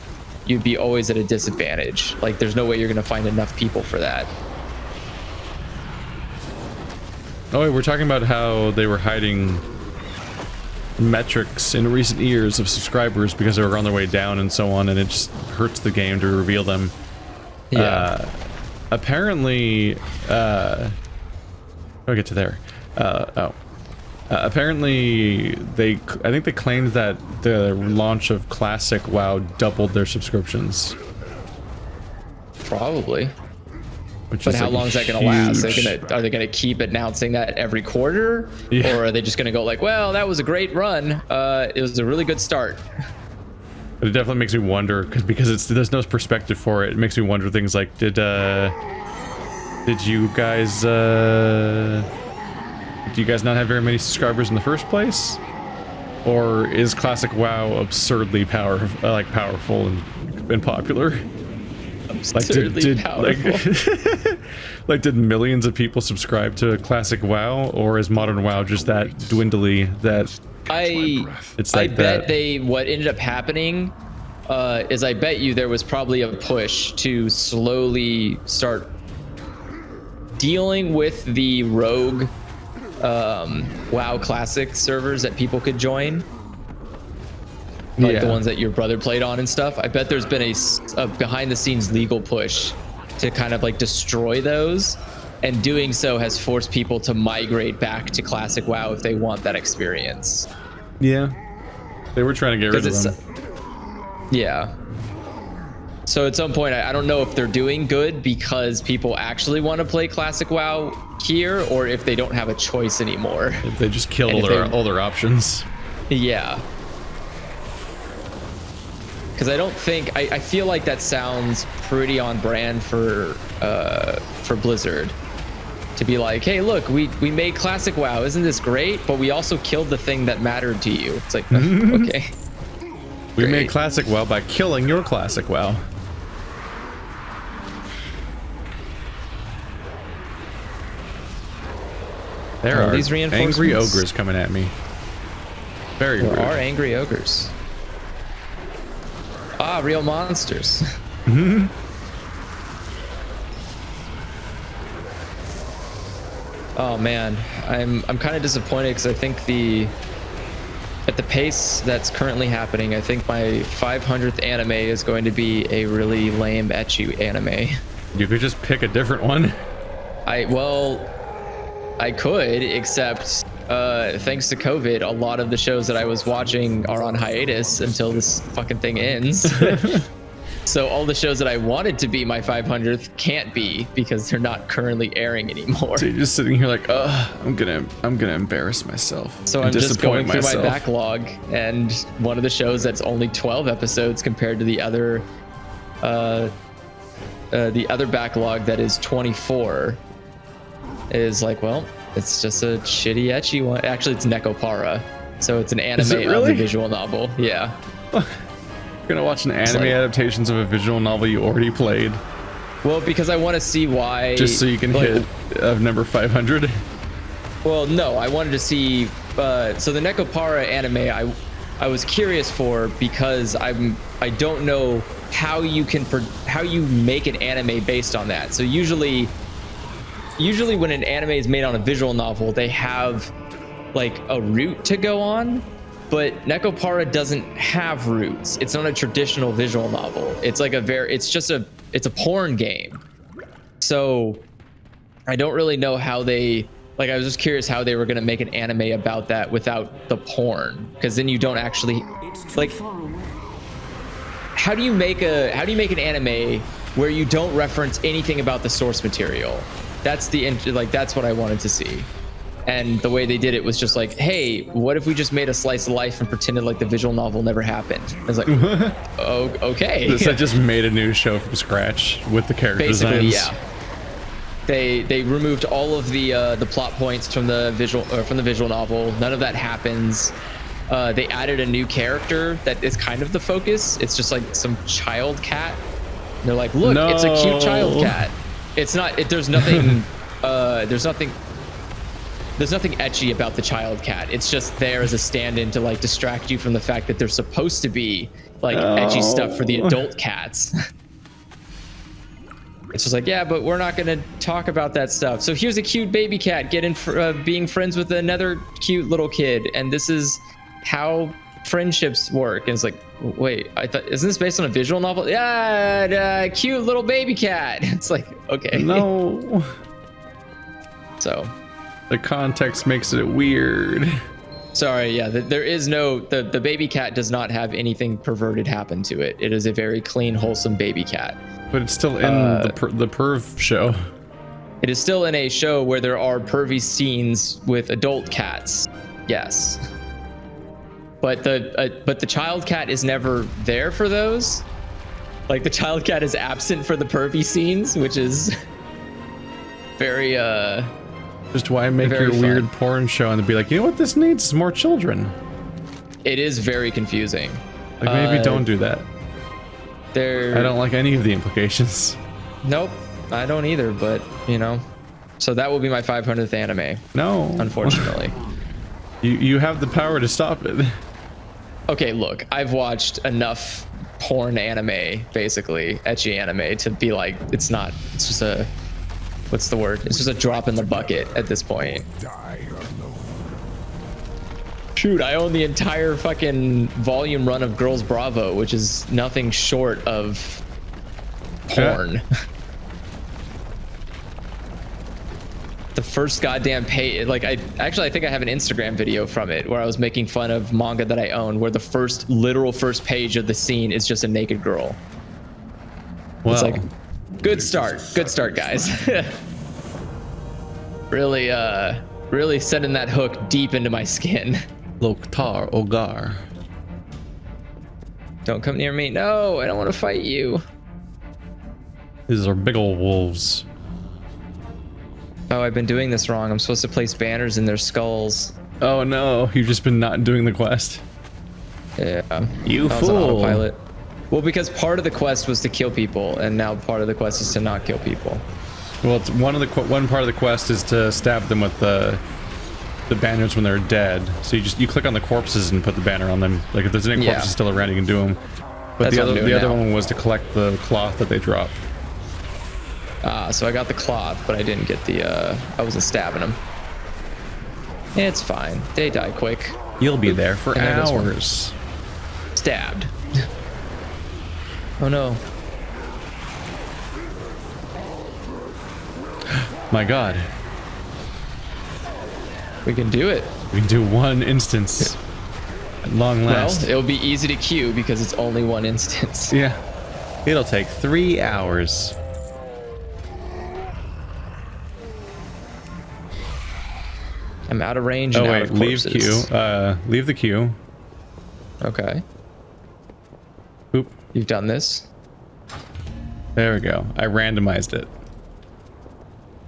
You'd be always at a disadvantage. Like, there's no way you're gonna find enough people for that. Oh, wait, we're talking about how they were hiding metrics in recent years of subscribers because they were on their way down and so on, and it just hurts the game to reveal them. Yeah. Apparently, I'll get to there. Apparently, I think they claimed that the launch of Classic WoW doubled their subscriptions. Probably. But how long is that going to last? Are they going to keep announcing that every quarter? Yeah. Or are they just going to go like, well, that was a great run. It was a really good start. But it definitely makes me wonder, because there's no perspective for it. It makes me wonder things like, did you guys not have very many subscribers in the first place? Or is Classic WoW absurdly powerful and popular? Absurdly powerful. Did millions of people subscribe to Classic WoW, or is Modern WoW just that dwindly that I bet what ended up happening is I bet you there was probably a push to slowly start dealing with the rogue WoW Classic servers that people could join, like the ones that your brother played on and stuff. I bet there's been a behind the scenes legal push to kind of like destroy those, and doing so has forced people to migrate back to Classic WoW if they want that experience. Yeah, they were trying to get rid of them. Yeah. So at some point, I don't know if they're doing good because people actually want to play Classic WoW here, or if they don't have a choice anymore. If they just killed all their options. Yeah. Because I don't think I feel like that sounds pretty on brand for Blizzard to be like, hey, look, we made Classic WoW, isn't this great? But we also killed the thing that mattered to you. It's like, okay. We made Classic WoW by killing your Classic WoW. There are these reinforcements? angry ogres coming at me. Very rude. There are angry ogres. Ah, real monsters. Oh man, I'm kind of disappointed because I think at the pace that's currently happening, I think my 500th anime is going to be a really lame ecchi anime. You could just pick a different one. I could, except thanks to COVID, a lot of the shows that I was watching are on hiatus until this fucking thing ends. So all the shows that I wanted to be my 500th can't be because they're not currently airing anymore. So you're just sitting here like, I'm gonna embarrass myself. So I'm just going through my backlog, and one of the shows that's only 12 episodes compared to the other backlog that is 24 is like, well, it's just a shitty ecchi one. Actually, it's Nekkopara, so it's an anime of the visual novel. Yeah. You're gonna watch an anime adaptations of a visual novel you already played. Well, because I want to see why. Just so you can hit number 500. Well, no, I wanted to see. So the Nekkopara anime, I was curious for because I don't know how you make an anime based on that. So usually when an anime is made on a visual novel, they have like a route to go on, but Nekkopara doesn't have roots. It's not a traditional visual novel. It's like it's a porn game. So I don't really know how I was just curious how they were going to make an anime about that without the porn, because then you don't actually like, how do you make an anime where you don't reference anything about the source material? That's what I wanted to see. And the way they did it was just like, hey, what if we just made a slice of life and pretended like the visual novel never happened? I was like, oh, okay. So just made a new show from scratch with the character Basically, designs. Yeah. They removed all of the plot points from the visual novel. None of that happens. They added a new character that is kind of the focus. It's just like some child cat. And they're like, look, it's a cute child cat. It's not. There's nothing. There's nothing ecchi about the child cat. It's just there as a stand-in to like distract you from the fact that there's supposed to be like ecchi stuff for the adult cats. It's just like, yeah, but we're not gonna talk about that stuff. So here's a cute baby cat being friends with another cute little kid, and this is how friendships work. And it's like, wait, I thought, isn't this based on a visual novel? Yeah, cute little baby cat. It's like, okay. No. So the context makes it weird. Sorry, yeah, there is no, the baby cat does not have anything perverted happen to it. It is a very clean, wholesome baby cat. But it's still in the perv show. It is still in a show where there are pervy scenes with adult cats. Yes. But the child cat is never there for those. Like, the child cat is absent for the pervy scenes, which is very just why make your fun. weird porn show and be like, you know what this needs is more children. It is very confusing. Like, maybe don't do that. I don't like any of the implications. Nope, I don't either, but you know. So that will be my 500th anime. No. Unfortunately. You have the power to stop it. Okay, look, I've watched enough porn anime, basically, ecchi anime, to be like, it's just a what's the word? It's just a drop in the bucket at this point. Die alone. Shoot, I own the entire fucking volume run of Girls Bravo, which is nothing short of porn. The first goddamn page, like I think I have an Instagram video from it where I was making fun of manga that I own, where the literal first page of the scene is just a naked girl. Well, it's like, good start, guys. Really sending that hook deep into my skin. Loktar Ogar. Don't come near me. No, I don't want to fight you. These are big old wolves. Oh, I've been doing this wrong. I'm supposed to place banners in their skulls. Oh no, you've just been not doing the quest. Yeah. You I was on fool. autopilot. Well, because part of the quest was to kill people, and now part of the quest is to not kill people. Well, it's one part of the quest is to stab them with the banners when they're dead. So you click on the corpses and put the banner on them. Like if there's any corpses still around, you can do them. But That's the other one was to collect the cloth that they drop. So I got the cloth, but I didn't get the, I wasn't stabbing them. It's fine. They die quick. You'll be there for And there goes one. hours. Stabbed. Oh no. My god. We can do it. We can do one instance at long last. Well, it'll be easy to queue because it's only one instance. Yeah. It'll take 3 hours. I'm out of range. Oh and wait, out of leave corpses. queue. Leave the queue. Okay. Oop. You've done this. There we go. I randomized it.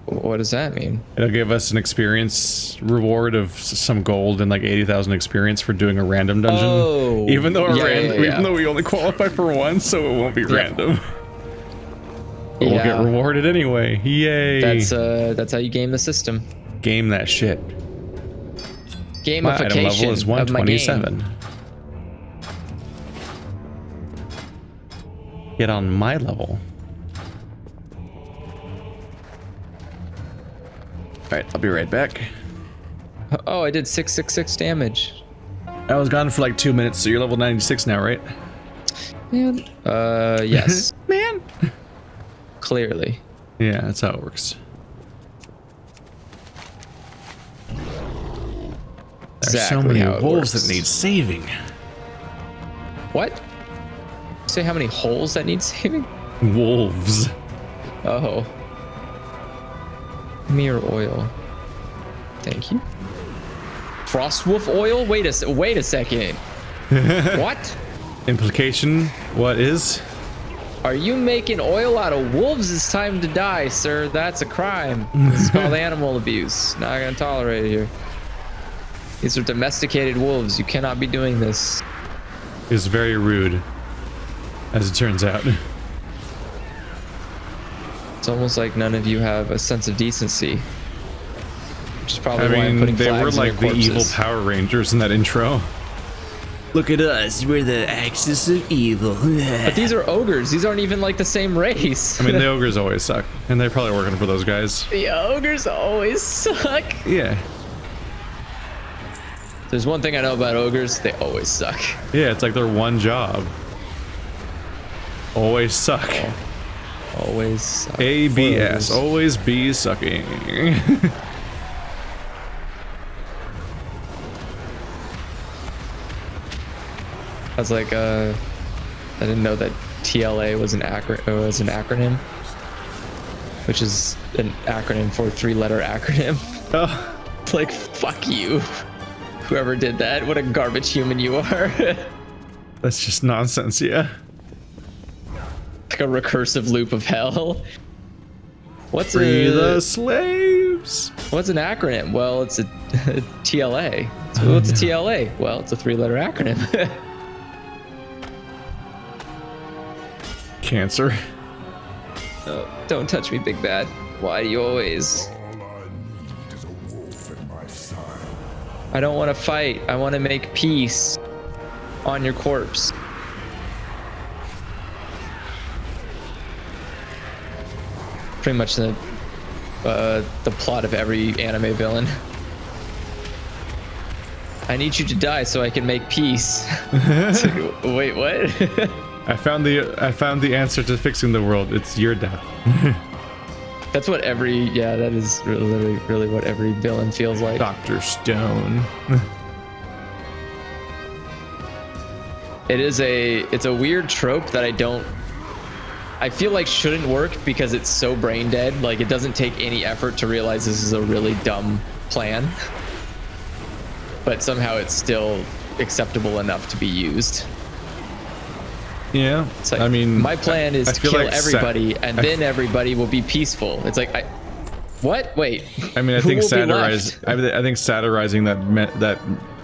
What does that mean? It'll give us an experience reward of some gold and like 80,000 experience for doing a random dungeon. Oh, even though yeah. even though we only qualify for one, so it won't be random. But we'll get rewarded anyway. Yay! That's how you game the system. Game that shit. Gamification. My item level is of my game. 127. Get on my level. Alright, I'll be right back. Oh, I did 666 damage. I was gone for like 2 minutes, so you're level 96 now, right? Man. Yes. Man. Clearly. Yeah, that's how it works. There's so many wolves that need saving. What? Say how many holes that need saving? Wolves. Oh. Mirror oil. Thank you. Frostwolf oil? Wait a second. What? Implication? What is? Are you making oil out of wolves? It's time to die, sir. That's a crime. This is called animal abuse. Not gonna tolerate it here. These are domesticated wolves. You cannot be doing this. Is very rude, as it turns out. It's almost like none of you have a sense of decency. Which is probably why I'm I putting mean, they flags were in like your the evil corpses. Power Rangers in that intro. Look at us, we're the axis of evil. But these are ogres. These aren't even like the same race. I mean, the ogres always suck, and they're probably working for those guys. The ogres always suck. Yeah. There's one thing I know about ogres, they always suck. Yeah, it's like their one job. Always suck. Always suck. ABS, always be sucking. I was like, I didn't know that TLA was an acronym, which is an acronym for a 3-letter acronym. Oh. It's like, fuck you. Whoever did that, what a garbage human you are. That's just nonsense, yeah. Like a recursive loop of hell. What's Free the slaves. What's an acronym? Well, it's a TLA. So what's a TLA? Well, it's a 3-letter acronym. Cancer. Oh, don't touch me, Big Bad. Why do you always? I don't want to fight. I want to make peace on your corpse. Pretty much the the plot of every anime villain. I need you to die so I can make peace. It's like, wait, what? I found the answer to fixing the world. It's your death. That's what that is really what every villain feels like. Dr. Stone. It's a weird trope that I feel like shouldn't work because it's so brain dead. Like, it doesn't take any effort to realize this is a really dumb plan. But somehow it's still acceptable enough to be used. Yeah, it's like, I mean, my plan is to kill like everybody, and then everybody will be peaceful. It's like, what? Wait. I mean, I think satirizing that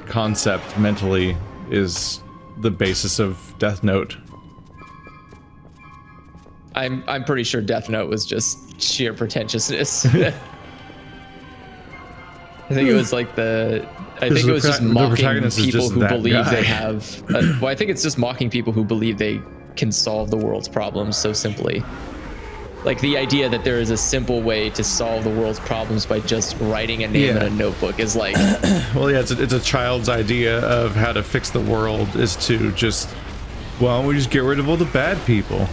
concept mentally is the basis of Death Note. I'm pretty sure Death Note was just sheer pretentiousness. I think it was like I think it was just mocking people who believe they have. Well, I think it's just mocking people who believe they can solve the world's problems so simply. Like the idea that there is a simple way to solve the world's problems by just writing a name in a notebook is like. Well, yeah, it's a child's idea of how to fix the world is to just, well, we just get rid of all the bad people.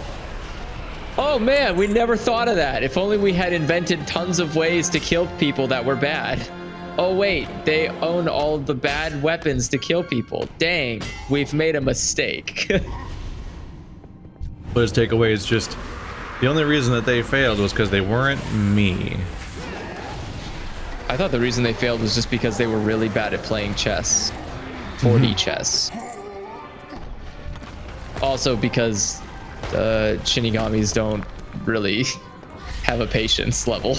Oh man, we never thought of that. If only we had invented tons of ways to kill people that were bad. Oh wait, they own all the bad weapons to kill people. Dang, we've made a mistake. But his takeaway is just, the only reason that they failed was because they weren't me. I thought the reason they failed was just because they were really bad at playing chess. 4D chess. Also because the Shinigamis don't really have a patience level.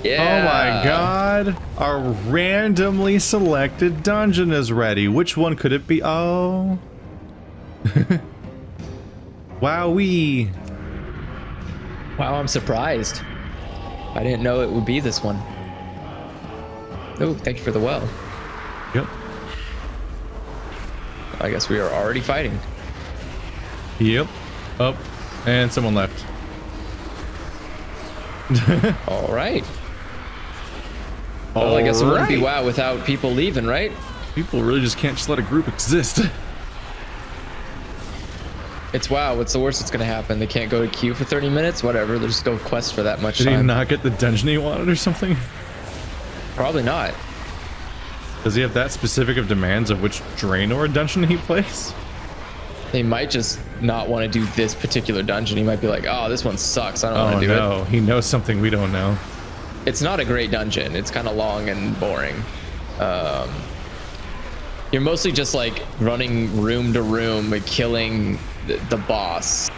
Yeah. Oh my god. Our randomly selected dungeon is ready. Which one could it be? Oh. Wowee. Wow, I'm surprised. I didn't know it would be this one. Oh, thank you for the well. Yep. I guess we are already fighting. Yep. Up. And someone left. All right. Well, I guess it wouldn't be WoW without people leaving, right? People really just can't just let a group exist. It's WoW. What's the worst that's gonna happen? They can't go to queue for 30 minutes? Whatever. They'll just go quest for that much time. Did he not get the dungeon he wanted or something? Probably not. Does he have that specific of demands of which Draenor dungeon he plays? They might just not want to do this particular dungeon. He might be like, oh, this one sucks. I don't want to do it. Oh no, he knows something we don't know. It's not a great dungeon. It's kind of long and boring. You're mostly just like running room to room and killing the boss.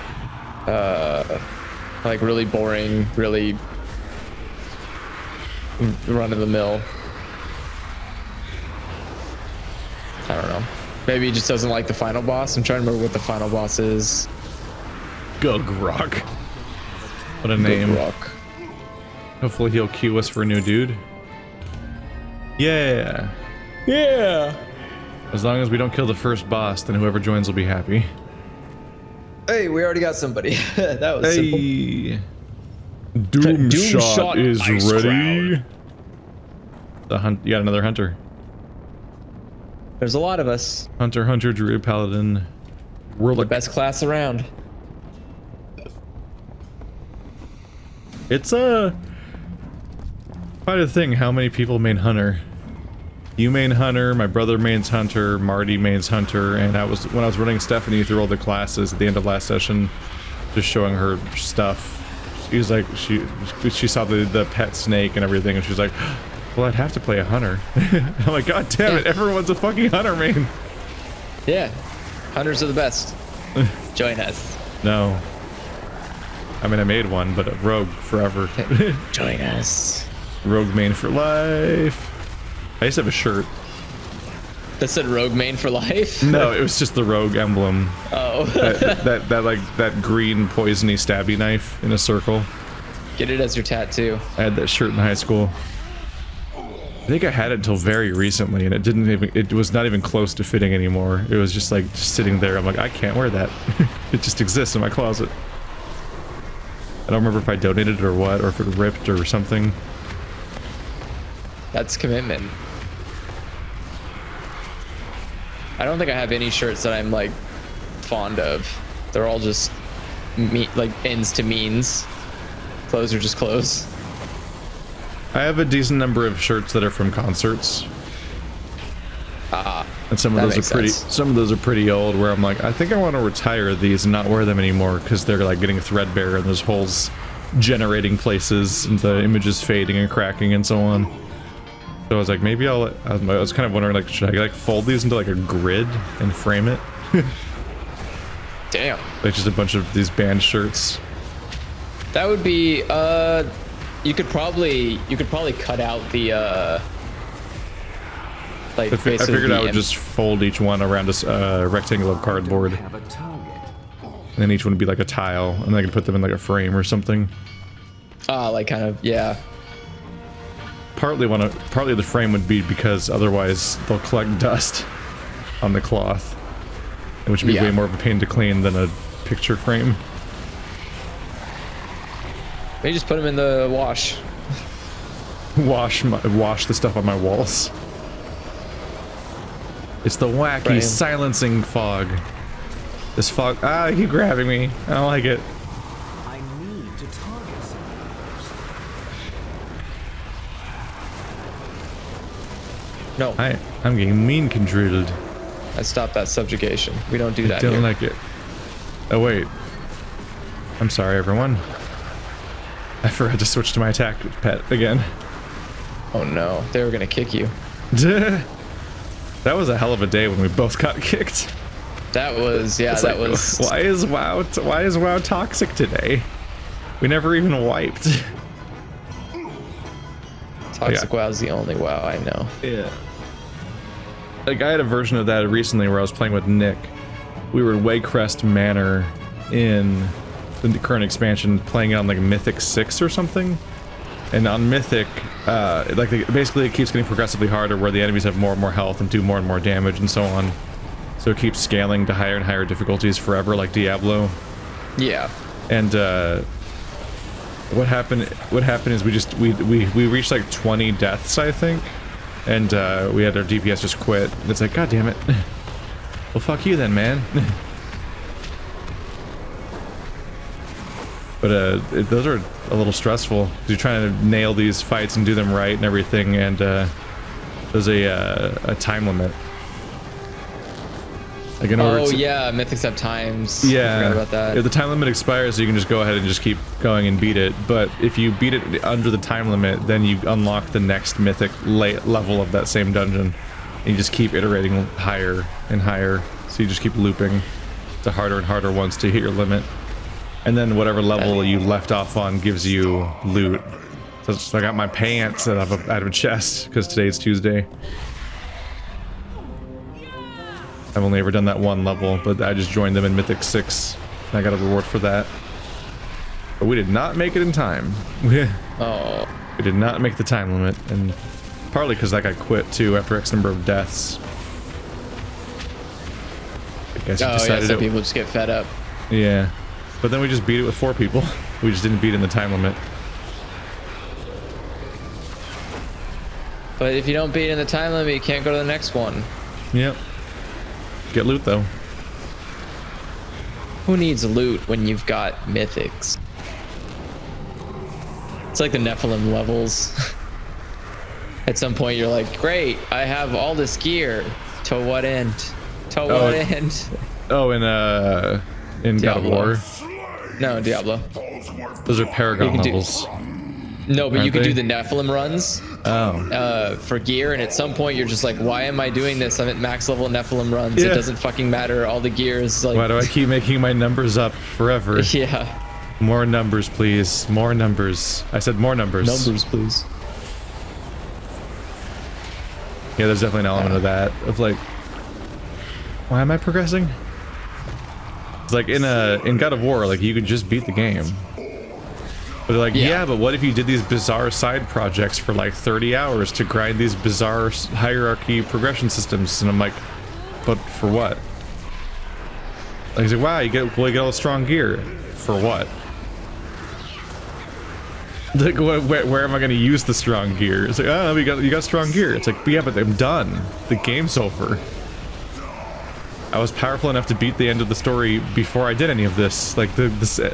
Like really boring, really run of the mill. I don't know. Maybe he just doesn't like the final boss. I'm trying to remember what the final boss is. Gugrok. What a name. Gugrok. Hopefully he'll queue us for a new dude. Yeah. Yeah. As long as we don't kill the first boss, then whoever joins will be happy. Hey, we already got somebody. That was simple. Doom shot is ready. You got another hunter. There's a lot of us. Hunter, Druid, Paladin. We're the best class around. It's quite a thing how many people main Hunter. You main Hunter, my brother mains Hunter, Marty mains Hunter, and when I was running Stephanie through all the classes at the end of last session, just showing her stuff. She was like, she saw the pet snake and everything, and she was like, well, I'd have to play a Hunter. I'm like, god damn it, everyone's a fucking Hunter main. Yeah, Hunters are the best. Join us. No. I mean, I made one, but a rogue forever. Join us. Rogue main for life. I used to have a shirt. That said rogue main for life? No, it was just the rogue emblem. Oh. that green poisony stabby knife in a circle. Get it as your tattoo. I had that shirt in high school. I think I had it until very recently, and it was not even close to fitting anymore. It was just like just sitting there. I'm like, I can't wear that. It just exists in my closet. I don't remember if I donated it or what, or if it ripped or something. That's commitment. I don't think I have any shirts that I'm like fond of. They're all just like ends to means. Clothes are just clothes. I have a decent number of shirts that are from concerts. And some of those are pretty old, where I'm like, I think I want to retire these and not wear them anymore because they're like getting threadbare and there's holes generating places and the image is fading and cracking and so on. So I was like, maybe I was kind of wondering, like, should I like fold these into like a grid and frame it? Damn. Like just a bunch of these band shirts. That would be you could probably cut out the like I figured I would just fold each one around a rectangle of cardboard. And then each one would be like a tile, and then I could put them in like a frame or something. Like kind of, yeah. Partly the frame would be because otherwise they'll collect dust on the cloth, which would be way more of a pain to clean than a picture frame. Maybe just put them in the wash. Wash the stuff on my walls. It's the wacky silencing fog. This fog. Ah, keep grabbing me. I don't like it. I need to target something first. No. I'm getting mean controlled. I stopped that subjugation. We don't do that. I don't here. like it. Oh wait. I'm sorry, everyone. I forgot to switch to my attack pet again. Oh no, they were gonna kick you. That was a hell of a day when we both got kicked. That was, yeah, that was. Why is WoW toxic today? We never even wiped. Toxic WoW is the only WoW I know. Yeah. Like I had a version of that recently where I was playing with Nick. We were in Waycrest Manor in the current expansion, playing it on like Mythic 6 or something. And on Mythic, basically it keeps getting progressively harder, where the enemies have more and more health and do more and more damage and so on. So it keeps scaling to higher and higher difficulties forever, like Diablo. Yeah. And what happened is we reached like 20 deaths, I think, and we had our DPS just quit. It's like, god damn it. Well, fuck you then, man. But those are a little stressful because you're trying to nail these fights and do them right and everything, and there's a time limit. Like in order to, yeah, Mythics have times. Yeah, I forgot about that. If the time limit expires, you can just go ahead and just keep going and beat it. But if you beat it under the time limit, then you unlock the next Mythic level of that same dungeon. And you just keep iterating higher and higher. So you just keep looping to harder and harder ones to hit your limit. And then whatever level you left off on gives you loot. So I got my pants out of a chest because today's Tuesday. I've only ever done that one level, but I just joined them in Mythic 6. And I got a reward for that. But we did not make it in time. Oh. We did not make the time limit, and partly because that guy quit too after X number of deaths. I guess he decided some people just get fed up. Yeah. But then we just beat it with 4 people. We just didn't beat it in the time limit. But if you don't beat in the time limit, you can't go to the next one. Yep. Get loot though. Who needs loot when you've got mythics? It's like the Nephilim levels. At some point you're like, great, I have all this gear. To what end? To what end? Oh, in God of War. No, Diablo. Those are Paragon levels. No, but you can do the Nephilim runs. Oh. For gear, and at some point you're just like, why am I doing this? I'm at max level Nephilim runs. Yeah. It doesn't fucking matter. All the gear is like. Why do I keep making my numbers up forever? Yeah. More numbers, please. More numbers. I said more numbers. Numbers, please. Yeah, there's definitely an element of that. Of like, why am I progressing? It's like in God of War, like you could just beat the game. But they're like, yeah, but what if you did these bizarre side projects for like 30 hours to grind these bizarre hierarchy progression systems? And I'm like, but for what? Like, he's like, wow, you get all the strong gear. For what? Like, where am I going to use the strong gear? It's like, oh, you got strong gear. It's like, yeah, but I'm done. The game's over. I was powerful enough to beat the end of the story before I did any of this. Like, I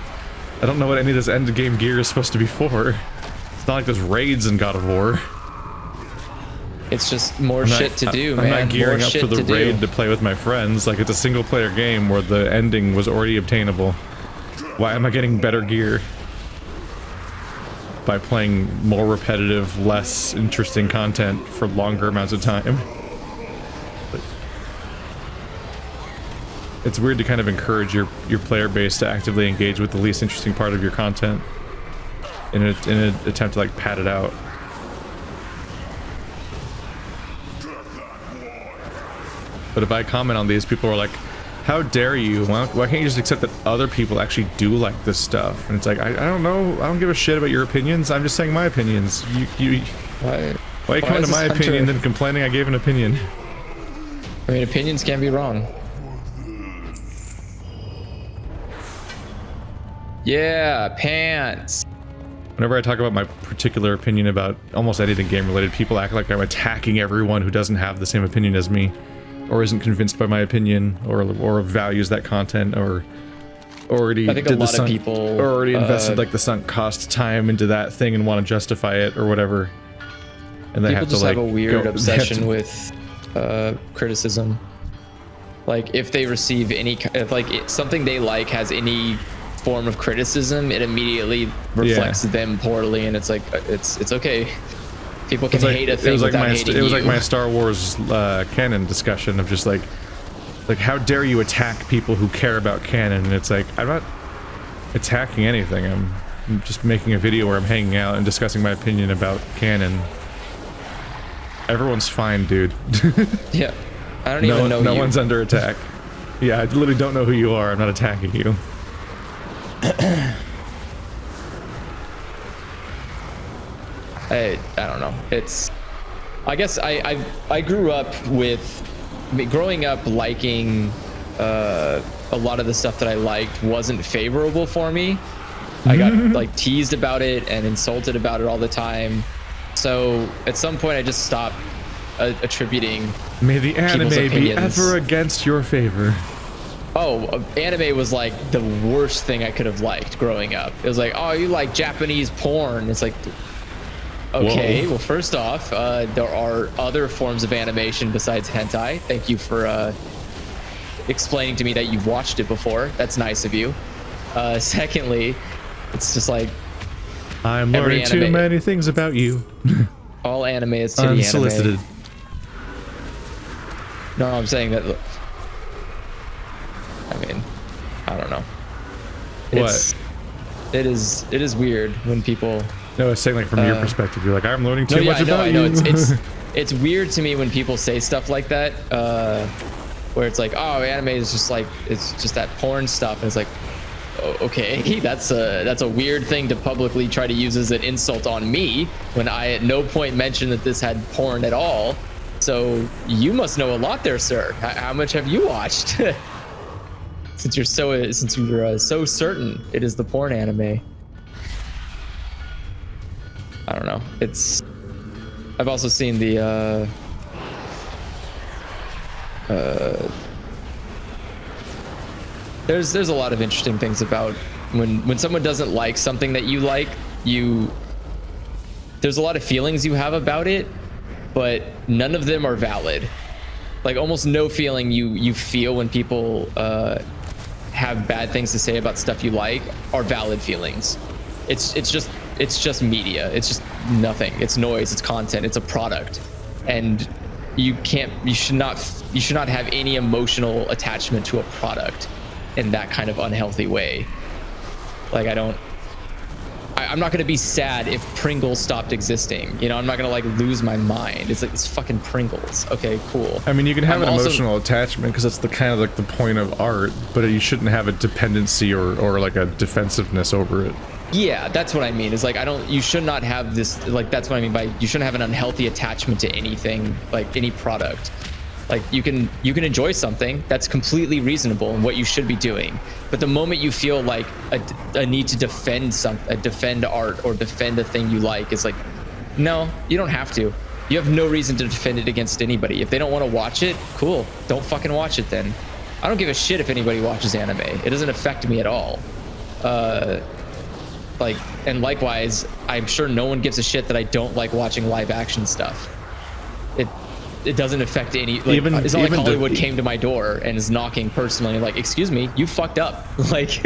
don't know what any of this end game gear is supposed to be for. It's not like there's raids in God of War. It's just more shit to do, man. I'm not gearing up for the raid to play with my friends. Like, it's a single player game where the ending was already obtainable. Why am I getting better gear? By playing more repetitive, less interesting content for longer amounts of time. But it's weird to kind of encourage your player base to actively engage with the least interesting part of your content in an attempt to like pad it out. But if I comment on these, people are like, how dare you? Why can't you just accept that other people actually do like this stuff? And it's like, I don't know. I don't give a shit about your opinions. I'm just saying my opinions. Why are you coming to my opinion and complaining I gave an opinion? I mean, opinions can be wrong. Yeah, pants. Whenever I talk about my particular opinion about almost anything game related, people act like I'm attacking everyone who doesn't have the same opinion as me, or isn't convinced by my opinion, or values that content, or already already invested like the sunk cost time into that thing and want to justify it or whatever. And they people have to just like have a weird obsession with criticism. Like if they receive any, if like something they like has any form of criticism, it immediately reflects them poorly, and it's like it's okay. People can hate a thing without hating you. It was like my Star Wars canon discussion of just like how dare you attack people who care about canon? And it's like, I'm not attacking anything. I'm just making a video where I'm hanging out and discussing my opinion about canon. Everyone's fine, dude. Yeah, I don't even know you. No one's under attack. Yeah, I literally don't know who you are. I'm not attacking you. I don't know. It's, I guess I grew up with, growing up liking a lot of the stuff that I liked wasn't favorable for me. I got like teased about it and insulted about it all the time. So at some point I just stopped attributing. May the anime be ever against your favor. Oh, anime was like the worst thing I could have liked growing up. It was like, oh, you like Japanese porn. It's like, okay, well, first off, there are other forms of animation besides hentai. Thank you for explaining to me that you've watched it before. That's nice of you. Secondly, it's just like, I'm learning too many things about you. All anime is titty unsolicited. Anime. No, I'm saying that. I mean, I don't know. It is weird when people. No, I was saying like from your perspective, you're like, I'm learning too much about you. I know. It's weird to me when people say stuff like that, where it's like, oh, anime is just like, it's just that porn stuff, and it's like, oh, okay, that's a weird thing to publicly try to use as an insult on me when I at no point mentioned that this had porn at all. So you must know a lot there, sir. How much have you watched? Since you're so certain it is the porn anime. I don't know. I've also seen the there's a lot of interesting things about when someone doesn't like something that you like, there's a lot of feelings you have about it, but none of them are valid. Like almost no feeling you feel when people have bad things to say about stuff you like are valid feelings. It's just media. It's just nothing. It's noise. It's content. It's a product, and you should not have any emotional attachment to a product in that kind of unhealthy way. Like I'm not gonna be sad if Pringles stopped existing. You know, I'm not gonna like lose my mind. It's like, it's fucking Pringles. Okay, cool. I mean, you can have an emotional attachment because that's the kind of like the point of art, but you shouldn't have a dependency or like a defensiveness over it. Yeah, that's what I mean. Is like, you should not have this, like, that's what I mean by you shouldn't have an unhealthy attachment to anything, like any product. Like you can enjoy something that's completely reasonable and what you should be doing. But the moment you feel like a need to defend art or defend a thing you like, it's like, no, you don't have to. You have no reason to defend it against anybody. If they don't want to watch it, cool. Don't fucking watch it then. I don't give a shit if anybody watches anime. It doesn't affect me at all. And likewise, I'm sure no one gives a shit that I don't like watching live action stuff. It doesn't affect any. Like, it's not like Hollywood came to my door and is knocking personally, like, excuse me, you fucked up. Like,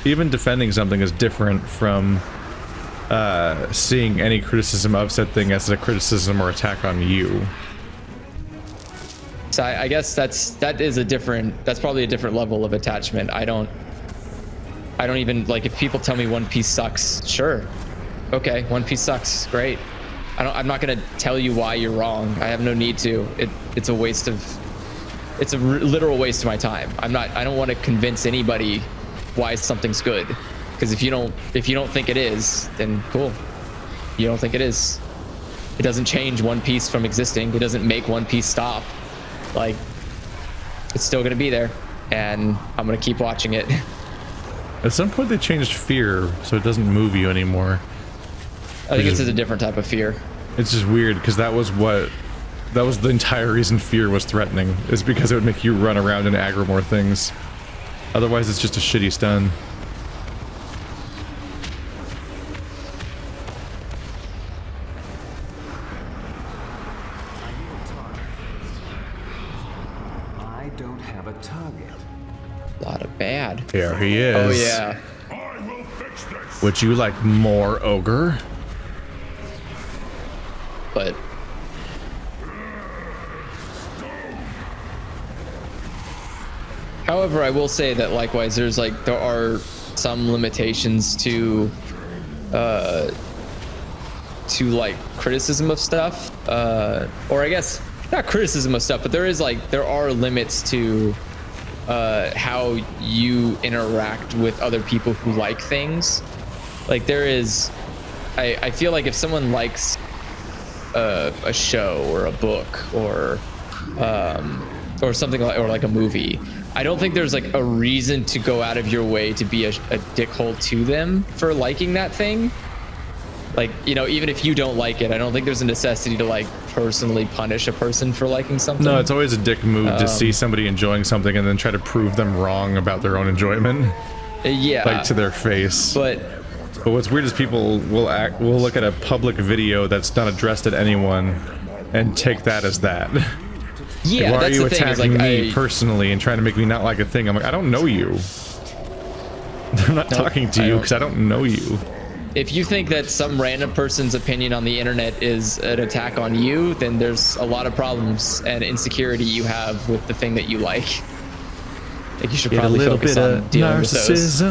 even defending something is different from seeing any criticism of said thing as a criticism or attack on you. So I guess that's probably a different level of attachment. I don't even, like, if people tell me One Piece sucks, sure, okay, One Piece sucks, great. I'm not gonna tell you why you're wrong. I have no need to. It's a literal waste of my time. I don't want to convince anybody why something's good, because if you don't think it is, then cool. You don't think it is. It doesn't change One Piece from existing. It doesn't make One Piece stop. Like, it's still gonna be there, and I'm gonna keep watching it. At some point they changed fear so it doesn't move you anymore. I think it's a different type of fear. It's just weird because that was the entire reason fear was threatening, is because it would make you run around and aggro more things. Otherwise it's just a shitty stun. I don't have a target. A lot of bad. There he is. Oh yeah. Would you like more ogre? But however, I will say that likewise, there are some limitations to like criticism of stuff, or I guess not criticism of stuff, but there are limits to how you interact with other people who like things. Like there is, I feel like if someone likes a show or a book or something like a movie, I don't think there's like a reason to go out of your way to be a dickhole to them for liking that thing. Like, you know, even if you don't like it, I don't think there's a necessity to like personally punish a person for liking something. No, it's always a dick move to see somebody enjoying something and then try to prove them wrong about their own enjoyment. Yeah. Like to their face. But what's weird is people will look at a public video that's not addressed at anyone and take that as that. Yeah, like, why that's are you the thing, attacking is like, me personally and trying to make me not like a thing? I'm like, I don't know you. I'm not talking to you because I don't know you. If you think that some random person's opinion on the internet is an attack on you, then there's a lot of problems and insecurity you have with the thing that you like. Like you should probably focus on dealing with those.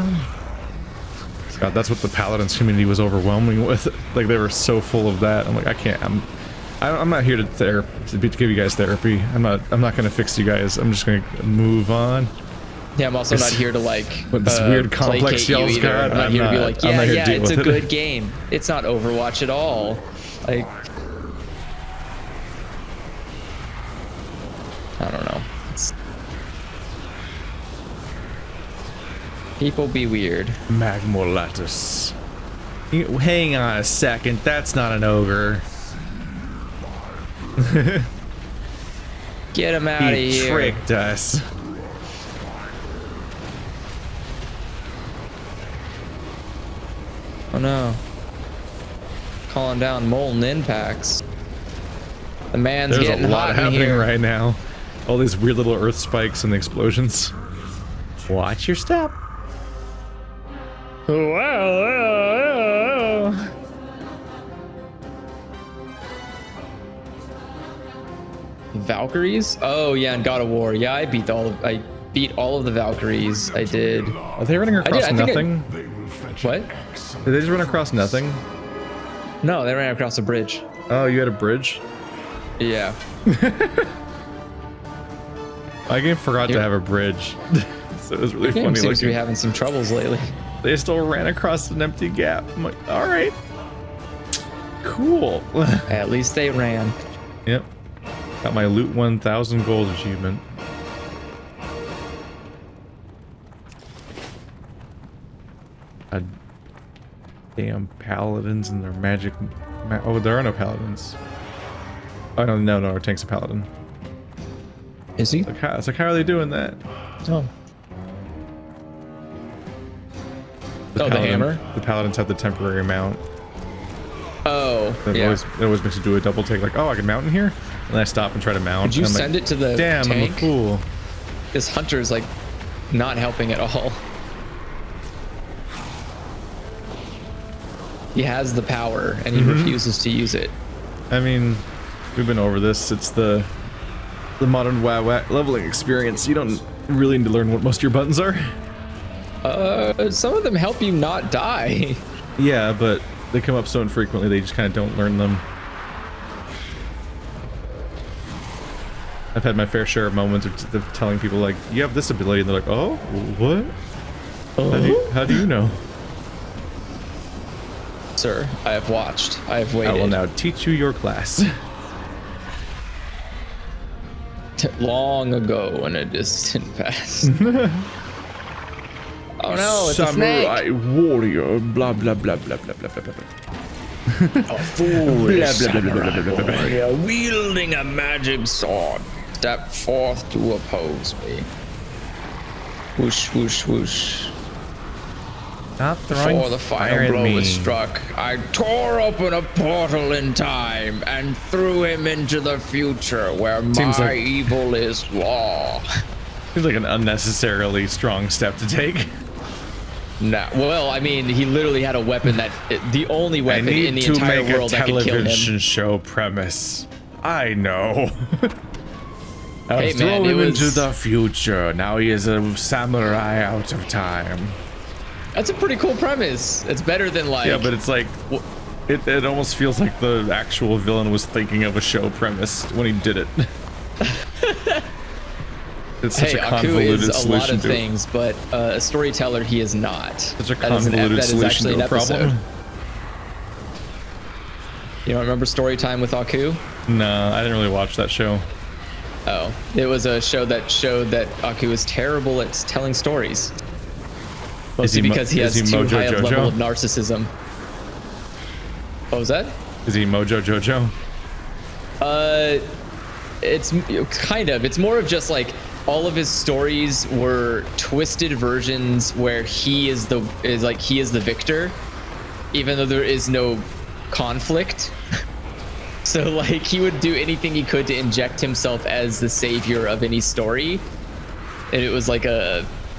God, that's what the Paladins community was overwhelming with. Like they were so full of that. I'm like, I can't. I'm not here to give you guys therapy. I'm not gonna fix you guys. I'm just gonna move on. Yeah, I'm also not here to like this weird complex y'all's got. I'm not here to be like, yeah, it's a good game. It's not Overwatch at all. Like, I don't know. People be weird. Magmolatus. Hang on a second. That's not an ogre. Get him out of here. He tricked us. Oh no. Calling down molten impacts. The man's There's getting a lot hot happening in here. right now. All these weird little earth spikes and the explosions. Watch your step. Wow. Valkyries? Oh yeah, in God of War. Yeah, I beat all of the Valkyries. I did. Are they running across nothing? What? Did they just run across nothing? No, they ran across a bridge. Oh, you had a bridge? Yeah. My game forgot to have a bridge. So it was really funny seems to be looking. having some troubles lately. They still ran across an empty gap. I'm like, all right. Cool. At least they ran. Yep. Got my loot 1000 gold achievement. Damn paladins and their magic. Oh, there are no paladins. Oh no, our tank's a paladin. Is he? It's like how are they doing that? Oh. The hammer? The paladins have the temporary mount. Oh, It always makes you do a double take, like, oh, I can mount in here? And I stop and try to mount. Did you send it to the damn, tank? I'm a fool. This hunter's like not helping at all. He has the power and he refuses to use it. I mean, we've been over this. It's the modern WoW leveling experience. You don't really need to learn what most of your buttons are. Some of them help you not die. Yeah, but they come up so infrequently, they just kind of don't learn them. I've had my fair share of moments of telling people, like, you have this ability, and they're like, oh, what? How do you know? Sir, I have watched. I have waited. I will now teach you your class. Long ago in a distant past. Oh no, it's Samurai a snake. warrior, blah blah blah blah blah blah blah blah. A foolish samurai warrior wielding a magic sword step forth to oppose me. Whoosh whoosh whoosh. Stop throwing Before the final blow was struck, I tore open a portal in time and threw him into the future where my evil is law. Seems like an unnecessarily strong step to take. Nah, well, I mean, he literally had a weapon that the only weapon in the entire world that could kill him. Television show premise. I know. Hey, throw man, him into the future. Now he is a samurai out of time. That's a pretty cool premise. It's better than like. Yeah, but it's like, it almost feels like the actual villain was thinking of a show premise when he did it. It's such a convoluted is a solution lot of to things, but a storyteller he is not. Such a convoluted solution to a problem. You don't remember Storytime with Aku? No, I didn't really watch that show. Oh, it was a show that showed that Aku is terrible at telling stories. Mostly because he has too high a level of narcissism. What was that? Is he Mojo Jojo? It's kind of. It's more of just like all of his stories were twisted versions where he is the victor, even though there is no conflict. So like he would do anything he could to inject himself as the savior of any story, and it was like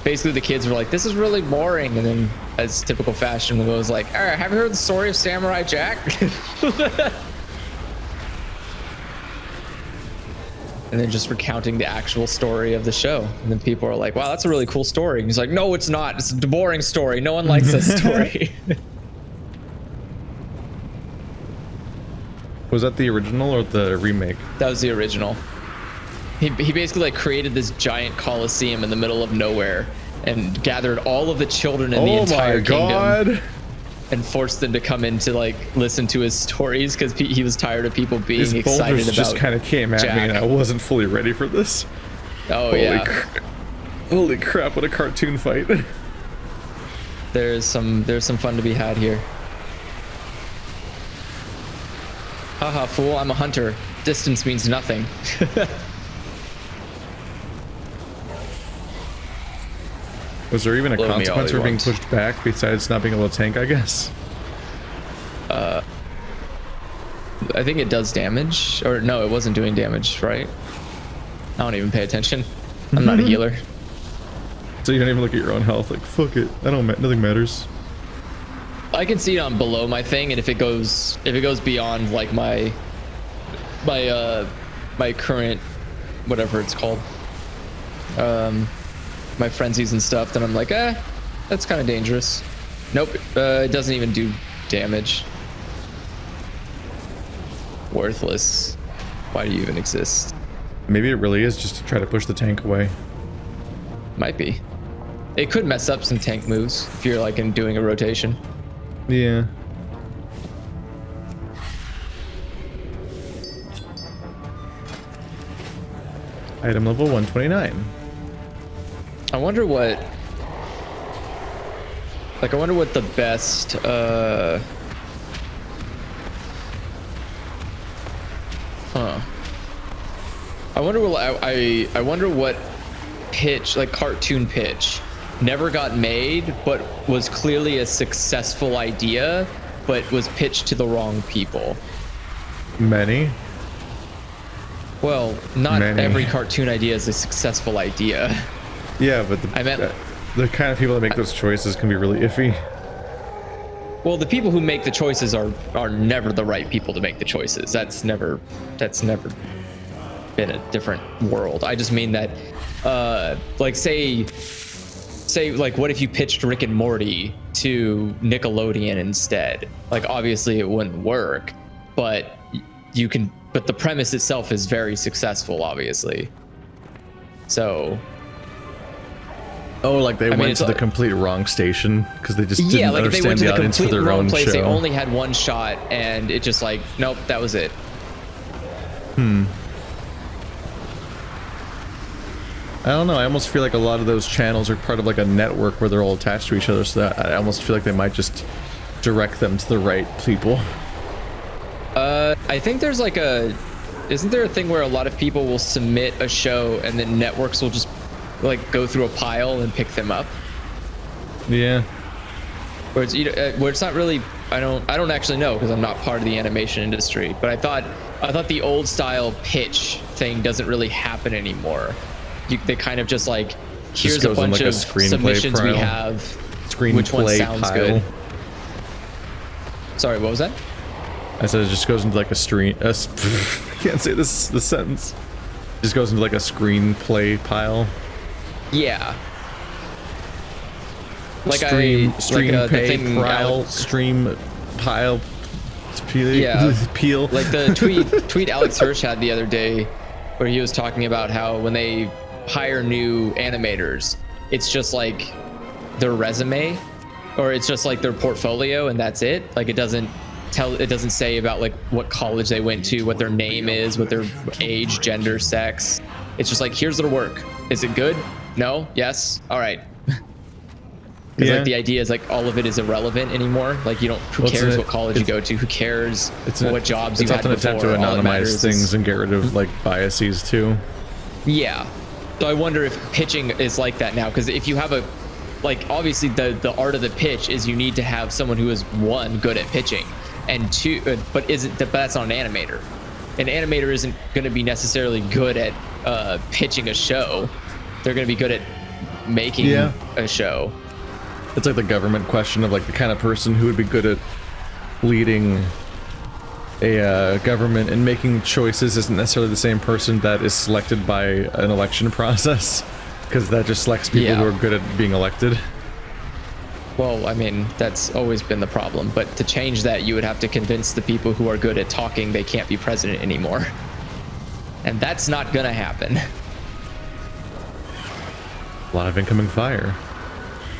basically the kids were like, this is really boring, and then as typical fashion it was like, all right, have you heard the story of Samurai Jack? And then just recounting the actual story of the show, and then people are like, wow, that's a really cool story, and he's like, no, it's not, it's a boring story, no one likes this story. Was that the original or the remake? That was the original. He basically like created this giant coliseum in the middle of nowhere and gathered all of the children in the entire kingdom and forced them to come in to like listen to his stories because he was tired of people being excited about just kind of came at Jack. me and I wasn't fully ready for this. Oh yeah. Holy crap, what a cartoon fight. There's some fun to be had here. Haha, fool, I'm a hunter. Distance means nothing. Was there even a consequence for being pushed back besides not being able to tank, I guess? I think it does damage. Or no, it wasn't doing damage, right? I don't even pay attention. I'm not a healer. So you don't even look at your own health, like, fuck it. Nothing matters. I can see it on below my thing, and if it goes beyond like my current, whatever it's called, my frenzies and stuff, then I'm like, that's kind of dangerous. Nope, it doesn't even do damage. Worthless. Why do you even exist? Maybe it really is just to try to push the tank away. Might be. It could mess up some tank moves if you're like doing a rotation. Yeah. Item level 129. I wonder what the best I wonder what pitch, like cartoon pitch, never got made but was clearly a successful idea but was pitched to the wrong people. Many. Well, not every cartoon idea is a successful idea. Yeah, but the kind of people that make those choices can be really iffy. Well, the people who make the choices are never the right people to make the choices. That's never been a different world. I just mean that, like say like what if you pitched Rick and Morty to Nickelodeon instead? Like obviously it wouldn't work, but but the premise itself is very successful, obviously. So. Oh, like they went to the complete wrong station because they just didn't like understand the audience for their own place. show. They only had one shot, and it just like, nope, that was it. I don't know. I almost feel like a lot of those channels are part of like a network where they're all attached to each other. So that I almost feel like they might just direct them to the right people. I think there's like isn't there a thing where a lot of people will submit a show and then networks will just like go through a pile and pick them up? Yeah. Where it's not really. I don't actually know because I'm not part of the animation industry. But I thought the old style pitch thing doesn't really happen anymore. They kind of just like, here's a bunch of submissions we have. Which one sounds good? Sorry, what was that? I said it just goes into like a stream. I can't say the sentence. It just goes into like a screenplay pile. Yeah. Like stream thing pile, stream pile. Peel. Like the tweet Alex Hirsch had the other day, where he was talking about how when they hire new animators, it's just like their resume, or it's just like their portfolio, and that's it. Like it doesn't say about like what college they went to, what their name is, what their age, gender, sex. It's just like, here's their work. Is it good? No? Yes? All right. Because like the idea is like all of it is irrelevant anymore. Like you don't. Who cares what college you go to? Who cares what jobs you had before? It's often an attempt to anonymize things and get rid of like biases too. Yeah. So I wonder if pitching is like that now, because if you have obviously the art of the pitch is you need to have someone who is one, good at pitching, and two, but that's not an animator. An animator isn't going to be necessarily good at pitching a show. They're going to be good at making a show. It's like the government question of like the kind of person who would be good at leading a government and making choices isn't necessarily the same person that is selected by an election process, because that just selects people who are good at being elected. Well, I mean, that's always been the problem, but to change that, you would have to convince the people who are good at talking they can't be president anymore. And that's not gonna happen. A lot of incoming fire.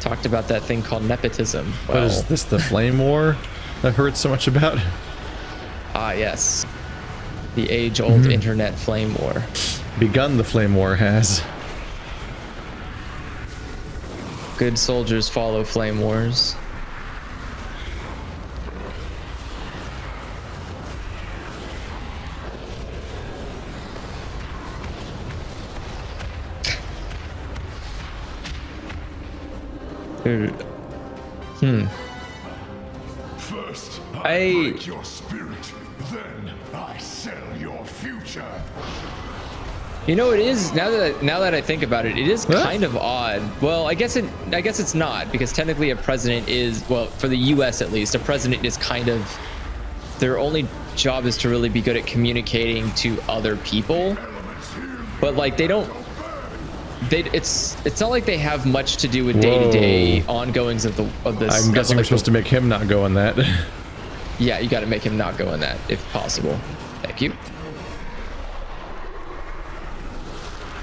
Talked about that thing called nepotism. Well, what is this, the flame war I've heard so much about? Ah, yes. The age-old internet flame war. Begun the flame war has. Good soldiers follow flame wars. First, I break your spirit, then I sell your future. You know, it is now that I think about it, it is kind of odd. Well, I guess it's not, because technically a president is, well, for the US at least, a president is kind of, their only job is to really be good at communicating to other people. But like it's not like they have much to do with day-to-day ongoings of this. I'm guessing we're supposed to make him not go on that. Yeah, you got to make him not go on that if possible. Thank you.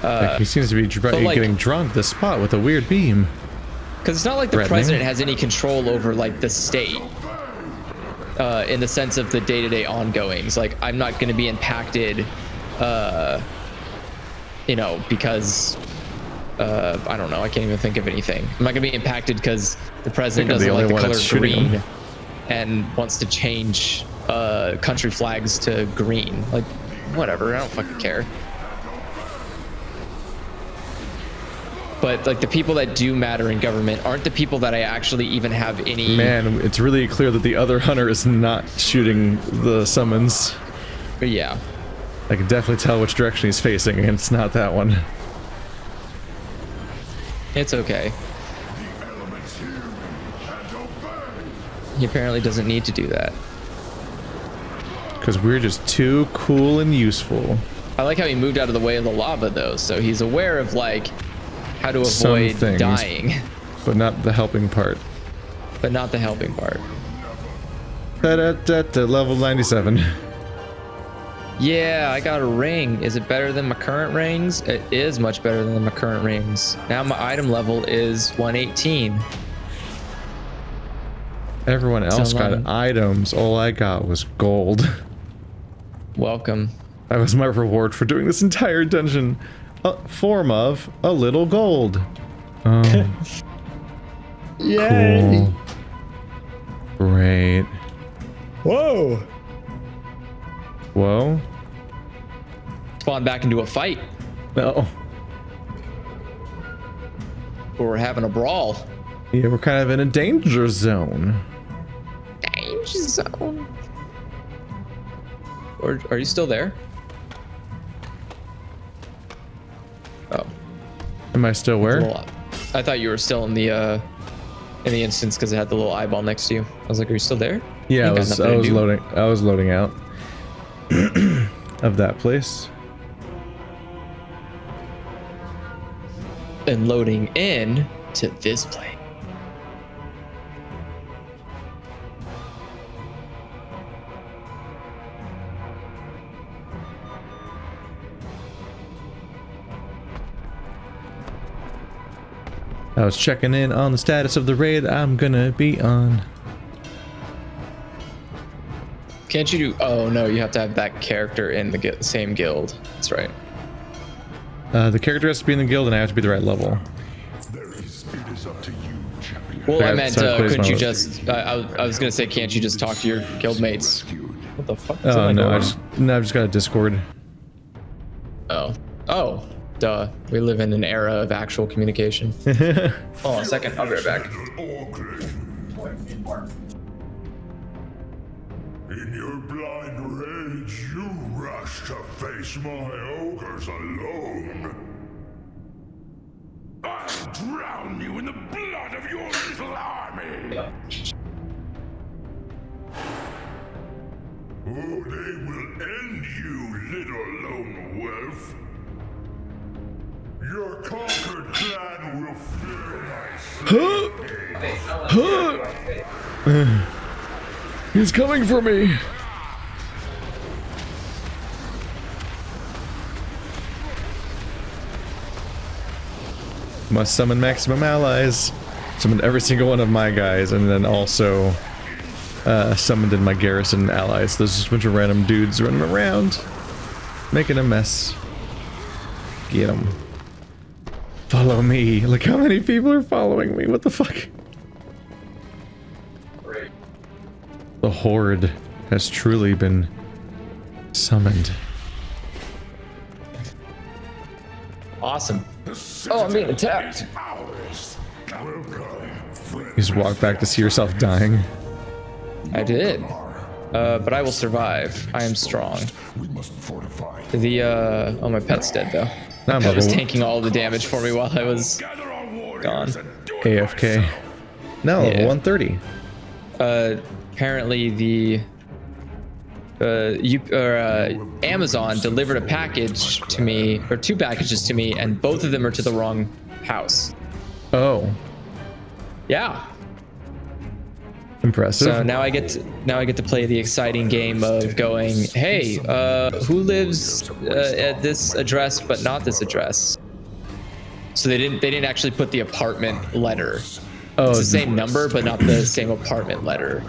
Like he seems to be getting drunk this spot with a weird beam. Because it's not like the president has any control over like the state in the sense of the day-to-day ongoings. Like I'm not going to be impacted you know, because I don't know, I can't even think of anything. I'm not gonna be impacted because the president doesn't like the color green and wants to change country flags to green. Like, whatever, I don't fucking care. But like the people that do matter in government aren't the people that I actually even have any. Man, it's really clear that the other hunter is not shooting the summons. But yeah, I can definitely tell which direction he's facing, and it's not that one. it's okay. He apparently doesn't need to do that. Because we're just too cool and useful. I like how he moved out of the way of the lava though, so he's aware of like how to avoid things, dying. But not the helping part. But not the helping part. Level 97. Yeah, I got a ring. Is it better than my current rings? It is much better than my current rings. Now my item level is 118. Everyone else got items. All I got was gold. Welcome. That was my reward for doing this entire dungeon. A form of a little gold. Oh. Yay! Cool. Great. Whoa! Whoa. Spawn back into a fight. No. Or we're having a brawl. Yeah, we're kind of in a danger zone. Danger zone. Or are you still there? Oh. Am I still where? I thought you were still in the instance because it had the little eyeball next to you. I was like, are you still there? Yeah, I was loading out of that place. And loading in to this place. I was checking in on the status of the raid I'm gonna be on. Can't you do? Oh no, you have to have that character in the same guild. That's right. The character has to be in the guild, and I have to be the right level. Well, I meant, couldn't you just? I was gonna say, can't you just talk to your guild mates? What the fuck? Oh no, I've just got a Discord. Oh, duh. We live in an era of actual communication. Hold on a second, I'll be right back. In your blind rage, you rush to face my ogres alone. I'll drown you in the blood of your little army. Oh, they will end you, little lone wolf. Your conquered clan will fear my He's coming for me. Must summon maximum allies. Summoned every single one of my guys, and then also summoned in my garrison allies. There's just a bunch of random dudes running around, making a mess. Get them. Follow me. Look how many people are following me. What the fuck? The Horde has truly been summoned. Awesome. Oh, I'm being attacked. You just walk back to see yourself dying. I did. But I will survive. I am strong. Oh, my pet's dead though. My pet was tanking all the damage for me while I was gone. AFK. No, level 130. Apparently Amazon delivered a package to me, or 2 packages to me, and both of them are to the wrong house. Oh. Yeah. Impressive. So now I get to play the exciting game of going, hey, who lives at this address but not this address? So they didn't actually put the apartment letter. Oh, it's the same number but not the same apartment letter.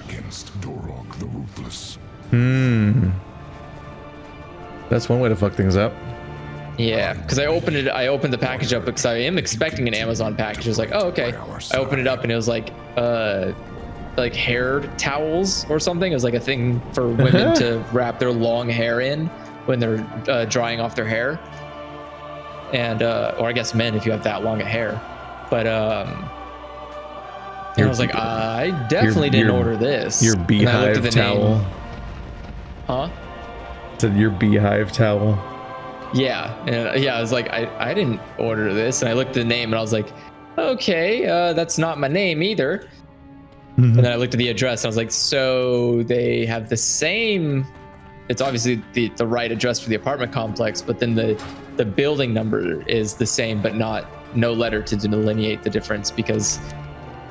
That's one way to fuck things up. Yeah, because I opened the package up because I am expecting an Amazon package. I was like, oh, okay. I opened it up and it was like hair towels or something. It was like a thing for women to wrap their long hair in when they're drying off their hair. And, or I guess men if you have that long of hair. But, and I was like, I definitely didn't order this. Your beehive towel. Huh? Said your beehive towel. Yeah, and I was like, I didn't order this, and I looked at the name, and I was like, okay, that's not my name either. And then I looked at the address, and I was like, so they have the same. It's obviously the right address for the apartment complex, but then the building number is the same, but no letter to delineate the difference because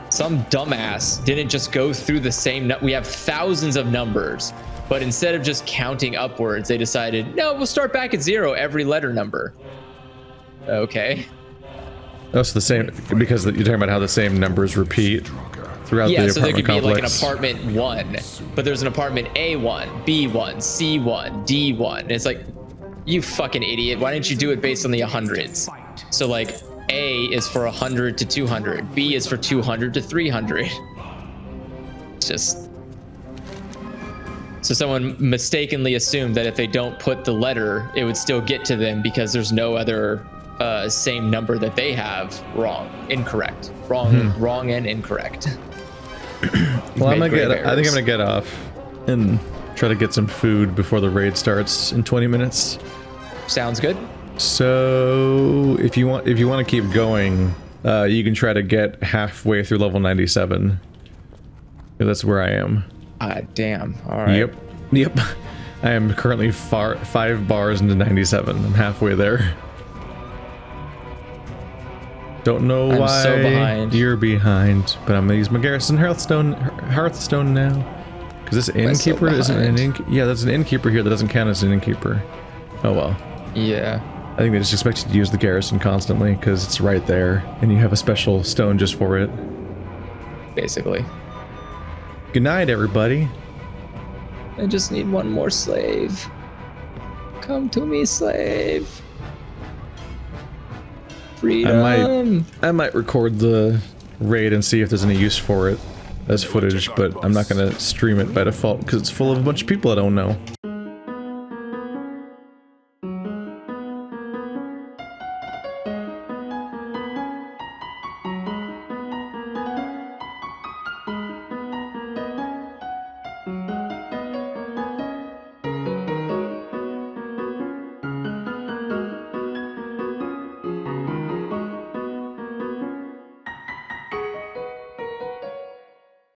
some dumbass didn't just go through the same. We have thousands of numbers. But instead of just counting upwards, they decided, no, we'll start back at 0 every letter number. Okay. That's the same, because you're talking about how the same numbers repeat throughout the apartment complex. Yeah, so there could be like an apartment 1, but there's an apartment A1, B1, C1, D1. And it's like, you fucking idiot. Why didn't you do it based on the hundreds? So like A is for 100 to 200. B is for 200 to 300. Just... So someone mistakenly assumed that if they don't put the letter, it would still get to them because there's no other same number that they have. Incorrect. Wrong and incorrect. Well, I think I'm gonna get off and try to get some food before the raid starts in 20 minutes. Sounds good. So if you want to keep going, you can try to get halfway through level 97. That's where I am. Damn. All right. Yep. I am currently 5 bars into 97. I'm halfway there. Don't know why so behind. You're behind, but I'm gonna use my Garrison Hearthstone now. Because this innkeeper isn't an innkeeper. Yeah, that's an innkeeper here that doesn't count as an innkeeper. Oh well. Yeah. I think they just expect you to use the garrison constantly because it's right there, and you have a special stone just for it. Basically. Good night, everybody. I just need one more slave. Come to me, slave. Freedom. I might record the raid and see if there's any use for it as footage, but I'm not gonna stream it by default because it's full of a bunch of people I don't know.